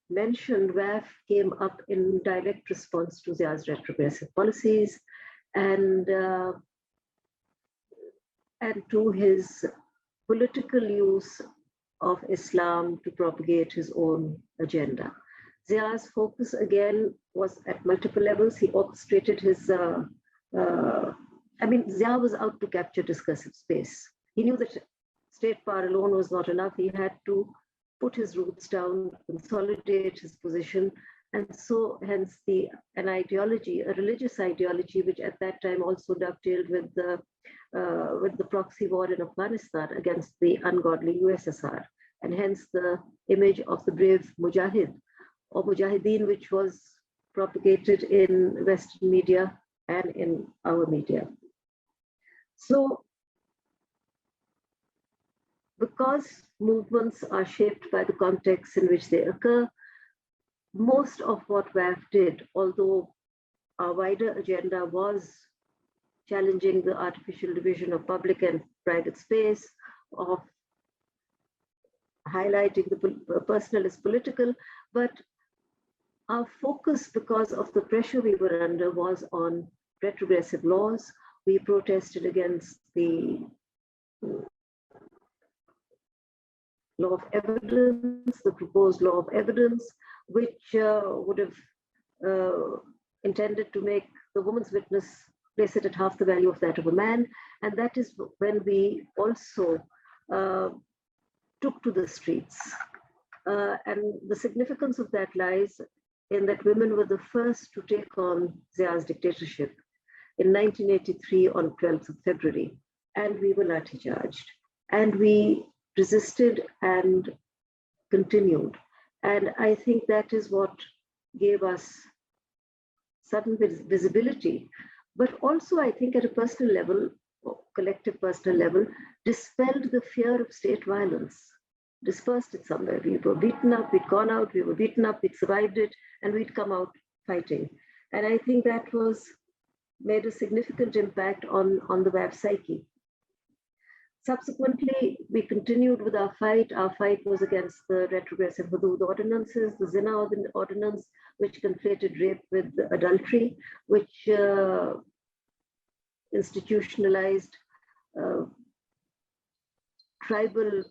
mentioned, WAF came up in direct response to Zia's retrogressive policies and to his political use of Islam to propagate his own agenda. Zia's focus again was at multiple levels. He orchestrated his, Zia was out to capture discursive space. He knew that state power alone was not enough. He had to put his roots down, consolidate his position, and so hence an ideology, a religious ideology, which at that time also dovetailed with the proxy war in Afghanistan against the ungodly USSR, and hence the image of the brave Mujahid or Mujahideen, which was propagated in Western media and in our media. So, because movements are shaped by the context in which they occur, most of what WAF did, although our wider agenda was challenging the artificial division of public and private space, of highlighting the personal is political, but our focus, because of the pressure we were under, was on retrogressive laws. We protested against the law of evidence, the proposed law of evidence, which would have intended to make the woman's witness, place it at half the value of that of a man. And that is when we also took to the streets. And the significance of that lies in that women were the first to take on Zia's dictatorship in 1983 on 12th of February. And we were lathi charged. And we resisted and continued. And I think that is what gave us sudden visibility, but also I think at a personal level, collective personal level, dispelled the fear of state violence, dispersed it somewhere. We were beaten up, we'd gone out, we were beaten up, we'd survived it, and we'd come out fighting. And I think that made a significant impact on the WAF psyche. Subsequently, we continued with our fight. Our fight was against the retrogressive Hudud ordinances, the Zina ordinance, which conflated rape with adultery, which institutionalized tribal,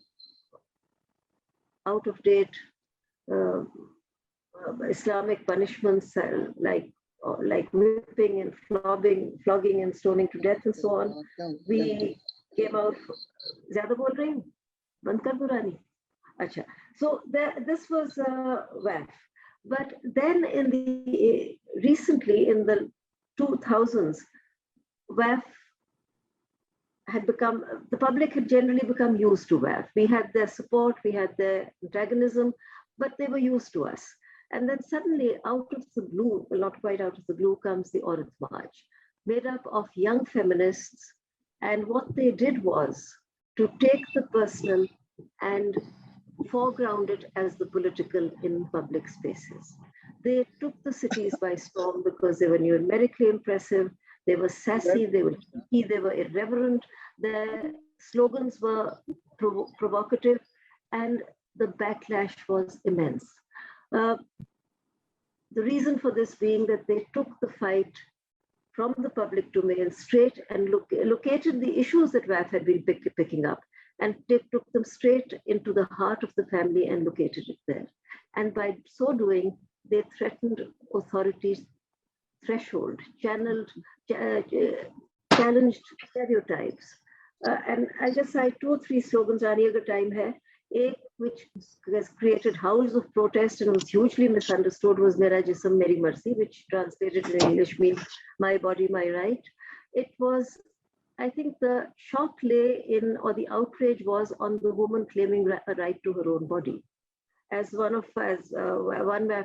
out-of-date Islamic punishments like whipping and flogging and stoning to death and so on. We came out. Zyada bol rahi hu? Band kar burani. Acha. So this was WAF. But then recently in the 2000s, WAF had become, the public had generally become used to WAF. We had their support, we had their antagonism, but they were used to us. And then suddenly out of the blue, well, not quite out of the blue, comes the Aurat March. made up of young feminists. And what they did was to take the personal and foreground it as the political in public spaces. They took the cities by storm because they were numerically impressive, they were sassy, they were cheeky, they were irreverent, their slogans were provocative, and the backlash was immense. The reason for this being that they took the fight from the public domain straight and located the issues that WAF had been picking up, and they took them straight into the heart of the family and located it there. And by so doing, they threatened authorities' threshold, challenged stereotypes. And I just cite 2 or 3 slogans, Rani agar time hai. A, which has created howls of protest and was hugely misunderstood, was Mera Jism Meri Marzi, which translated in English means my body, my right. It was, I think the shock lay in, or the outrage was on the woman claiming a right to her own body. As one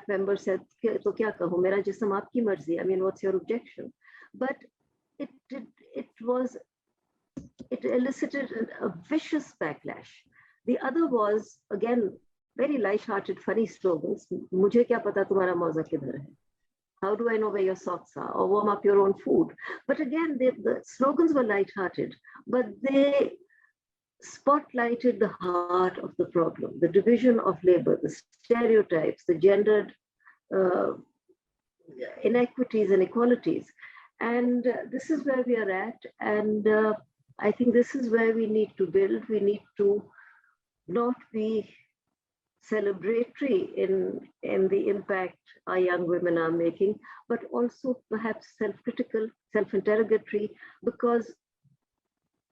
member said, "To kya kahu, mera jism aapki marzi." I mean, what's your objection? But it elicited a vicious backlash. The other was, again, very light-hearted, funny slogans. Mujhe kya pata tumhara mauza kidhar hai? How do I know where your socks are? Or warm up your own food. But again, the slogans were light-hearted, but they spotlighted the heart of the problem, the division of labor, the stereotypes, the gendered inequities and inequalities. And this is where we are at. And I think this is where we need to build. We need to not be celebratory in the impact our young women are making, but also perhaps self-critical, self-interrogatory, because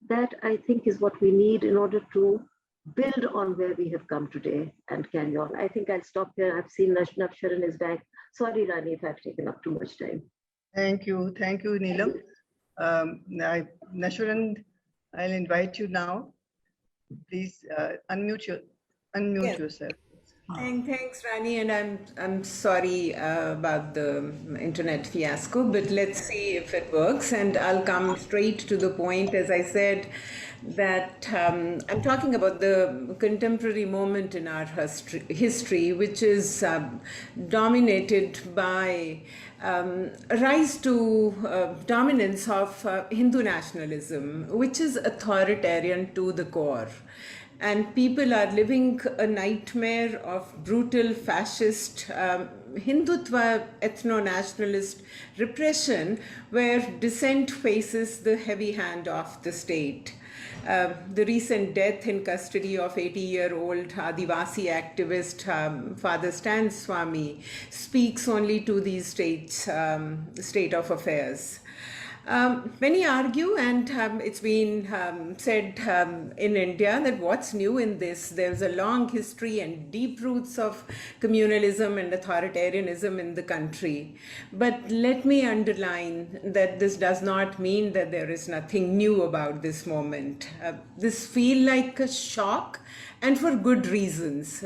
that, I think, is what we need in order to build on where we have come today and carry on. I think I'll stop here. I've seen Navsharan is back. Sorry, Rani, if I've taken up too much time. Thank you, Neelam. Navsharan, I'll invite you now. Please unmute yourself. Thanks, Rani, and I'm sorry about the internet fiasco, but let's see if it works. And I'll come straight to the point. As I said, that I'm talking about the contemporary moment in our history, which is dominated by a rise to dominance of Hindu nationalism, which is authoritarian to the core. And people are living a nightmare of brutal fascist Hindutva ethno-nationalist repression, where dissent faces the heavy hand of the state. The recent death in custody of 80-year-old Adivasi activist Father Stan Swami speaks only to these state of affairs. Many argue, and it's been said in India, that what's new in this? There's a long history and deep roots of communalism and authoritarianism in the country. But let me underline that this does not mean that there is nothing new about this moment. This feels like a shock, and for good reasons.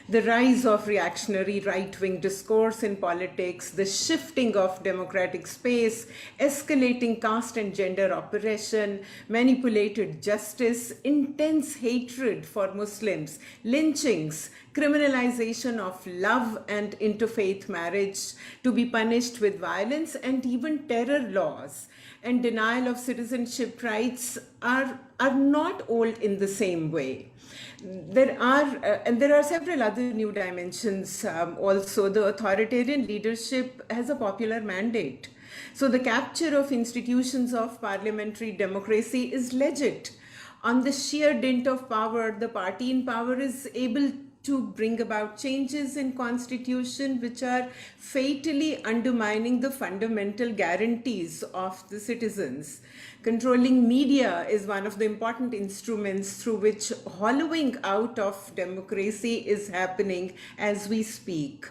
The rise of reactionary right-wing discourse in politics, the shifting of democratic space, escalating caste and gender oppression, manipulated justice, intense hatred for Muslims, lynchings, criminalization of love and interfaith marriage to be punished with violence, and even terror laws and denial of citizenship rights are not old in the same way. There are several other new dimensions also. The authoritarian leadership has a popular mandate. So the capture of institutions of parliamentary democracy is legit. On the sheer dint of power, the party in power is able to bring about changes in constitution which are fatally undermining the fundamental guarantees of the citizens. Controlling media is one of the important instruments through which hollowing out of democracy is happening as we speak.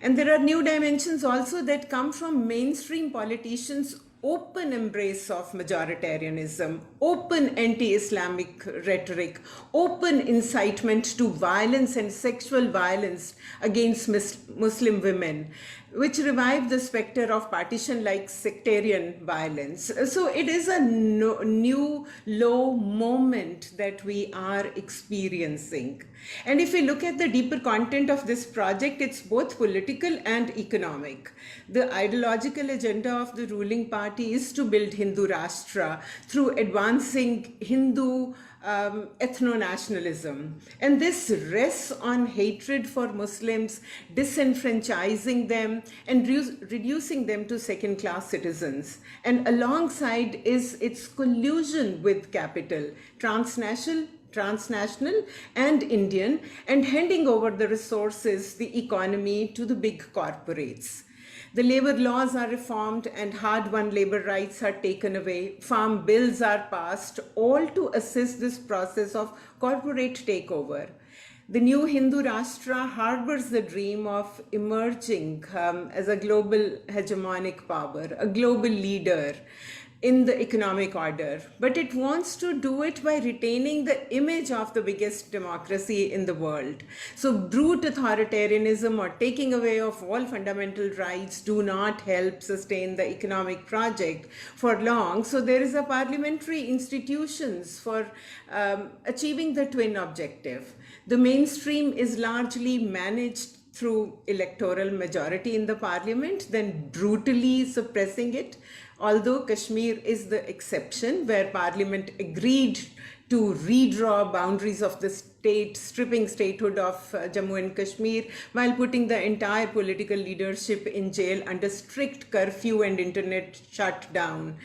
And there are new dimensions also that come from mainstream politicians' open embrace of majoritarianism, open anti-Islamic rhetoric, open incitement to violence and sexual violence against Muslim women, which revived the specter of partition-like sectarian violence. So it is a new low moment that we are experiencing. And if we look at the deeper content of this project, it's both political and economic. The ideological agenda of the ruling party is to build Hindu Rashtra through advancing Hindu ethno-nationalism. And this rests on hatred for Muslims, disenfranchising them and reducing them to second-class citizens. And alongside is its collusion with capital, transnational and Indian, and handing over the resources, the economy to the big corporates. The labor laws are reformed and hard-won labor rights are taken away. Farm bills are passed, all to assist this process of corporate takeover. The new Hindu Rashtra harbors the dream of emerging as a global hegemonic power, a global leader in the economic order, but it wants to do it by retaining the image of the biggest democracy in the world. So brute authoritarianism or taking away of all fundamental rights do not help sustain the economic project for long. So there is a parliamentary institutions for achieving the twin objective. The mainstream is largely managed through electoral majority in the parliament, then brutally suppressing it. Although Kashmir is the exception, where Parliament agreed to redraw boundaries of the state, stripping statehood of Jammu and Kashmir, while putting the entire political leadership in jail under strict curfew and internet shutdown.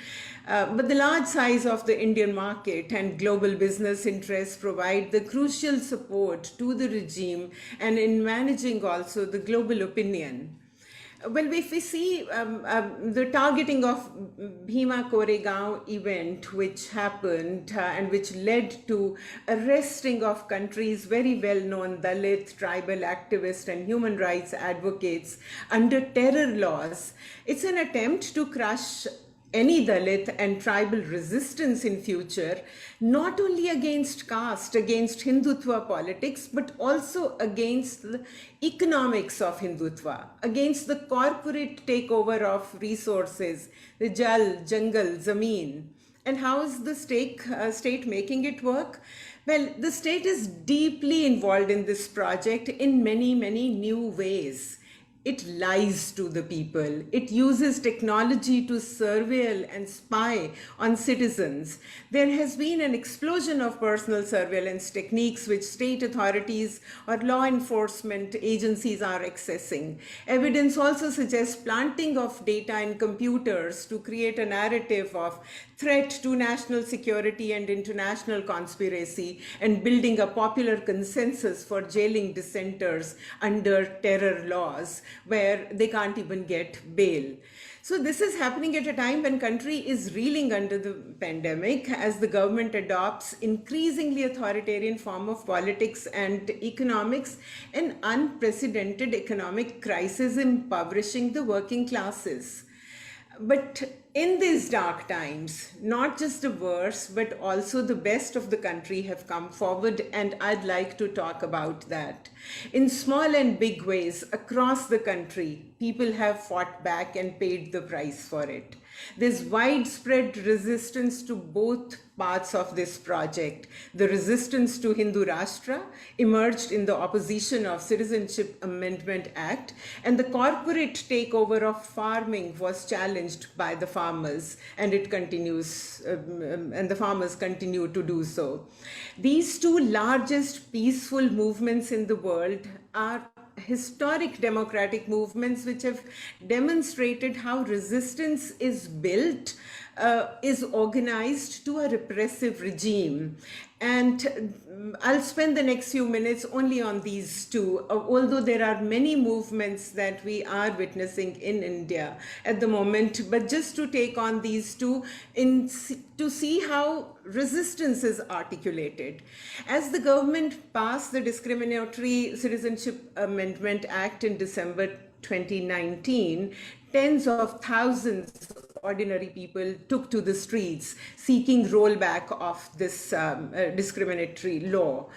But the large size of the Indian market and global business interests provide the crucial support to the regime and in managing also the global opinion. Well, if we see the targeting of Bhima Koregaon event, which happened and which led to arresting of country's very well-known Dalit, tribal activists and human rights advocates under terror laws, it's an attempt to crush any Dalit and tribal resistance in future, not only against caste, against Hindutva politics, but also against the economics of Hindutva, against the corporate takeover of resources, the Jal, Jungle, Zameen. And how is the state making it work? Well, the state is deeply involved in this project in many, many new ways. It lies to the people. It uses technology to surveil and spy on citizens. There has been an explosion of personal surveillance techniques which state authorities or law enforcement agencies are accessing. Evidence also suggests planting of data in computers to create a narrative of threat to national security and international conspiracy, and building a popular consensus for jailing dissenters under terror laws where they can't even get bail. So this is happening at a time when country is reeling under the pandemic as the government adopts increasingly authoritarian form of politics and economics, an unprecedented economic crisis impoverishing the working classes. But in these dark times, not just the worst, but also the best of the country have come forward, and I'd like to talk about that. In small and big ways across the country, people have fought back and paid the price for it. There's widespread resistance to both parts of this project. The resistance to Hindu Rashtra emerged in the opposition of Citizenship Amendment Act, and the corporate takeover of farming was challenged by the farmers, and it continues, and the farmers continue to do so. These two largest peaceful movements in the world are historic democratic movements which have demonstrated how resistance is built, is organized to a repressive regime. And I'll spend the next few minutes only on these two, although there are many movements that we are witnessing in India at the moment, but just to take on these two to see how resistance is articulated. As the government passed the Discriminatory Citizenship Amendment Act in December 2019, tens of thousands ordinary people took to the streets seeking rollback of this discriminatory law.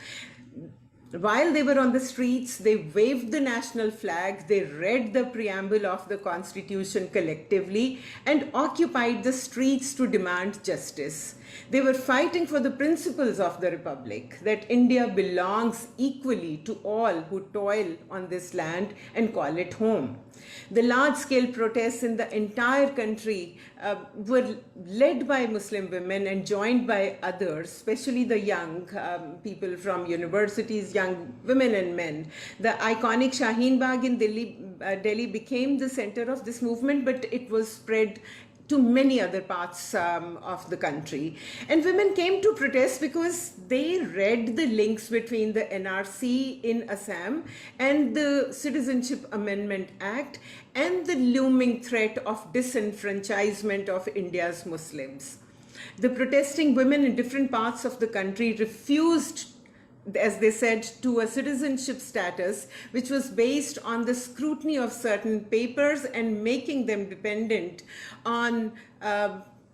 While they were on the streets, they waved the national flag, they read the preamble of the Constitution collectively, and occupied the streets to demand justice. They were fighting for the principles of the Republic, that India belongs equally to all who toil on this land and call it home. The large-scale protests in the entire country were led by Muslim women and joined by others, especially the young people from universities, young women and men. The iconic Shaheen Bagh in Delhi became the center of this movement, but it was spread to many other parts of the country. And women came to protest because they read the links between the NRC in Assam and the Citizenship Amendment Act and the looming threat of disenfranchisement of India's Muslims. The protesting women in different parts of the country refused, as they said, to a citizenship status which was based on the scrutiny of certain papers and making them dependent on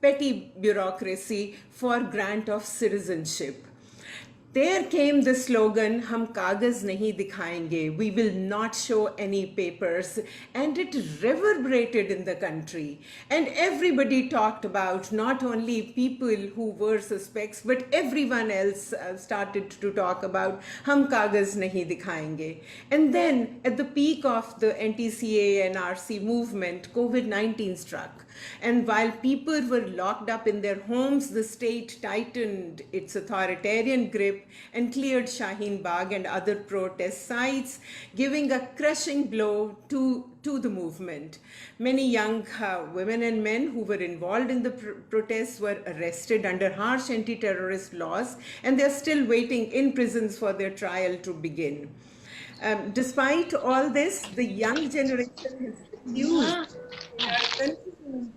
petty bureaucracy for grant of citizenship. There came the slogan, "Hum kagaz nahi dikhayenge," we will not show any papers, and it reverberated in the country. And everybody talked about, not only people who were suspects, but everyone else started to talk about, "Hum kagaz nahi dikhayenge." And then at the peak of the NTCA and RC movement, COVID-19 struck. And while people were locked up in their homes, the state tightened its authoritarian grip and cleared Shaheen Bagh and other protest sites, giving a crushing blow to the movement. Many young women and men who were involved in the protests were arrested under harsh anti-terrorist laws, and they're still waiting in prisons for their trial to begin. Despite all this, the young generation has refused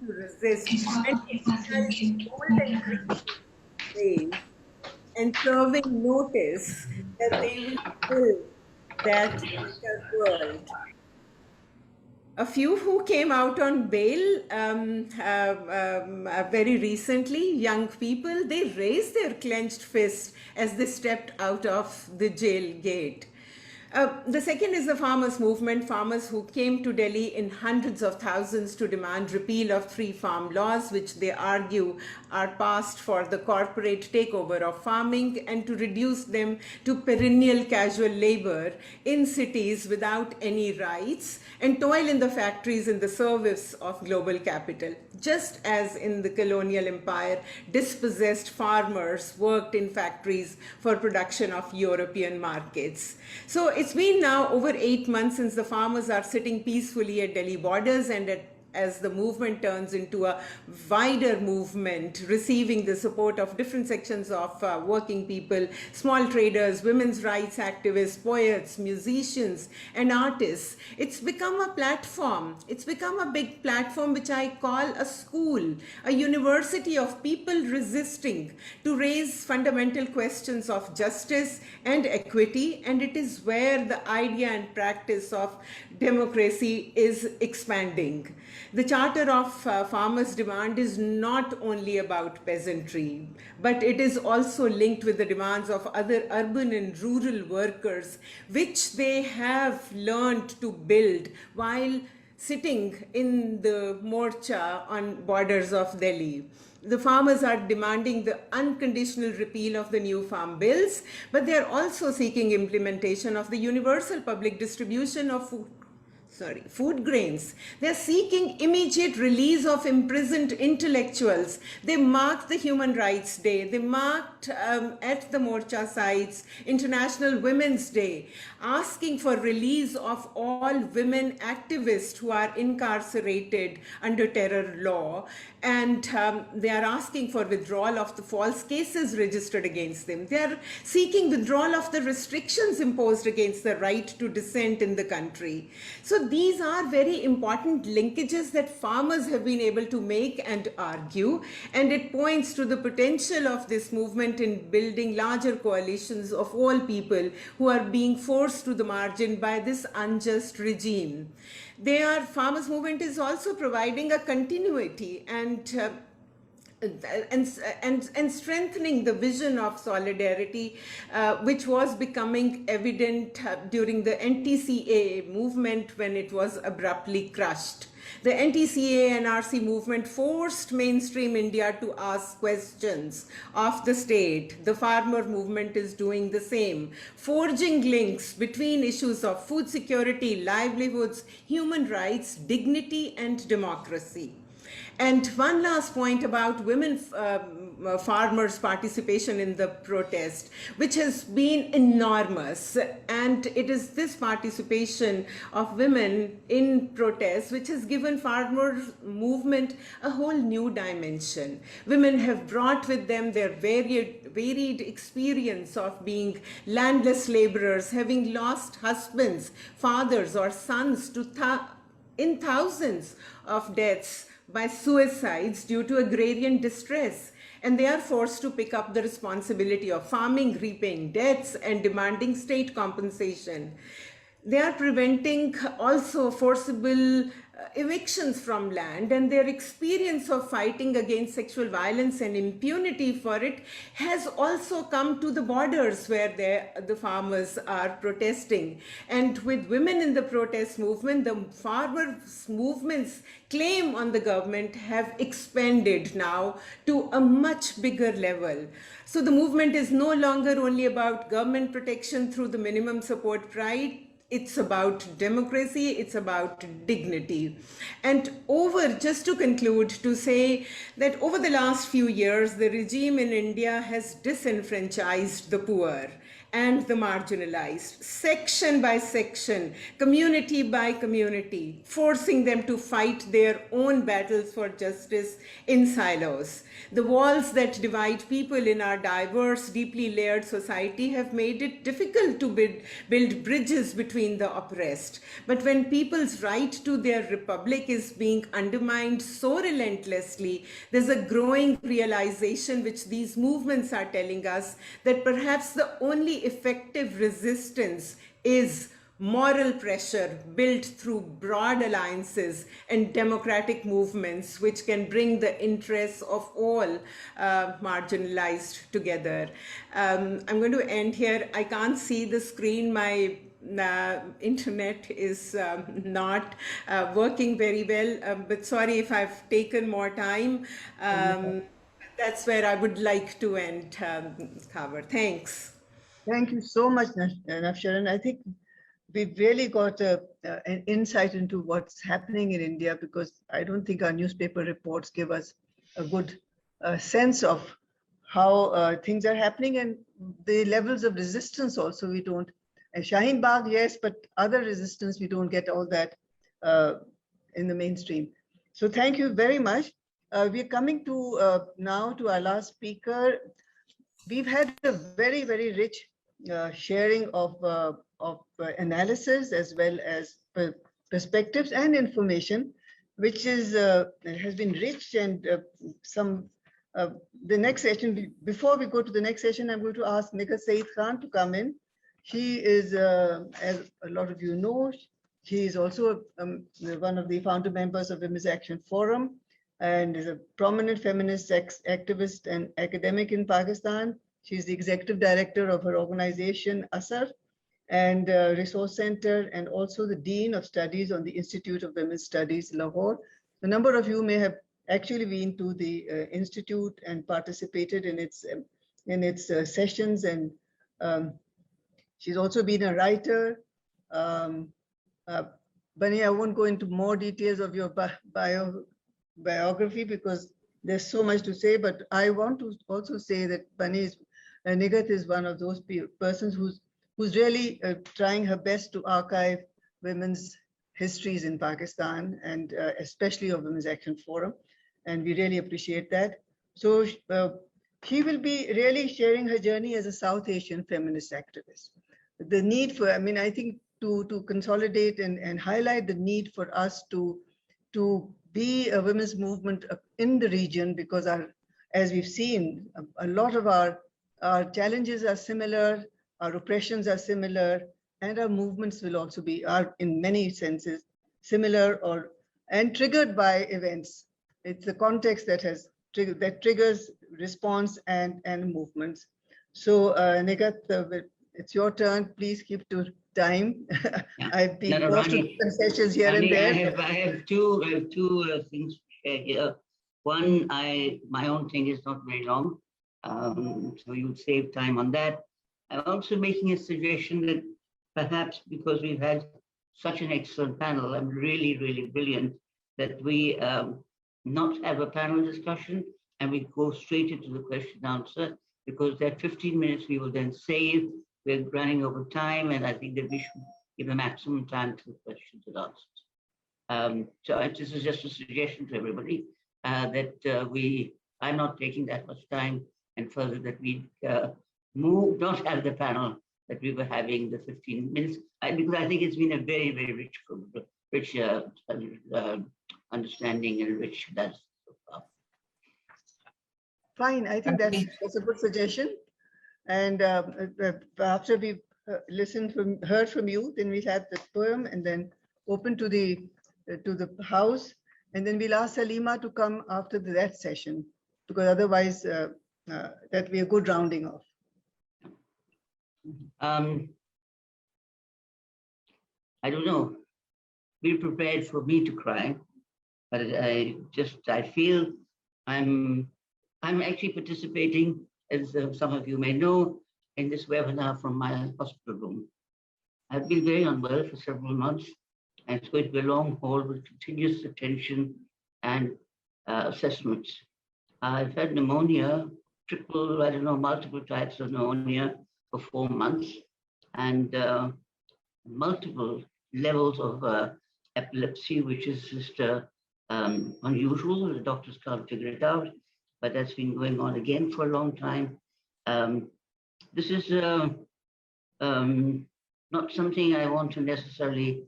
to resist and serving notice that they will build that better world. A few who came out on bail very recently, young people, they raised their clenched fists as they stepped out of the jail gate. The second is the farmers' movement, farmers who came to Delhi in hundreds of thousands to demand repeal of 3 farm laws, which they argue are passed for the corporate takeover of farming and to reduce them to perennial casual labor in cities without any rights and toil in the factories in the service of global capital. Just as in the colonial empire, dispossessed farmers worked in factories for production of European markets. So it's been now over 8 months since the farmers are sitting peacefully at Delhi borders, and as the movement turns into a wider movement, receiving the support of different sections of working people, small traders, women's rights activists, poets, musicians, and artists, it's become a platform. It's become a big platform which I call a school, a university of people resisting to raise fundamental questions of justice and equity, and it is where the idea and practice of democracy is expanding. The Charter of Farmers' Demand is not only about peasantry, but it is also linked with the demands of other urban and rural workers, which they have learned to build while sitting in the morcha on borders of Delhi. The farmers are demanding the unconditional repeal of the new farm bills, but they are also seeking implementation of the universal public distribution of food grains. They're seeking immediate release of imprisoned intellectuals. They marked the Human Rights Day. They marked at the Morcha sites International Women's Day, asking for release of all women activists who are incarcerated under terror law. And they are asking for withdrawal of the false cases registered against them. They are seeking withdrawal of the restrictions imposed against the right to dissent in the country. So these are very important linkages that farmers have been able to make and argue, and it points to the potential of this movement in building larger coalitions of all people who are being forced to the margin by this unjust regime. Farmers movement is also providing a continuity and and strengthening the vision of solidarity, which was becoming evident during the anti-CAA movement when it was abruptly crushed. The anti-CAA and RC movement forced mainstream India to ask questions of the state. The farmer movement is doing the same, forging links between issues of food security, livelihoods, human rights, dignity, and democracy. And one last point about women farmers' participation in the protest, which has been enormous. And it is this participation of women in protest which has given farmers' movement a whole new dimension. Women have brought with them their varied experience of being landless laborers, having lost husbands, fathers, or sons to in thousands of deaths by suicides due to agrarian distress, and they are forced to pick up the responsibility of farming, repaying debts, and demanding state compensation. They are preventing also forcible evictions from land, and their experience of fighting against sexual violence and impunity for it has also come to the borders where the farmers are protesting. And with women in the protest movement, the farmers' movement's claim on the government have expanded now to a much bigger level. So the movement is no longer only about government protection through the minimum support price. It's about democracy, it's about dignity. And just to conclude, to say that over the last few years, the regime in India has disenfranchised the poor and the marginalized, section by section, community by community, forcing them to fight their own battles for justice in silos. The walls that divide people in our diverse, deeply layered society have made it difficult to build bridges between the oppressed. But when people's right to their republic is being undermined so relentlessly, there's a growing realization, which these movements are telling us, that perhaps the only effective resistance is moral pressure built through broad alliances and democratic movements which can bring the interests of all marginalized together. I'm going to end here. I can't see the screen. My internet is not working very well, but sorry if I've taken more time. That's where I would like to end, Khawar. Thanks. Thank you so much, Navsharan. I think we've really got an insight into what's happening in India, because I don't think our newspaper reports give us a good sense of how things are happening, and the levels of resistance also we don't. Shaheen Bagh, yes, but other resistance, we don't get all that in the mainstream. So thank you very much. We're coming to now to our last speaker. We've had a very, very rich sharing of analysis as well as perspectives and information, which is has been rich. And the next session, before we go to the next session, I'm going to ask Nighat Saeed Khan to come in. She is, as a lot of you know, she is also one of the founder members of Women's Action Forum, and is a prominent feminist activist and academic in Pakistan. She's the executive director of her organization, ASAR, and Resource Center, and also the Dean of Studies on the Institute of Women's Studies, Lahore. A number of you may have actually been to the Institute and participated in its sessions, and she's also been a writer. Bunny, I won't go into more details of your biography because there's so much to say, but I want to also say that Nighat is one of those persons who's really trying her best to archive women's histories in Pakistan, and especially of Women's Action Forum, and we really appreciate that. So she will be really sharing her journey as a South Asian feminist activist. The need for, I think to consolidate and highlight the need for us to be a women's movement in the region, because as we've seen, a lot of our challenges are similar, our oppressions are similar, and our movements will also are in many senses similar and triggered by events. It's the context that has that triggers response and movements. So Nighat, it's your turn. Please keep to time. Yeah. I've been No, forced to Rani, concessions here and Rani, there. I have two things to share here. One, my own thing is not very long, so you'll save time on that. I'm also making a suggestion that perhaps because we've had such an excellent panel, I'm really, really brilliant, that we not have a panel discussion and we go straight into the question and answer, because that 15 minutes we will then save. We're running over time, and I think that we should give the maximum time to the questions and answers. So this is just a suggestion to everybody that I'm not taking that much time, and further that we not have the panel that we were having the 15 minutes, because I think it's been a very, very rich understanding and rich that's so far. Fine, I think that's a good suggestion. And after we heard from you, then we'll have the poem and then open to the house, and then we'll ask Salima to come after that session, because otherwise that be a good rounding off. I don't know. Be prepared for me to cry, but I feel I'm actually participating, as some of you may know, in this webinar from my hospital room. I've been very unwell for several months, and it's going to be a long haul with continuous attention and assessments. I've had pneumonia, multiple types of pneumonia for 4 months, and multiple levels of epilepsy, which is just unusual. The doctors can't figure it out, but that's been going on again for a long time. This is not something I want to necessarily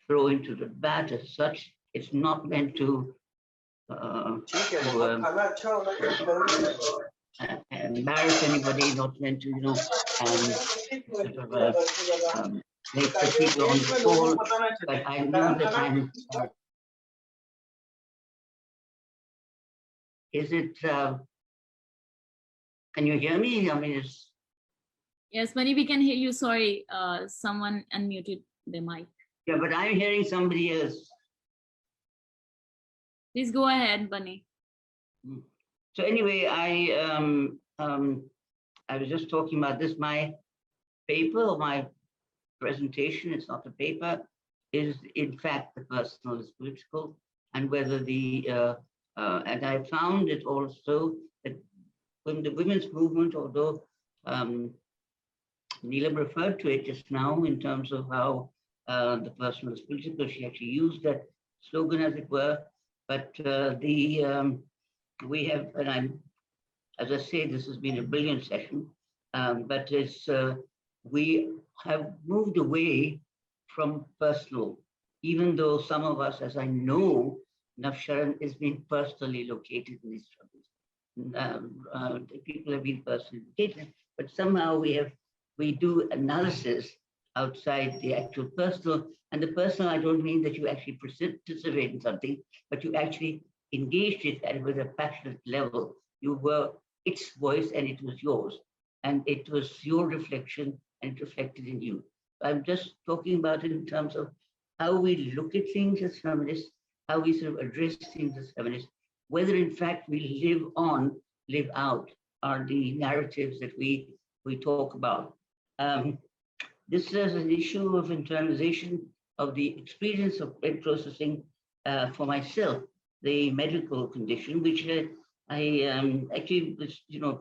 throw into the bat as such. It's not meant to embarrass anybody, not meant to, make the people on the call, but I know that I'm. Is it? Can you hear me? I mean, it's. Yes, Bunny, we can hear you. Sorry, someone unmuted the mic. Yeah, but I'm hearing somebody else. Please go ahead, Bunny. So anyway, I was just talking about this. My paper or my presentation, it's not a paper, is in fact the personal is political, and whether the and I found it also that when the women's movement, although Neelam referred to it just now in terms of how the personal is political, she actually used that slogan, as it were. But we have, and as I say, this has been a brilliant session, but it's, we have moved away from personal, even though some of us, as I know, Navsharan is being personally located in these troubles. People have been personally located, but somehow we do analysis outside the actual personal. And the personal, I don't mean that you actually participate in something, but you actually engaged it at with a passionate level. You were its voice and it was yours. And it was your reflection and it reflected in you. I'm just talking about it in terms of how we look at things as feminists, how we sort of address things as feminists, whether in fact we live out are the narratives that we talk about. This is an issue of internalization of the experience of brain processing for myself, the medical condition, which I actually,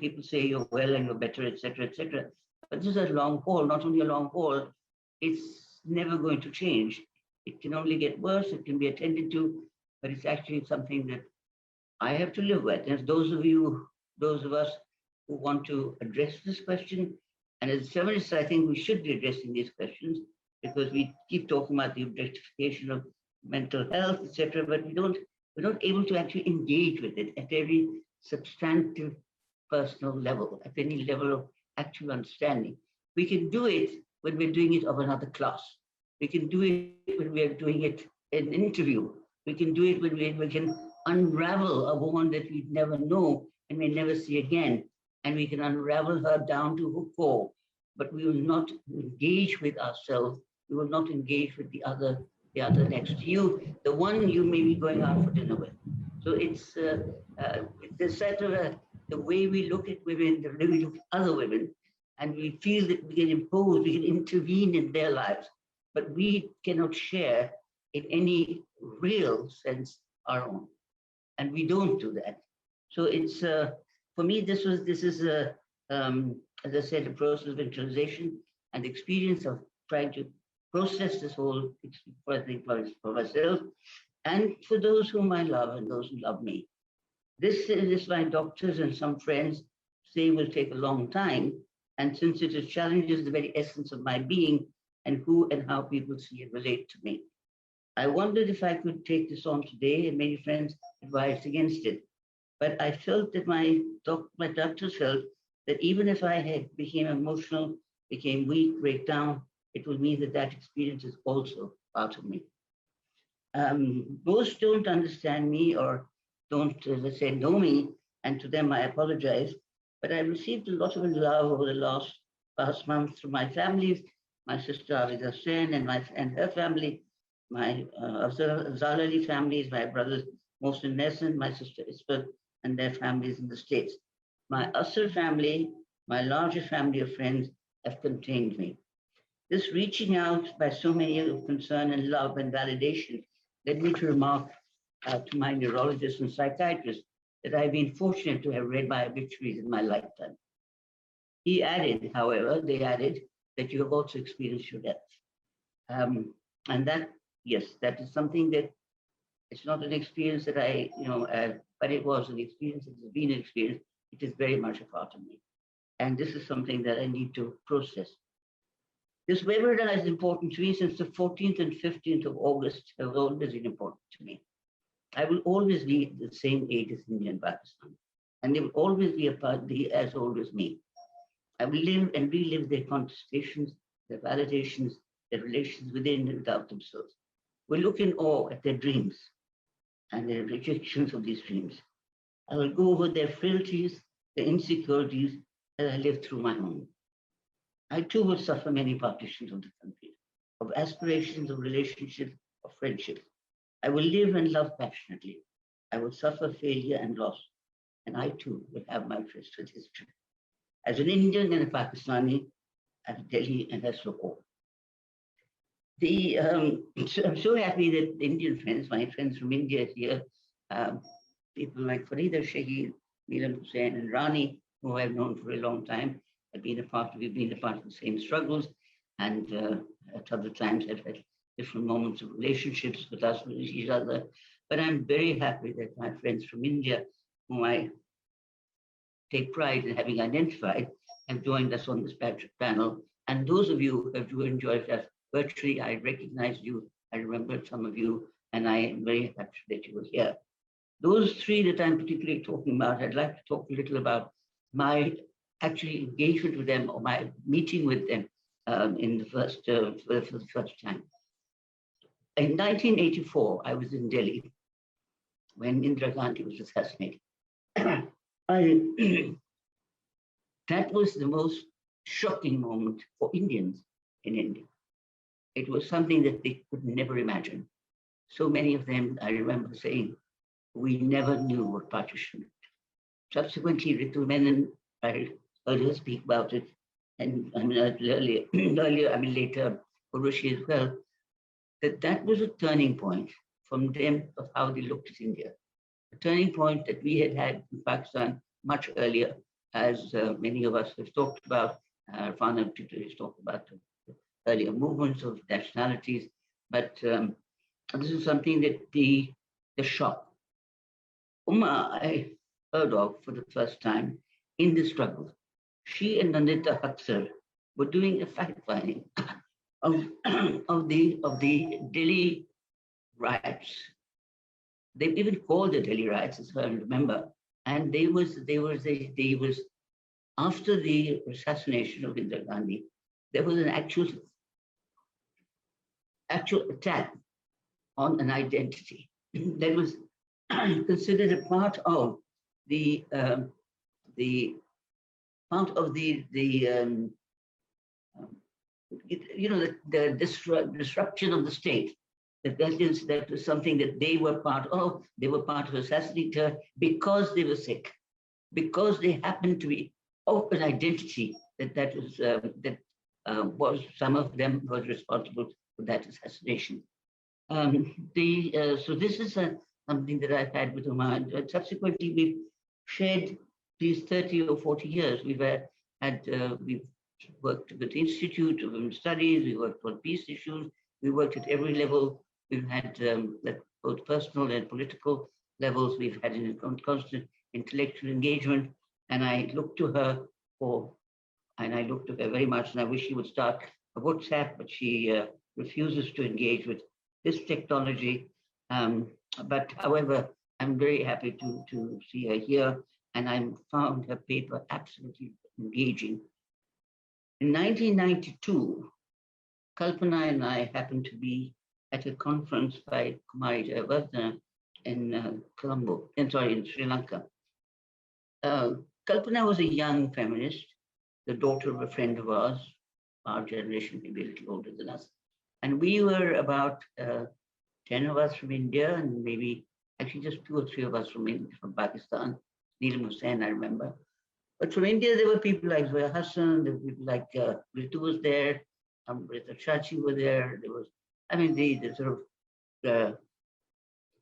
people say you're well and you're better, etc., etc. But this is a long haul, not only a long haul, it's never going to change. It can only get worse, it can be attended to, but it's actually something that I have to live with. And those of us who want to address this question, and as feminists, I think we should be addressing these questions because we keep talking about the objectification of mental health, etc., but we're not able to actually engage with it at every substantive personal level, at any level of actual understanding. We can do it when we're doing it of another class. We can do it when we are doing it in an interview. We can do it when we can unravel a woman that we'd never know and may never see again. And we can unravel her down to her core, but we will not engage with ourselves. We will not engage with the other next to you, the one you may be going out for dinner with. So it's the sort of the way we look at women, the way we look at other women, and we feel that we can impose, we can intervene in their lives, but we cannot share in any real sense our own, and we don't do that. So it's for me, this is a as I said, a process of internalization and the experience of trying to process this whole thing for myself and for those whom I love and those who love me. This is my doctors and some friends say will take a long time, and since it challenges the very essence of my being and who and how people see and relate to me. I wondered if I could take this on today, and many friends advised against it. But I felt that my doctors felt that even if I had became emotional, became weak, break down, it would mean that that experience is also part of me. Most don't understand me or don't, let's say, know me, and to them I apologize. But I received a lot of love over the past month through my family, my sister Farida and her family, my Zalali families, my brothers Mohsin Nesson, my sister Isbeth, and their families in the States. My Asr family, my larger family of friends have contained me. This reaching out by so many of concern and love and validation led me to remark to my neurologists and psychiatrists that I've been fortunate to have read my obituaries in my lifetime. He added, however, they added that you have also experienced your death. And that, yes, that is something that it's not an experience that I, but it was an experience, it has been an experience, it is very much a part of me. And this is something that I need to process. This webinar is important to me since the 14th and 15th of August have always been important to me. I will always be the same age as India and Pakistan, and they will always be as old as me. I will live and relive their contestations, their validations, their relations within and without themselves. We look in awe at their dreams and their rejections of these dreams. I will go over their frailties, their insecurities that I lived through my own. I too will suffer many partitions of the country, of aspirations, of relationships, of friendships. I will live and love passionately. I will suffer failure and loss, and I too will have my tryst with history. As an Indian and a Pakistani, at Delhi and as Lahore. I'm so happy that the Indian friends, my friends from India here, people like Farida, Shaheed, Neelam, Hussain, and Rani, who I've known for a long time, we've been a part of the same struggles, and at other times have had different moments of relationships with us, with each other. But I'm very happy that my friends from India, whom I take pride in having identified, have joined us on this panel. And those of you who have enjoyed us virtually, I recognize you, I remember some of you, and I am very happy that you were here. Those three that I'm particularly talking about, I'd like to talk a little about my actually engagement with them or my meeting with them in the first, for the first time. In 1984, I was in Delhi when Indira Gandhi was assassinated. That was the most shocking moment for Indians in India. It was something that they could never imagine. So many of them, I remember saying, we never knew what partition meant. Subsequently, Ritu Menon, I heard her speak about it, and later, Urushi as well, that was a turning point from them of how they looked at India. A turning point that we had in Pakistan much earlier, as many of us have talked about. Arfana particularly has talked about the earlier movements of nationalities, but this is something that the shock. I heard of for the first time in the struggle. She and Nandita Haksar were doing a fact-finding of the Delhi riots. They even called the Delhi riots, as I remember, and they was after the assassination of Indira Gandhi, there was an actual attack on an identity that was considered a part of the the disruption of the state. That was something that they were part of. They were part of assassinating her because they were sick, because they happened to be of an identity was some of them was responsible for that assassination. So this is something that I've had with Umar. And subsequently, we've shared these 30 or 40 years. We've worked with the Institute of Women's Studies. We worked on peace issues. We worked at every level. We've had both personal and political levels. We've had a constant intellectual engagement. And I look to her very much. And I wish she would start a WhatsApp, but she refuses to engage with this technology. But however, I'm very happy to see her here. And I found her paper absolutely engaging. In 1992, Kalpana and I happened to be at a conference by Kumari Jayawardena in Sri Lanka. Kalpana was a young feminist, the daughter of a friend of ours, our generation, maybe a little older than us. And we were about 10 of us from India, and maybe actually just 2 or 3 of us from Pakistan. Neelam Hussain, I remember. But from India, there were people like Hussain, there were people like Ritu was there, Rita Chachi were there. There was, the sort of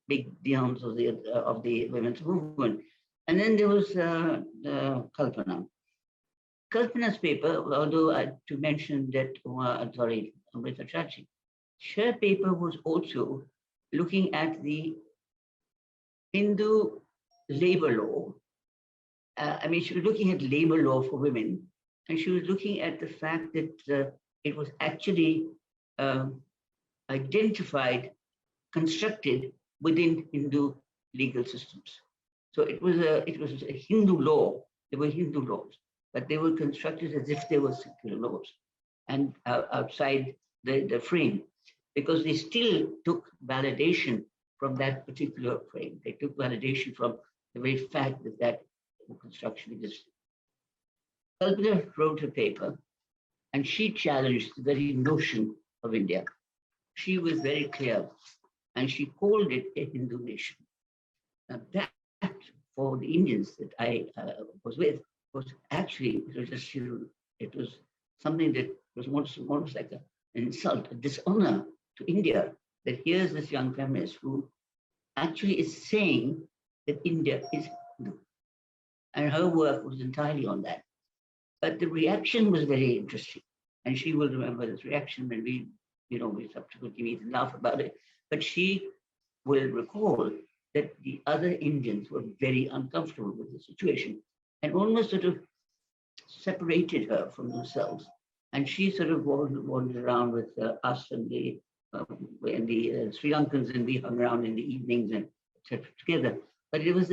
big downs of the women's movement. And then there was Kalpana. Kalpana's paper, although to mention that, Amrita Chachi, her paper was also looking at the Hindu labor law. She was looking at labor law for women, and she was looking at the fact that it was actually identified, constructed within Hindu legal systems. So it was a Hindu law. There were Hindu laws, but they were constructed as if they were secular laws and outside the frame, because they still took validation from that particular frame. They took validation from the very fact that construction existed. Kalpana wrote a paper, and she challenged the very notion of India. She was very clear, and she called it a Hindu nation. Now that, for the Indians that I was with, was actually, it was something that was almost like an insult, a dishonor to India, that here's this young feminist who actually is saying that India is Hindu. And her work was entirely on that. But the reaction was very interesting. And she will remember this reaction when we subsequently meet and laugh about it. But she will recall that the other Indians were very uncomfortable with the situation and almost sort of separated her from themselves. And she sort of wandered around with us and the Sri Lankans, and we hung around in the evenings and together. But it was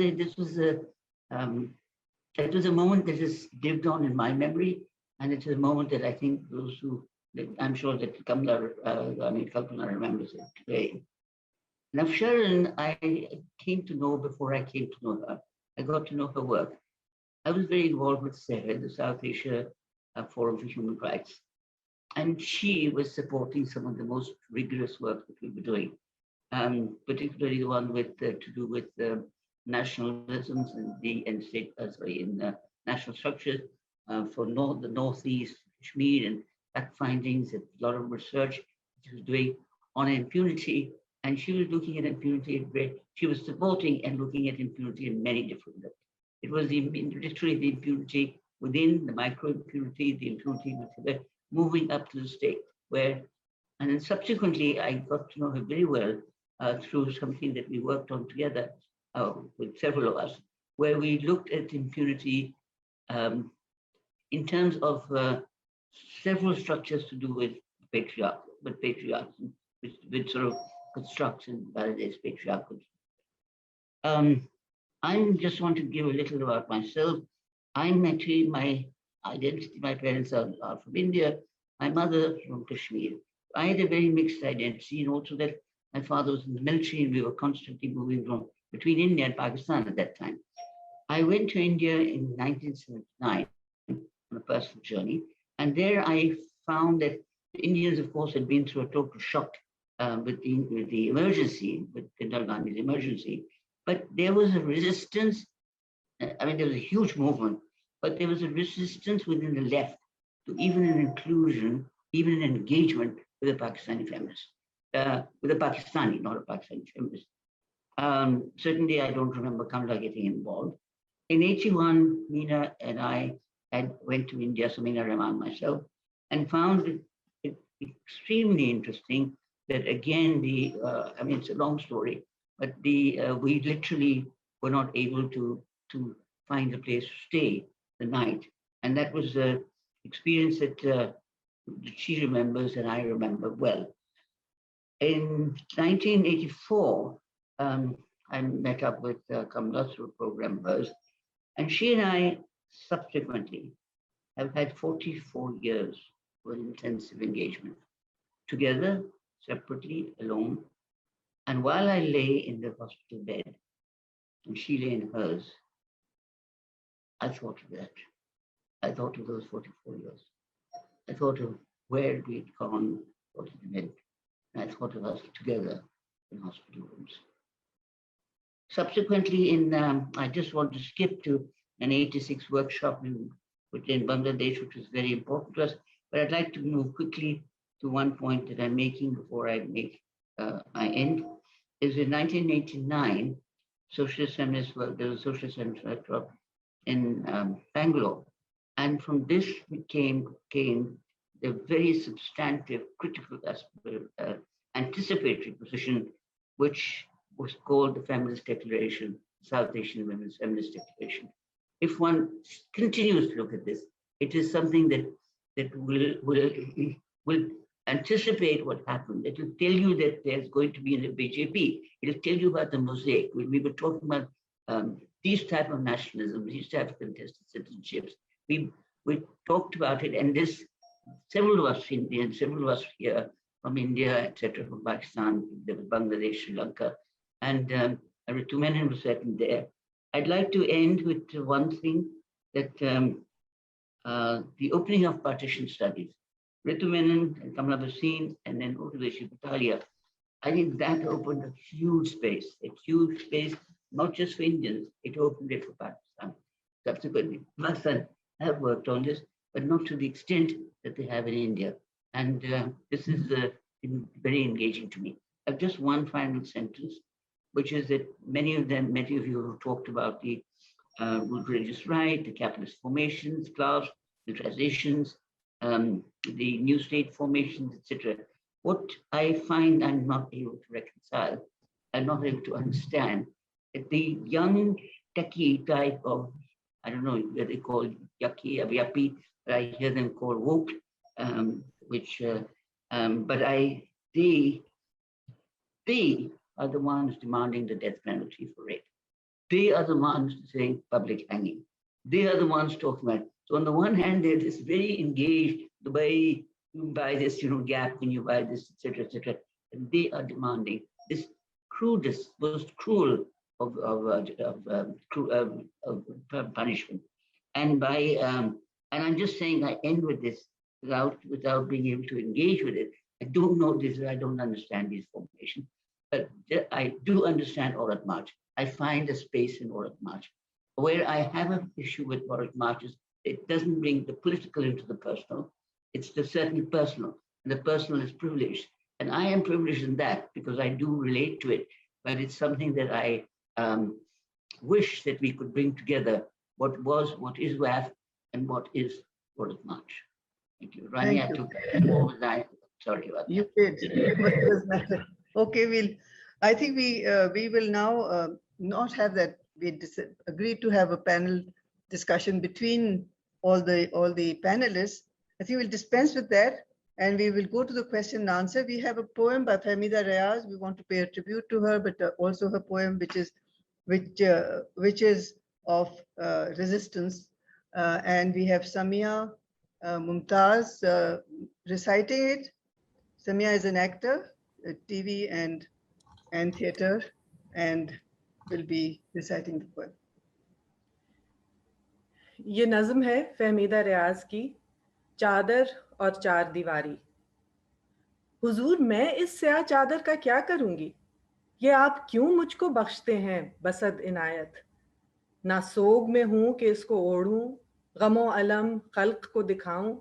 it was a moment that has lived on in my memory, and it's a moment that I think I'm sure that Kalpana remembers it today. Navsharan, I came to know before I came to know her. I got to know her work. I was very involved with SAHED, the South Asia Forum for Human Rights, and she was supporting some of the most rigorous work that we were doing, particularly the one to do with nationalisms in national structures for the Northeast, Kashmir, and fact findings, a lot of research she was doing on impunity. And she was looking at impunity, she was supporting and looking at impunity in many different ways. It was literally the impunity within the micro impunity, the impunity moving up to the state, and then subsequently I got to know her very well through something that we worked on together with several of us, where we looked at impunity in terms of several structures to do with patriarchy, which sort of constructs and validates patriarchal. I just want to give a little about myself. I'm actually, my identity, my parents are from India, my mother from Kashmir. I had a very mixed identity, and also that my father was in the military, and we were constantly moving from between India and Pakistan at that time. I went to India in 1979 on a personal journey, and there I found that the Indians, of course, had been through a total shock with the emergency, with Indira Gandhi's emergency, but there was a resistance. I mean, there was a huge movement, but there was a resistance within the left to even an inclusion, even an engagement with a Pakistani feminist, with a Pakistani, not a Pakistani feminist. Certainly, I don't remember Kamala getting involved. In 81, Meena and I went to India, so Meena Rahman myself, and found it extremely interesting that again, I mean, it's a long story, but we literally were not able to find a place to stay the night. And that was an experience that she remembers and I remember well. In 1984, I met up with Kamala through a program of hers, and she and I subsequently have had 44 years of intensive engagement, together, separately, alone. And while I lay in the hospital bed and she lay in hers, I thought of that. I thought of those 44 years. I thought of where we'd gone, what it meant. And I thought of us together in hospital rooms. Subsequently, I just want to skip to an 86 workshop in Bangladesh, which was very important to us. But I'd like to move quickly to one point that I'm making before I make my end. Is in 1989, Socialist Feminist work, there was a Socialist Feminist workshop in Bangalore. And from this came the very substantive, critical, anticipatory position, which was called the Feminist Declaration, South Asian Women's Feminist Declaration. If one continues to look at this, it is something that will anticipate what happened. It will tell you that there's going to be in the BJP. It will tell you about the mosaic. When we were talking about these type of nationalism, these type of contested citizenships, we talked about it, and this, several of us Indians, several of us here from India, etc., from Pakistan, Bangladesh, Sri Lanka, and Ritu Menon was certainly there. I'd like to end with one thing, that the opening of partition studies, Ritu Menon and Kamala Basin, and then Urvashi Batalia, I think that opened a huge space, not just for Indians, it opened it for Pakistan. Subsequently, Pakistan have worked on this, but not to the extent that they have in India. And this is very engaging to me. I have just one final sentence, which is that many of you have talked about the religious right, the capitalist formations, class, the transitions, the new state formations, etc. What I find I'm not able to reconcile, I'm not able to understand, that the young techie type of, I don't know what they call yucky, yappy, but I hear them called woke, they are the ones demanding the death penalty for rape. They are the ones saying public hanging. They are the ones talking about. So on the one hand, they're this very engaged, the way you buy this, Gap, when you buy this, etc., etc. And they are demanding this crudest, most cruel of punishment. And and I'm just saying, I end with this without being able to engage with it. I don't know this. I don't understand these formations, but I do understand Aurat March. I find a space in Aurat March. Where I have an issue with Aurat March is it doesn't bring the political into the personal. It's the certainly personal, and the personal is privileged. And I am privileged in that because I do relate to it. But it's something that I wish that we could bring together what is WAF, and what is Aurat March. Thank you. Rani, I took more than I. Sorry about that. You did. Okay, I think we will now not have that. We agreed to have a panel discussion between all the panelists. I think we'll dispense with that, and we will go to the question and answer. We have a poem by Fahmida Rayaz. We want to pay a tribute to her, but also her poem, which is of resistance. And we have Samiya, Mumtaz reciting it. Samiya is an actor, TV and theater, and will be reciting the poem. ये नज़म है फहमीदा रियाज की, चादर और चार दीवारी। हुजूर मैं इस स्याह चादर का क्या करूंगी, ये आप क्यों मुझको बख्शते हैं बसद इनायत। ना सोग में हूं कि इसको ओढ़ूं, गमो अलम खल्क को दिखाऊं,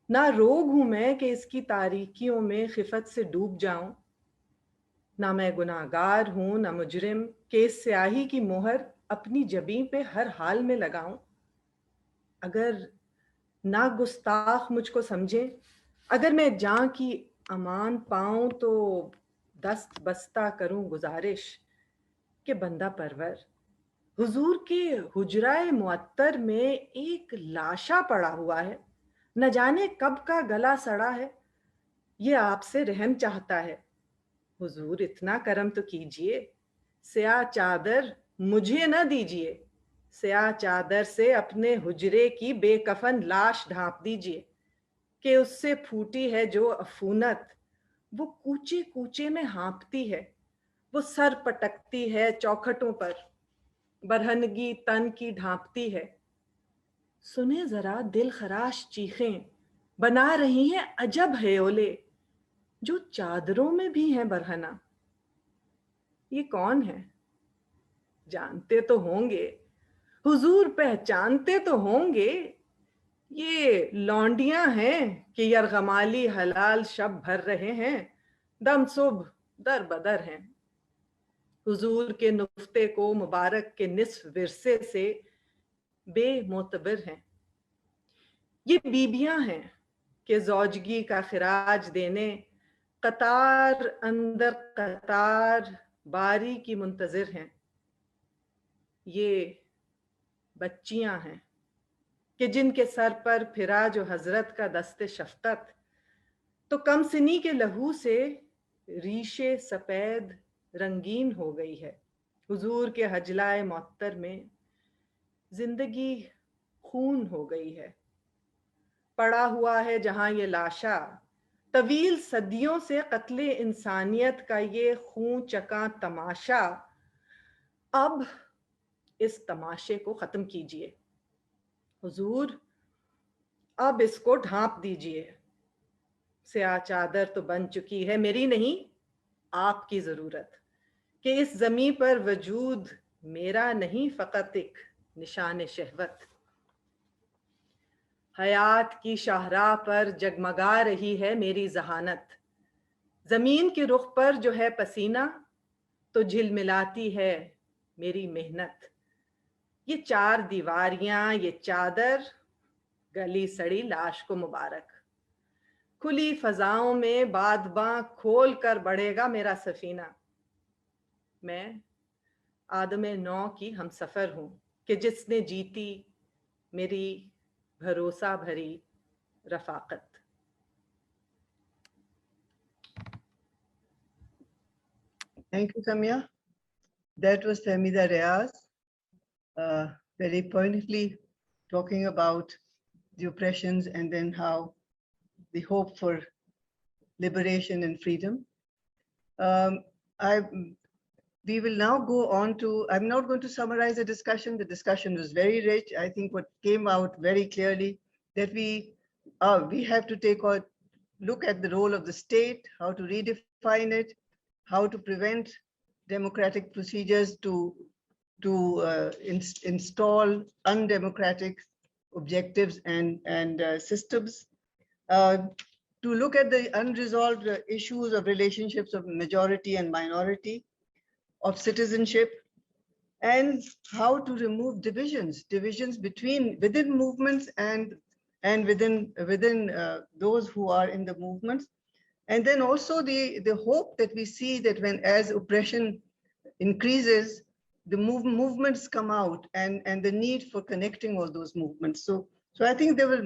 ना रोग हूं मैं कि इसकी तारीकियों में खिफत से डूब जाऊं। ना मैं गुनाहगार हूं ना मुजरिम कि इस स्याही की मोहर अपनी जबीं पे हर हाल में लगाऊं। अगर ना गुस्ताख मुझको समझे, अगर मैं जान की अमान पाऊं तो दस्त बस्ता करूं गुजारिश कि बंदा परवर, हुजूर के हुजराए मुअत्तर में एक लाशा पड़ा हुआ है, न जाने कब का गला सड़ा है, ये आपसे रहम चाहता है। हुजूर इतना करम तो कीजिए, स्याह चादर मुझे न दीजिए, स्याह चादर से अपने हुजरे की बेकफन लाश ढांप दीजिए कि उससे फूटी है जो अफूनत, वो कूचे कूचे में हाँपती है, वो सर पटकती है चौखटों पर, बरहनगी तन की ढांपती है। सुने जरा दिल खराश चीखें, बना रही हैं अजब हयोले, जो चादरों में भी हैं बरहना। ये कौन है जानते तो होंगे, हुजूर पहचानते तो होंगे, ये लौंडियां हैं कि यरगमाली हलाल शब भर रहे हैं, दम सुबह दर बदर हैं। हुजूर के नुफ्ते को मुबारक के निस्फ विरसे से बेमोतबर हैं। ये बीबियां हैं कि जौजगी का खिराज देने कतार अंदर कतार बारी की मुंतजिर हैं। ये बच्चियां हैं कि जिनके सर पर फिरा जो हजरत का दस्ते शफकत, तो कम सिनी के लहू से रीशे सफेद रंगीन हो गई है। हुजूर के हजलाए मुअत्तर में जिंदगी खून हो गई है। पड़ा हुआ है जहां ये लाशा, तवील सदियों से कत्ले इंसानियत का ये खून चका तमाशा, अब इस तमाशे को खत्म कीजिए। हुजूर अब इसको ढांप दीजिए। स्याह चादर तो बन चुकी है मेरी नहीं आपकी जरूरत, कि इस जमीन पर वजूद मेरा नहीं फकत एक निशान शहवत। हयात की शाहराह पर जगमगा रही है मेरी जहानत, जमीन के रुख पर जो है पसीना तो झिलमिलाती है मेरी मेहनत। ये चार दीवारियां ये चादर, गली सड़ी लाश को मुबारक। खुली फजाओं में बादबां खोल कर बढ़ेगा मेरा सफीना। मैं आदमे नौ की हमसफर हूं कि जिसने जीती मेरी भरोसा भरी Rafaqat. Thank you, Samiya. That was Fahmida Riaz, very poignantly talking about the oppressions and then how the hope for liberation and freedom. We will now go on to, I'm not going to summarize the discussion. The discussion was very rich. I think what came out very clearly that we have to take a look at the role of the state, how to redefine it, how to prevent democratic procedures to install undemocratic objectives and systems, to look at the unresolved issues of relationships of majority and minority, of citizenship, and how to remove divisions within movements and within those who are in the movements. And then also the hope that we see that as oppression increases, the movements come out and the need for connecting all those movements. So I think there were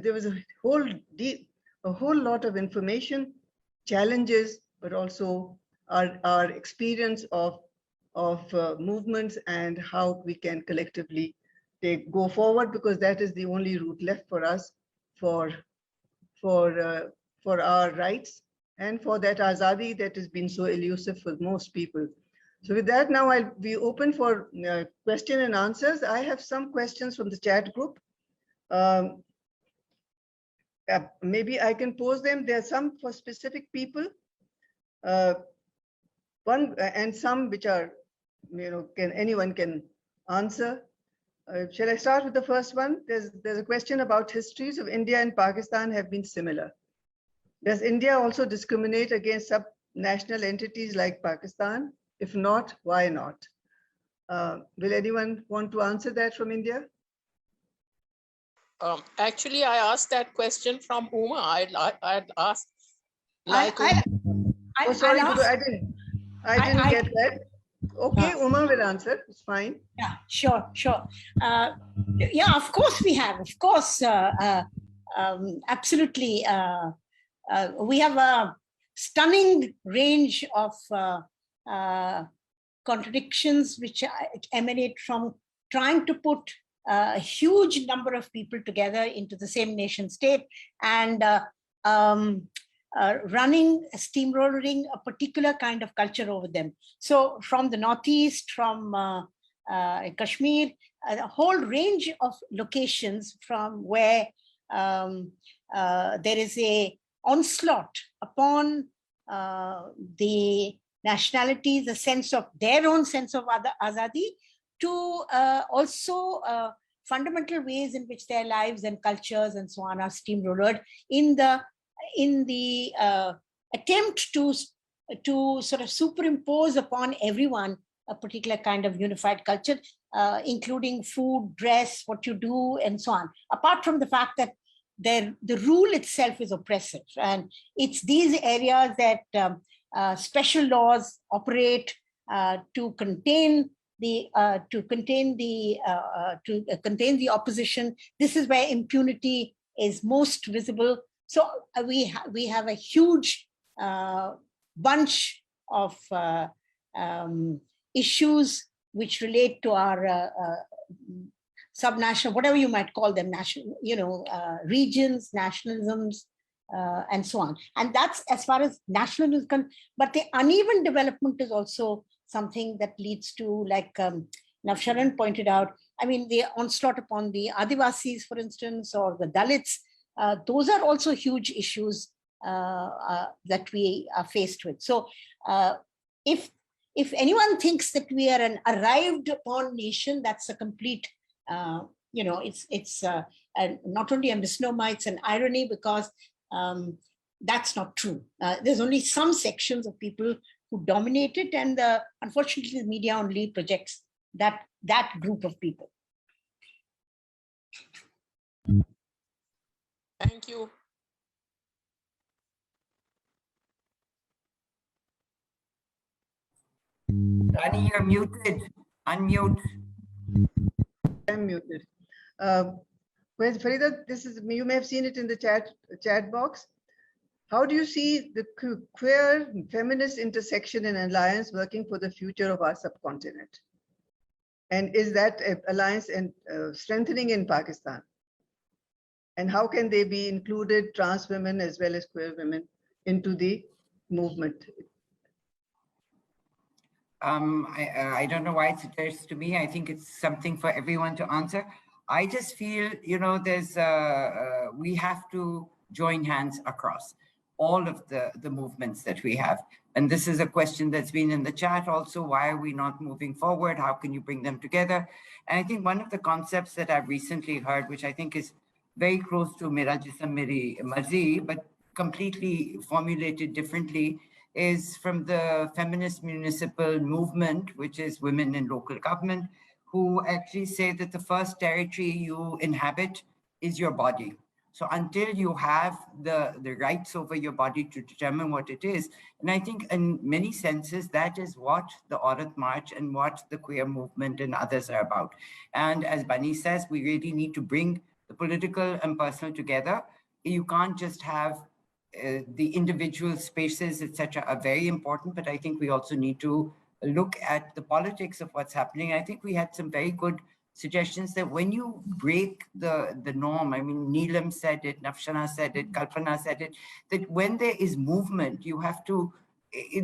there was a whole lot of information, challenges, but also our experience of movements and how we can collectively go forward, because that is the only route left for us for our rights and for that azadi that has been so elusive for most people. So with that, now I'll be open for question and answers. I have some questions from the chat group. Maybe I can pose them. There are some for specific people. One and some which are, anyone can answer. Shall I start with the first one? There's a question about histories of India and Pakistan have been similar. Does India also discriminate against subnational entities like Pakistan? If not, why not? Will anyone want to answer that from India? Actually, I asked that question from Uma. I'd asked. Sorry, I didn't get that. Okay, Uma will answer. It's fine. Yeah, sure. Yeah, of course we have. Of course, absolutely. We have a stunning range of contradictions which emanate from trying to put a huge number of people together into the same nation state and steamrolling a particular kind of culture over them. So from the Northeast, from Kashmir, a whole range of locations from where there is a onslaught upon the nationalities, a sense of their own sense of azadi, to also fundamental ways in which their lives and cultures and so on are steamrolled in the attempt to sort of superimpose upon everyone a particular kind of unified culture, including food, dress, what you do, and so on. Apart from the fact that the rule itself is oppressive, and it's these areas that special laws operate to contain the opposition. This is where impunity is most visible. So we have a huge bunch of issues which relate to our subnational, whatever you might call them, national, regions, nationalisms, and so on. And that's as far as nationalism is concerned. But the uneven development is also something that leads to, like Navsharan pointed out, I mean, the onslaught upon the Adivasis, for instance, or the Dalits. Those are also huge issues that we are faced with. So if anyone thinks that we are an arrived upon nation, that's a complete, it's not only a misnomer, it's an irony, because that's not true. There's only some sections of people who dominate it, and unfortunately the media only projects that group of people. Thank you. Rani, you're muted. Unmute. I'm muted. Farida, you may have seen it in the chat box. How do you see the queer feminist intersection and alliance working for the future of our subcontinent? And is that alliance strengthening in Pakistan? And how can they be included, trans women as well as queer women, into the movement? I don't know why it's addressed to me. I think it's something for everyone to answer. I just feel, we have to join hands across all of the movements that we have. And this is a question that's been in the chat also. Why are we not moving forward? How can you bring them together? And I think one of the concepts that I've recently heard, which I think is very close to Mera Jism Meri Marzi, but completely formulated differently, is from the feminist municipal movement, which is women in local government, who actually say that the first territory you inhabit is your body. So until you have the rights over your body to determine what it is, and I think in many senses, that is what the Aurat March and what the queer movement and others are about. And as Bunny says, we really need to bring the political and personal together. You can't just have the individual spaces, etc., are very important, but I think we also need to look at the politics of what's happening. I think we had some very good suggestions that when you break the norm, I mean, Neelam said it, Navsharan said it, Kalpana said it, that when there is movement, you have to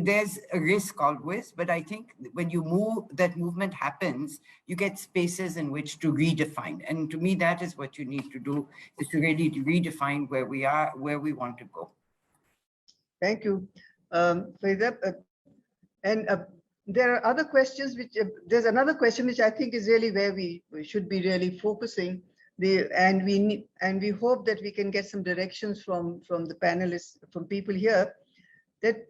there's a risk always, but I think when you move, that movement happens, you get spaces in which to redefine. And to me, that is what you need to do, is to really redefine where we are, where we want to go. Thank you. Farida, and there are other questions which, there's another question which I think is really where we should be really focusing. And we hope that we can get some directions from the panelists, from people here, that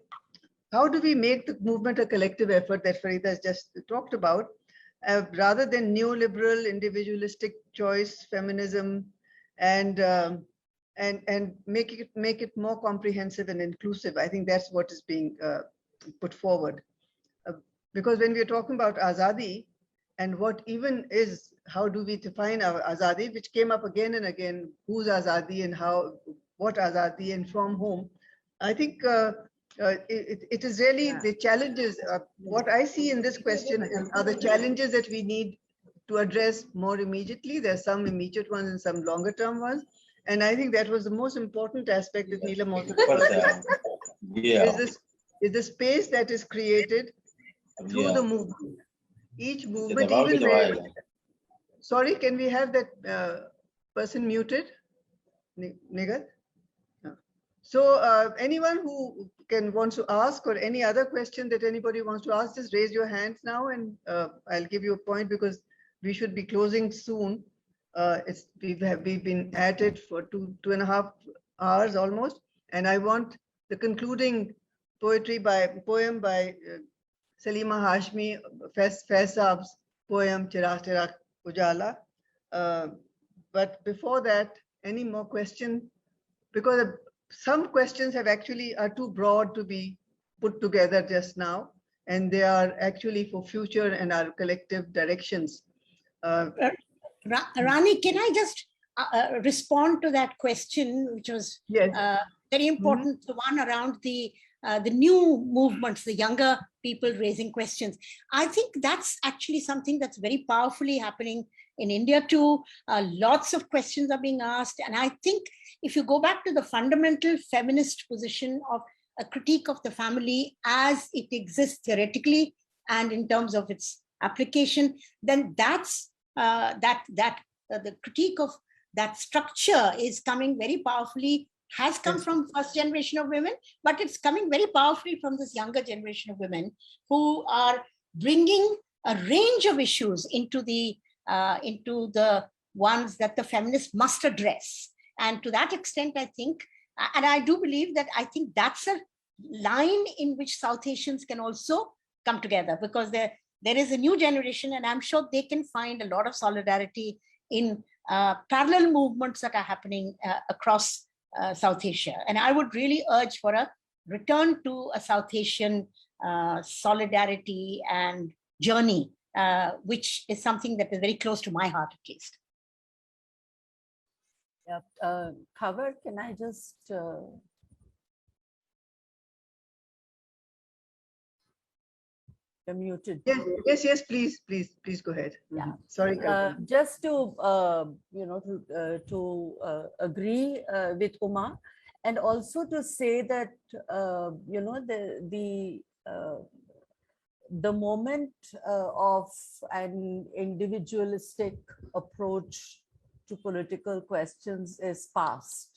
how do we make the movement a collective effort that Farida has just talked about, rather than neoliberal, individualistic choice, feminism, and make it more comprehensive and inclusive. I think that's what is being put forward. Because when we're talking about Azadi, and what even is, how do we define our Azadi, which came up again and again, who's Azadi and how, what Azadi and from whom, I think it is really the challenges. What I see in this question are the challenges that we need to address more immediately. There's some immediate ones and some longer term ones. And I think that was the most important aspect that Neelam also is the space that is created through the movement. Each movement, even where, sorry, can we have that person muted? Nighat? No. So anyone who wants to ask, or any other question that anybody wants to ask, just raise your hands now, and I'll give you a point, because we should be closing soon. We've been at it for two and a half hours almost, and I want the concluding poem by Salima Hashmi, Faisab's poem Chirag Chirag Ujala. But before that, any more questions? Because some questions are too broad to be put together just now, and they are actually for future and our collective directions. Rani, can I just respond to that question, which was very important, the one around the new movements, the younger people raising questions. I think that's actually something that's very powerfully happening in India too. Lots of questions are being asked. And I think if you go back to the fundamental feminist position of a critique of the family as it exists theoretically and in terms of its application, then that's the critique of that structure is coming very powerfully, has come from first generation of women, but it's coming very powerfully from this younger generation of women who are bringing a range of issues into the ones that the feminists must address. And to that extent, I think, and I do believe that, I think that's a line in which South Asians can also come together, because there is a new generation, and I'm sure they can find a lot of solidarity in parallel movements that are happening across South Asia. And I would really urge for a return to a South Asian solidarity and journey, which is something that is very close to my heart, at least. Yeah, Khawar, can I just you're muted. Yes, please go ahead. Yeah, sorry. Just to agree with Uma, and also to say that the moment of an individualistic approach to political questions is past.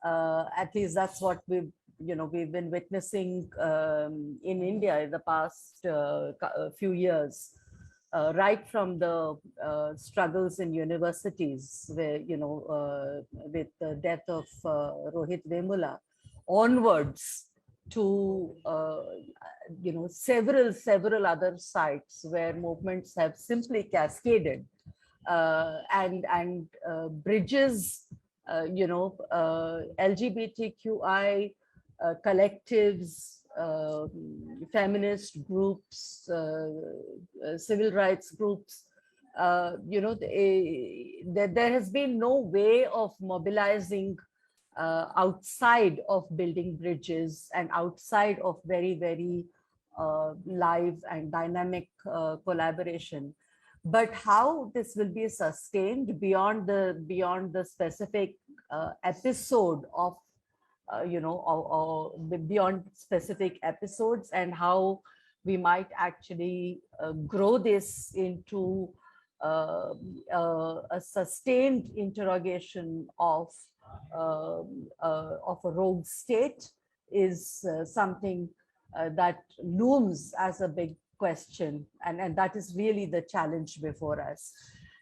At least that's what we've been witnessing in India in the past few years, right from the struggles in universities, where with the death of Rohit Vemula onwards to several other sites where movements have simply cascaded, and bridges, LGBTQI collectives, feminist groups, civil rights groups, there has been no way of mobilizing outside of building bridges and outside of very live and dynamic collaboration. But how this will be sustained beyond the specific episode of or beyond specific episodes, and how we might actually grow this into a sustained interrogation of a rogue state is something that looms as a big question, and that is really the challenge before us.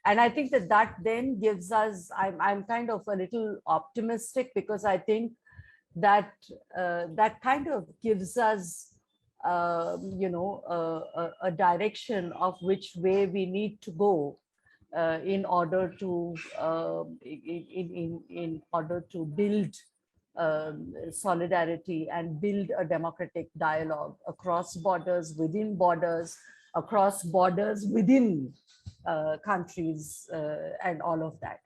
And I think that then gives us, I'm kind of a little optimistic, because I think that that kind of gives us a direction of which way we need to go in order to in order to build solidarity and build a democratic dialogue across borders, within borders, across borders, within countries, and all of that.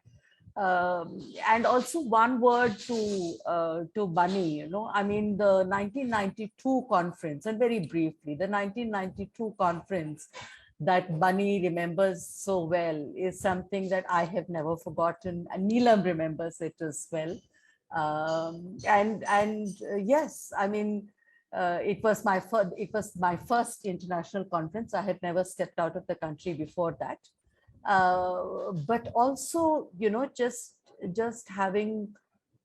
And also one word to Bunny, I mean, the 1992 conference, and very briefly, the 1992 conference that Bunny remembers so well is something that I have never forgotten, and Neelam remembers it as well. Yes, I mean, it was my first international conference. I had never stepped out of the country before that. But also, just having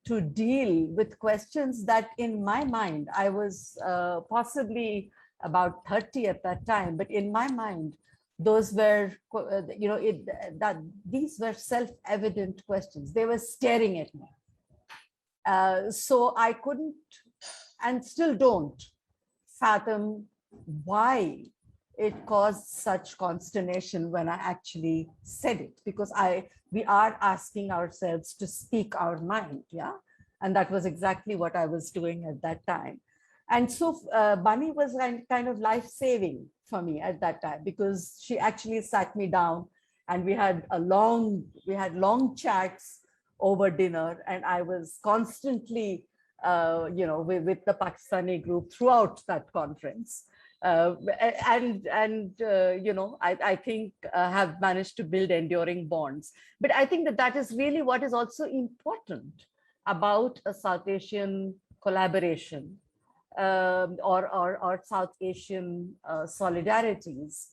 to deal with questions that, in my mind, I was possibly about 30 at that time, but in my mind, those were, these were self-evident questions. They were staring at me. So I couldn't, and still don't, fathom why it caused such consternation when I actually said it, because we are asking ourselves to speak our mind, yeah? And that was exactly what I was doing at that time. And so Bunny was kind of life-saving for me at that time, because she actually sat me down and we had long chats over dinner, and I was constantly, with the Pakistani group throughout that conference. I think have managed to build enduring bonds. But I think that is really what is also important about a South Asian collaboration or South Asian solidarities,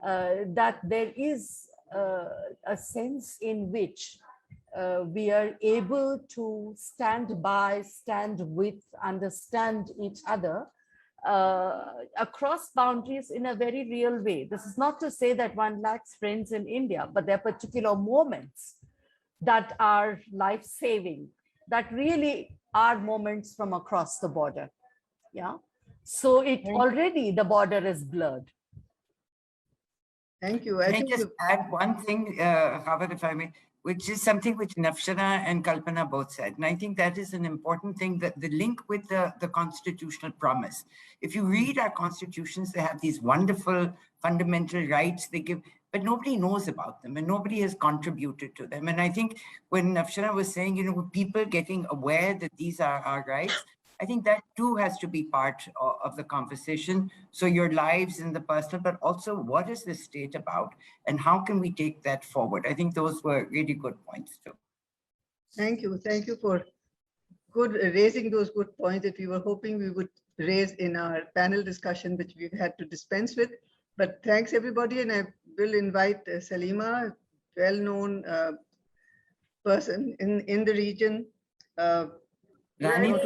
that there is a sense in which we are able to stand by, stand with, understand each other across boundaries in a very real way. This is not to say that one lacks friends in India, but there are particular moments that are life-saving, that really are moments from across the border. Yeah. So already the border is blurred. Thank you. Can I just add one thing, Khawar, if I may, which is something which Navsharan and Kalpana both said. And I think that is an important thing, that the link with the constitutional promise. If you read our constitutions, they have these wonderful fundamental rights they give, but nobody knows about them and nobody has contributed to them. And I think when Navsharan was saying, people getting aware that these are our rights, I think that too has to be part of the conversation. So your lives and the personal, but also what is the state about and how can we take that forward? I think those were really good points too. Thank you. Thank you for raising those good points that we were hoping we would raise in our panel discussion, which we've had to dispense with. But thanks everybody. And I will invite Salima, well-known person in the region. Right.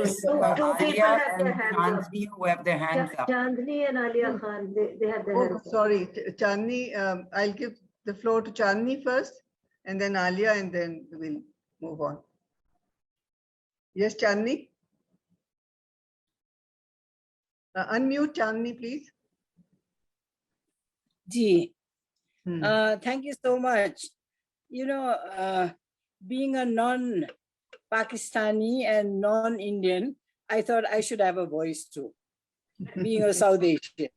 Two people have their hands up. Who have their hands up. Chandni and Alia Khan, they have their hands up. Sorry, Chandni, I'll give the floor to Chandni first, and then Alia, and then we'll move on. Yes, Chandni? Unmute Chandni, please. Ji. Thank you so much. Being a non-Pakistani and non-Indian, I thought I should have a voice too. Being a South Asian,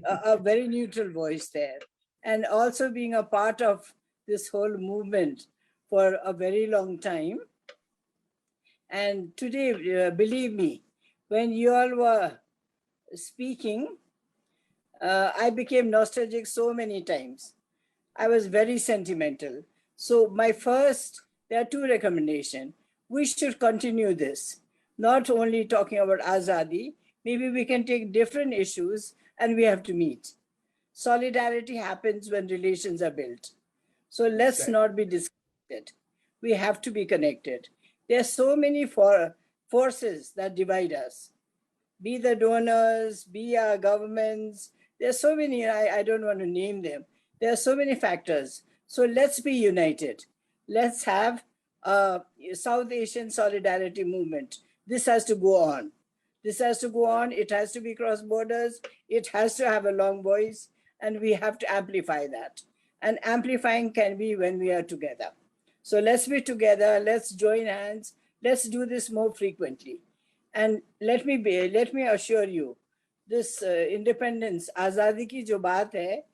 a very neutral voice there. And also being a part of this whole movement for a very long time. And today, believe me, when you all were speaking, I became nostalgic so many times. I was very sentimental. So there are two recommendations. We should continue this, not only talking about Azadi, maybe we can take different issues and we have to meet. Solidarity happens when relations are built. So let's not be disconnected. We have to be connected. There are so many forces that divide us. Be the donors, be our governments. There's so many, I don't want to name them. There are so many factors. So let's be united. Let's have a South Asian solidarity movement. This has to go on. This has to go on. It has to be cross borders. It has to have a long voice, and we have to amplify that. And amplifying can be when we are together. So let's be together. Let's join hands. Let's do this more frequently. And let me assure you, this independence, Azadi ki jo baat hai,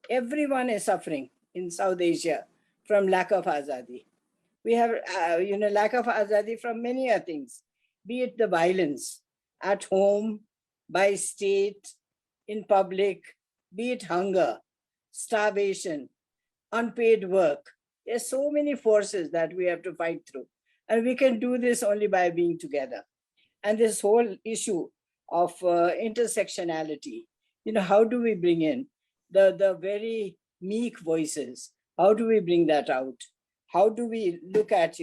everyone is suffering in South Asia from lack of Azadi. We have, lack of Azadi from many things, be it the violence at home, by state, in public, be it hunger, starvation, unpaid work. There's so many forces that we have to fight through. And we can do this only by being together. And this whole issue of intersectionality, how do we bring in the very meek voices? How do we bring that out? How do we look at,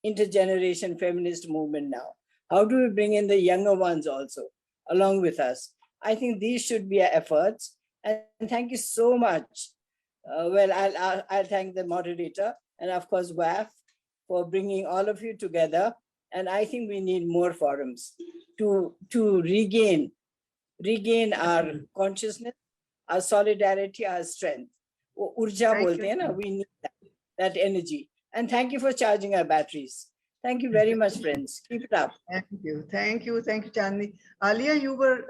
intergeneration feminist movement now? How do we bring in the younger ones also along with us? I think these should be our efforts. And thank you so much. I'll thank the moderator and of course, WAF for bringing all of you together. And I think we need more forums to regain our consciousness, our solidarity, our strength. Urja bolte hai na, we need that energy. And thank you for charging our batteries. Thank you very much, friends. Keep it up. Thank you. Thank you. Thank you, Chandni. Alia, you were,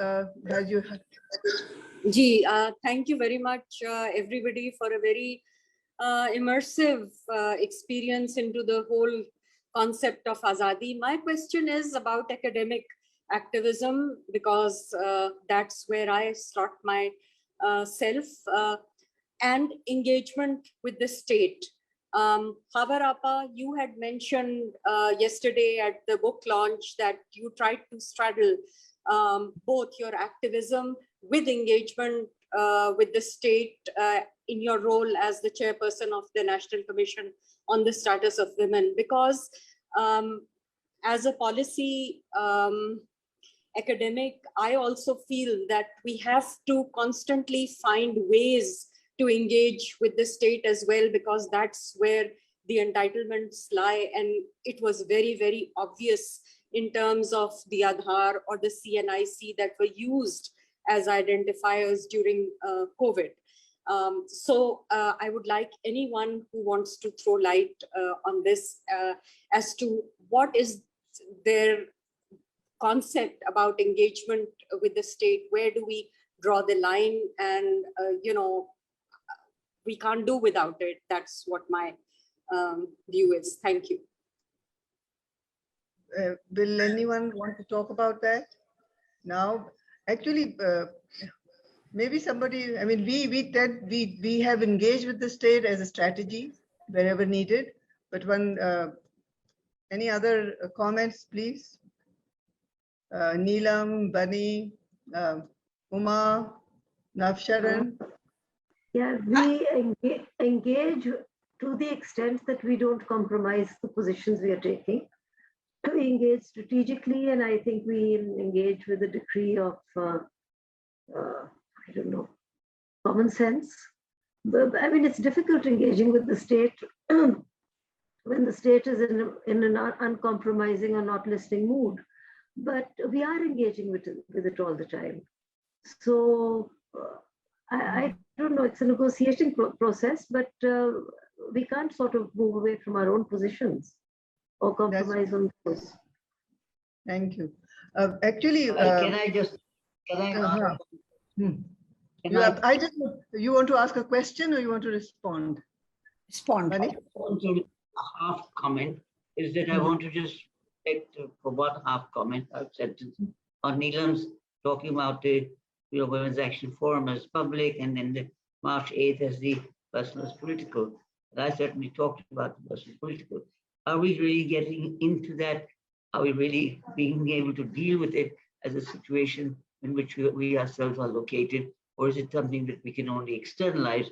thank you very much, everybody, for a very immersive experience into the whole concept of Azadi. My question is about academic activism, because that's where I start my self, and engagement with the state. Khawar Appa, you had mentioned yesterday at the book launch that you tried to straddle both your activism with engagement with the state in your role as the chairperson of the National Commission on the Status of Women, because as a policy academic, I also feel that we have to constantly find ways to engage with the state as well, because that's where the entitlements lie. And it was very, very obvious in terms of the Aadhaar or the CNIC that were used as identifiers during COVID. So I would like anyone who wants to throw light on this as to what is their concept about engagement with the state. Where do we draw the line? And, we can't do without it. That's what my view is. Thank you. Will anyone want to talk about that now? Actually, maybe somebody, I mean, we have engaged with the state as a strategy wherever needed, but any other comments, please? Neelam, Bunny, Uma, Navsharan. Yeah, we engage to the extent that we don't compromise the positions we are taking. We engage strategically, and I think we engage with a degree of, common sense. But, I mean, it's difficult engaging with the state when the state is in an uncompromising or not listening mood. But we are engaging with it all the time. So I don't know, it's a negotiation process, but we can't sort of move away from our own positions or compromise on those. Thank you. Actually, you want to ask a question or you want to respond? Respond. I want to half comment is that I want to just take for one half comment. I've said on Neelam's talking about the Women's Action Forum as public, and then the March 8th as the personal as political. And I certainly talked about the personal political. Are we really getting into that Are we really being able to deal with it as a situation in which we ourselves are located, or is it something that we can only externalize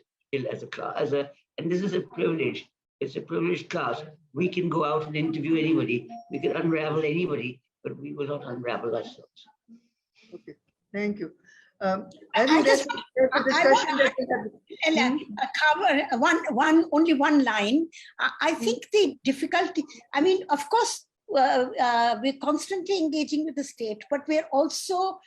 as a class? And this is a privilege. It's a privileged class. We can go out and interview anybody. We can unravel anybody, but we will not unravel ourselves. Okay, thank you. I think that's a discussion that we have. Cover only one line. I think the difficulty, I mean, of course, we're constantly engaging with the state, but we're also,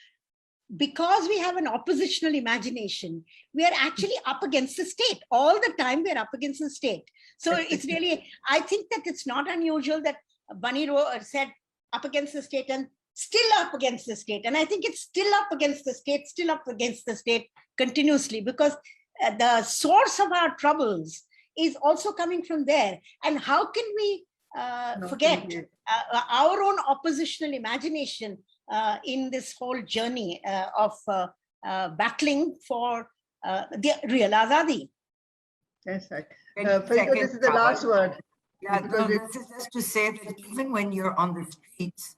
because we have an oppositional imagination, we are actually up against the state. All the time we're up against the state. So it's really, I think that it's not unusual that Bunny said up against the state and still up against the state. And I think it's still up against the state continuously, because the source of our troubles is also coming from there. And how can we forget our own oppositional imagination in this whole journey of battling for the real Azadi? Yes, right. Farida, this is the last word. Yeah, no, this is just to say that even when you're on the streets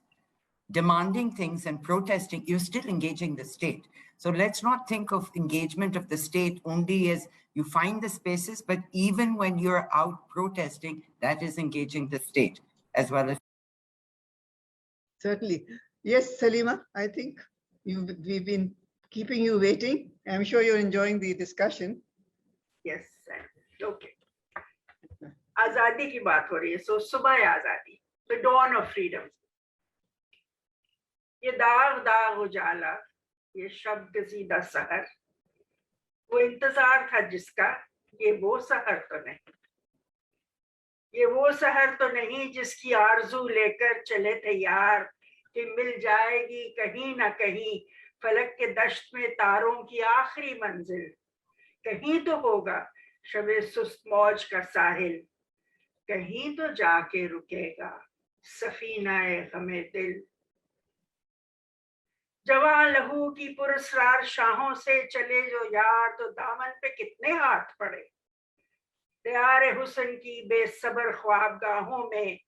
demanding things and protesting, you're still engaging the state. So let's not think of engagement of the state only as you find the spaces, but even when you're out protesting, that is engaging the state as well as. Certainly. Yes, Salima, I think we've been keeping you waiting. I'm sure you're enjoying the discussion. Yes, okay. Azadi ki baat ho rahi hai. So, subah azadi, the dawn of freedom. ये दाग दाग उजाला, ये शब्द गजीदा सहर, वो इंतजार था जिसका, ये वो सहर तो नहीं, ये वो सहर तो नहीं जिसकी आरज़ू लेकर चले थे यार कि मिल जाएगी कहीं ना कहीं फलक के दश्त में तारों की आखिरी मंजिल, कहीं तो होगा शबे सुस्त मौज का साहिल, कहीं तो जाके रुकेगा सफीनाए गमे दिल। जवां लहू की पुरस्कार शाहों से चले जो यार, तो दामन पे कितने हाथ पड़े, प्यारे हुसैन की बेसब्र ख्वाबगाहों में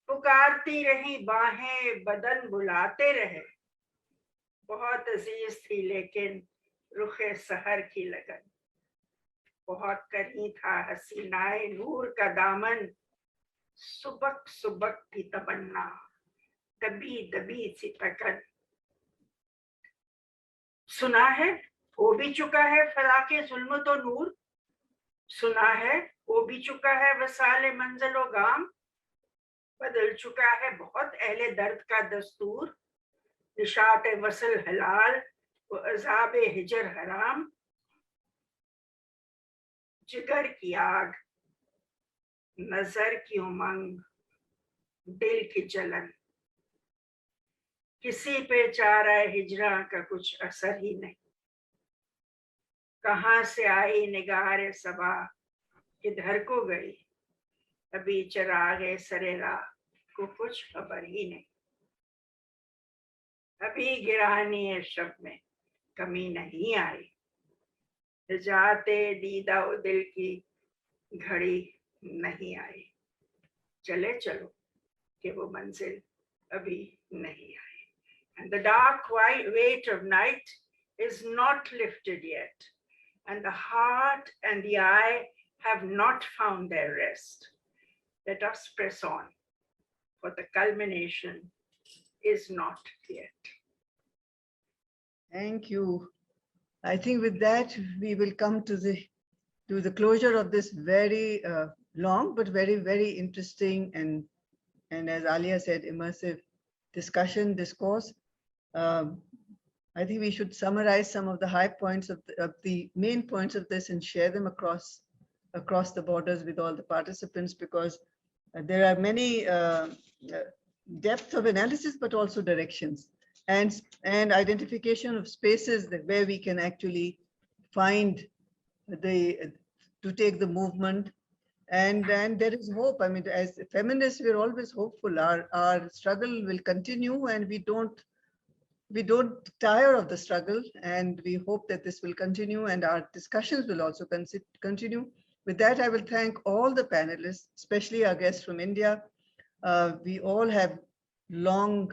पुकारती रही बाहें, बदन बुलाते रहे, बहुत अजीज थी लेकिन रुखे सहर की लगन, बहुत करीं था हसीनाए नूर का दामन, सुबक सुबक की तमन्ना, दबी दबी सी तकन। सुना है हो भी चुका है फलाके जुल्म तो नूर, सुना है हो भी चुका है वसाले मंजिलो गाम, बदल चुका है बहुत अहले दर्द का दस्तूर, निशात वसल हलाल व अज़ाब हिजर हराम, जिगर की आग, नजर की उमंग, दिल की जलन, किसी पे चारा हिजरा का कुछ असर ही नहीं, कहाँ से आई निगार सबा किधर को गई, अभी चरागे सरेरा को कुछ खबर ही नहीं, अभी गिरानी शब में कमी नहीं आई, जाते दीदा दिल की घड़ी नहीं आई, चले चलो कि वो मंजिल अभी नहीं आई। And the dark white weight of night is not lifted yet, and the heart and the eye have not found their rest. Let us press on, for the culmination is not yet. Thank you. I think with that, we will come to the closure of this very long, but very, very interesting and as Alia said, immersive discourse. I think we should summarize some of the high points of the main points of this and share them across the borders with all the participants, because there are many depth of analysis, but also directions and identification of spaces where we can actually find to take the movement. And there is hope. I mean, as feminists, we're always hopeful. Our struggle will continue, and we don't tire of the struggle, and we hope that this will continue and our discussions will also continue. With that, I will thank all the panelists, especially our guests from India. We all have long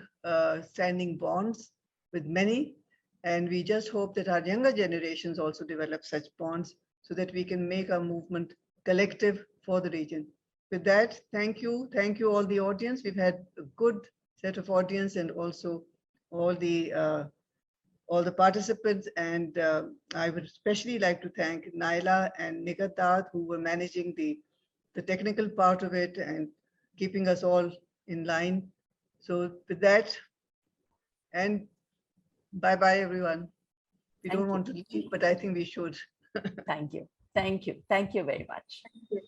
standing bonds with many. And we just hope that our younger generations also develop such bonds so that we can make our movement collective for the region. With that, thank you. Thank you all the audience. We've had a good set of audience and also all the participants. And I would especially like to thank Naila and Nighat who were managing the technical part of it and keeping us all in line. So with that, and bye-bye, everyone. We don't want to leave, but I think we should. Thank you. Thank you. Thank you very much. Thank you.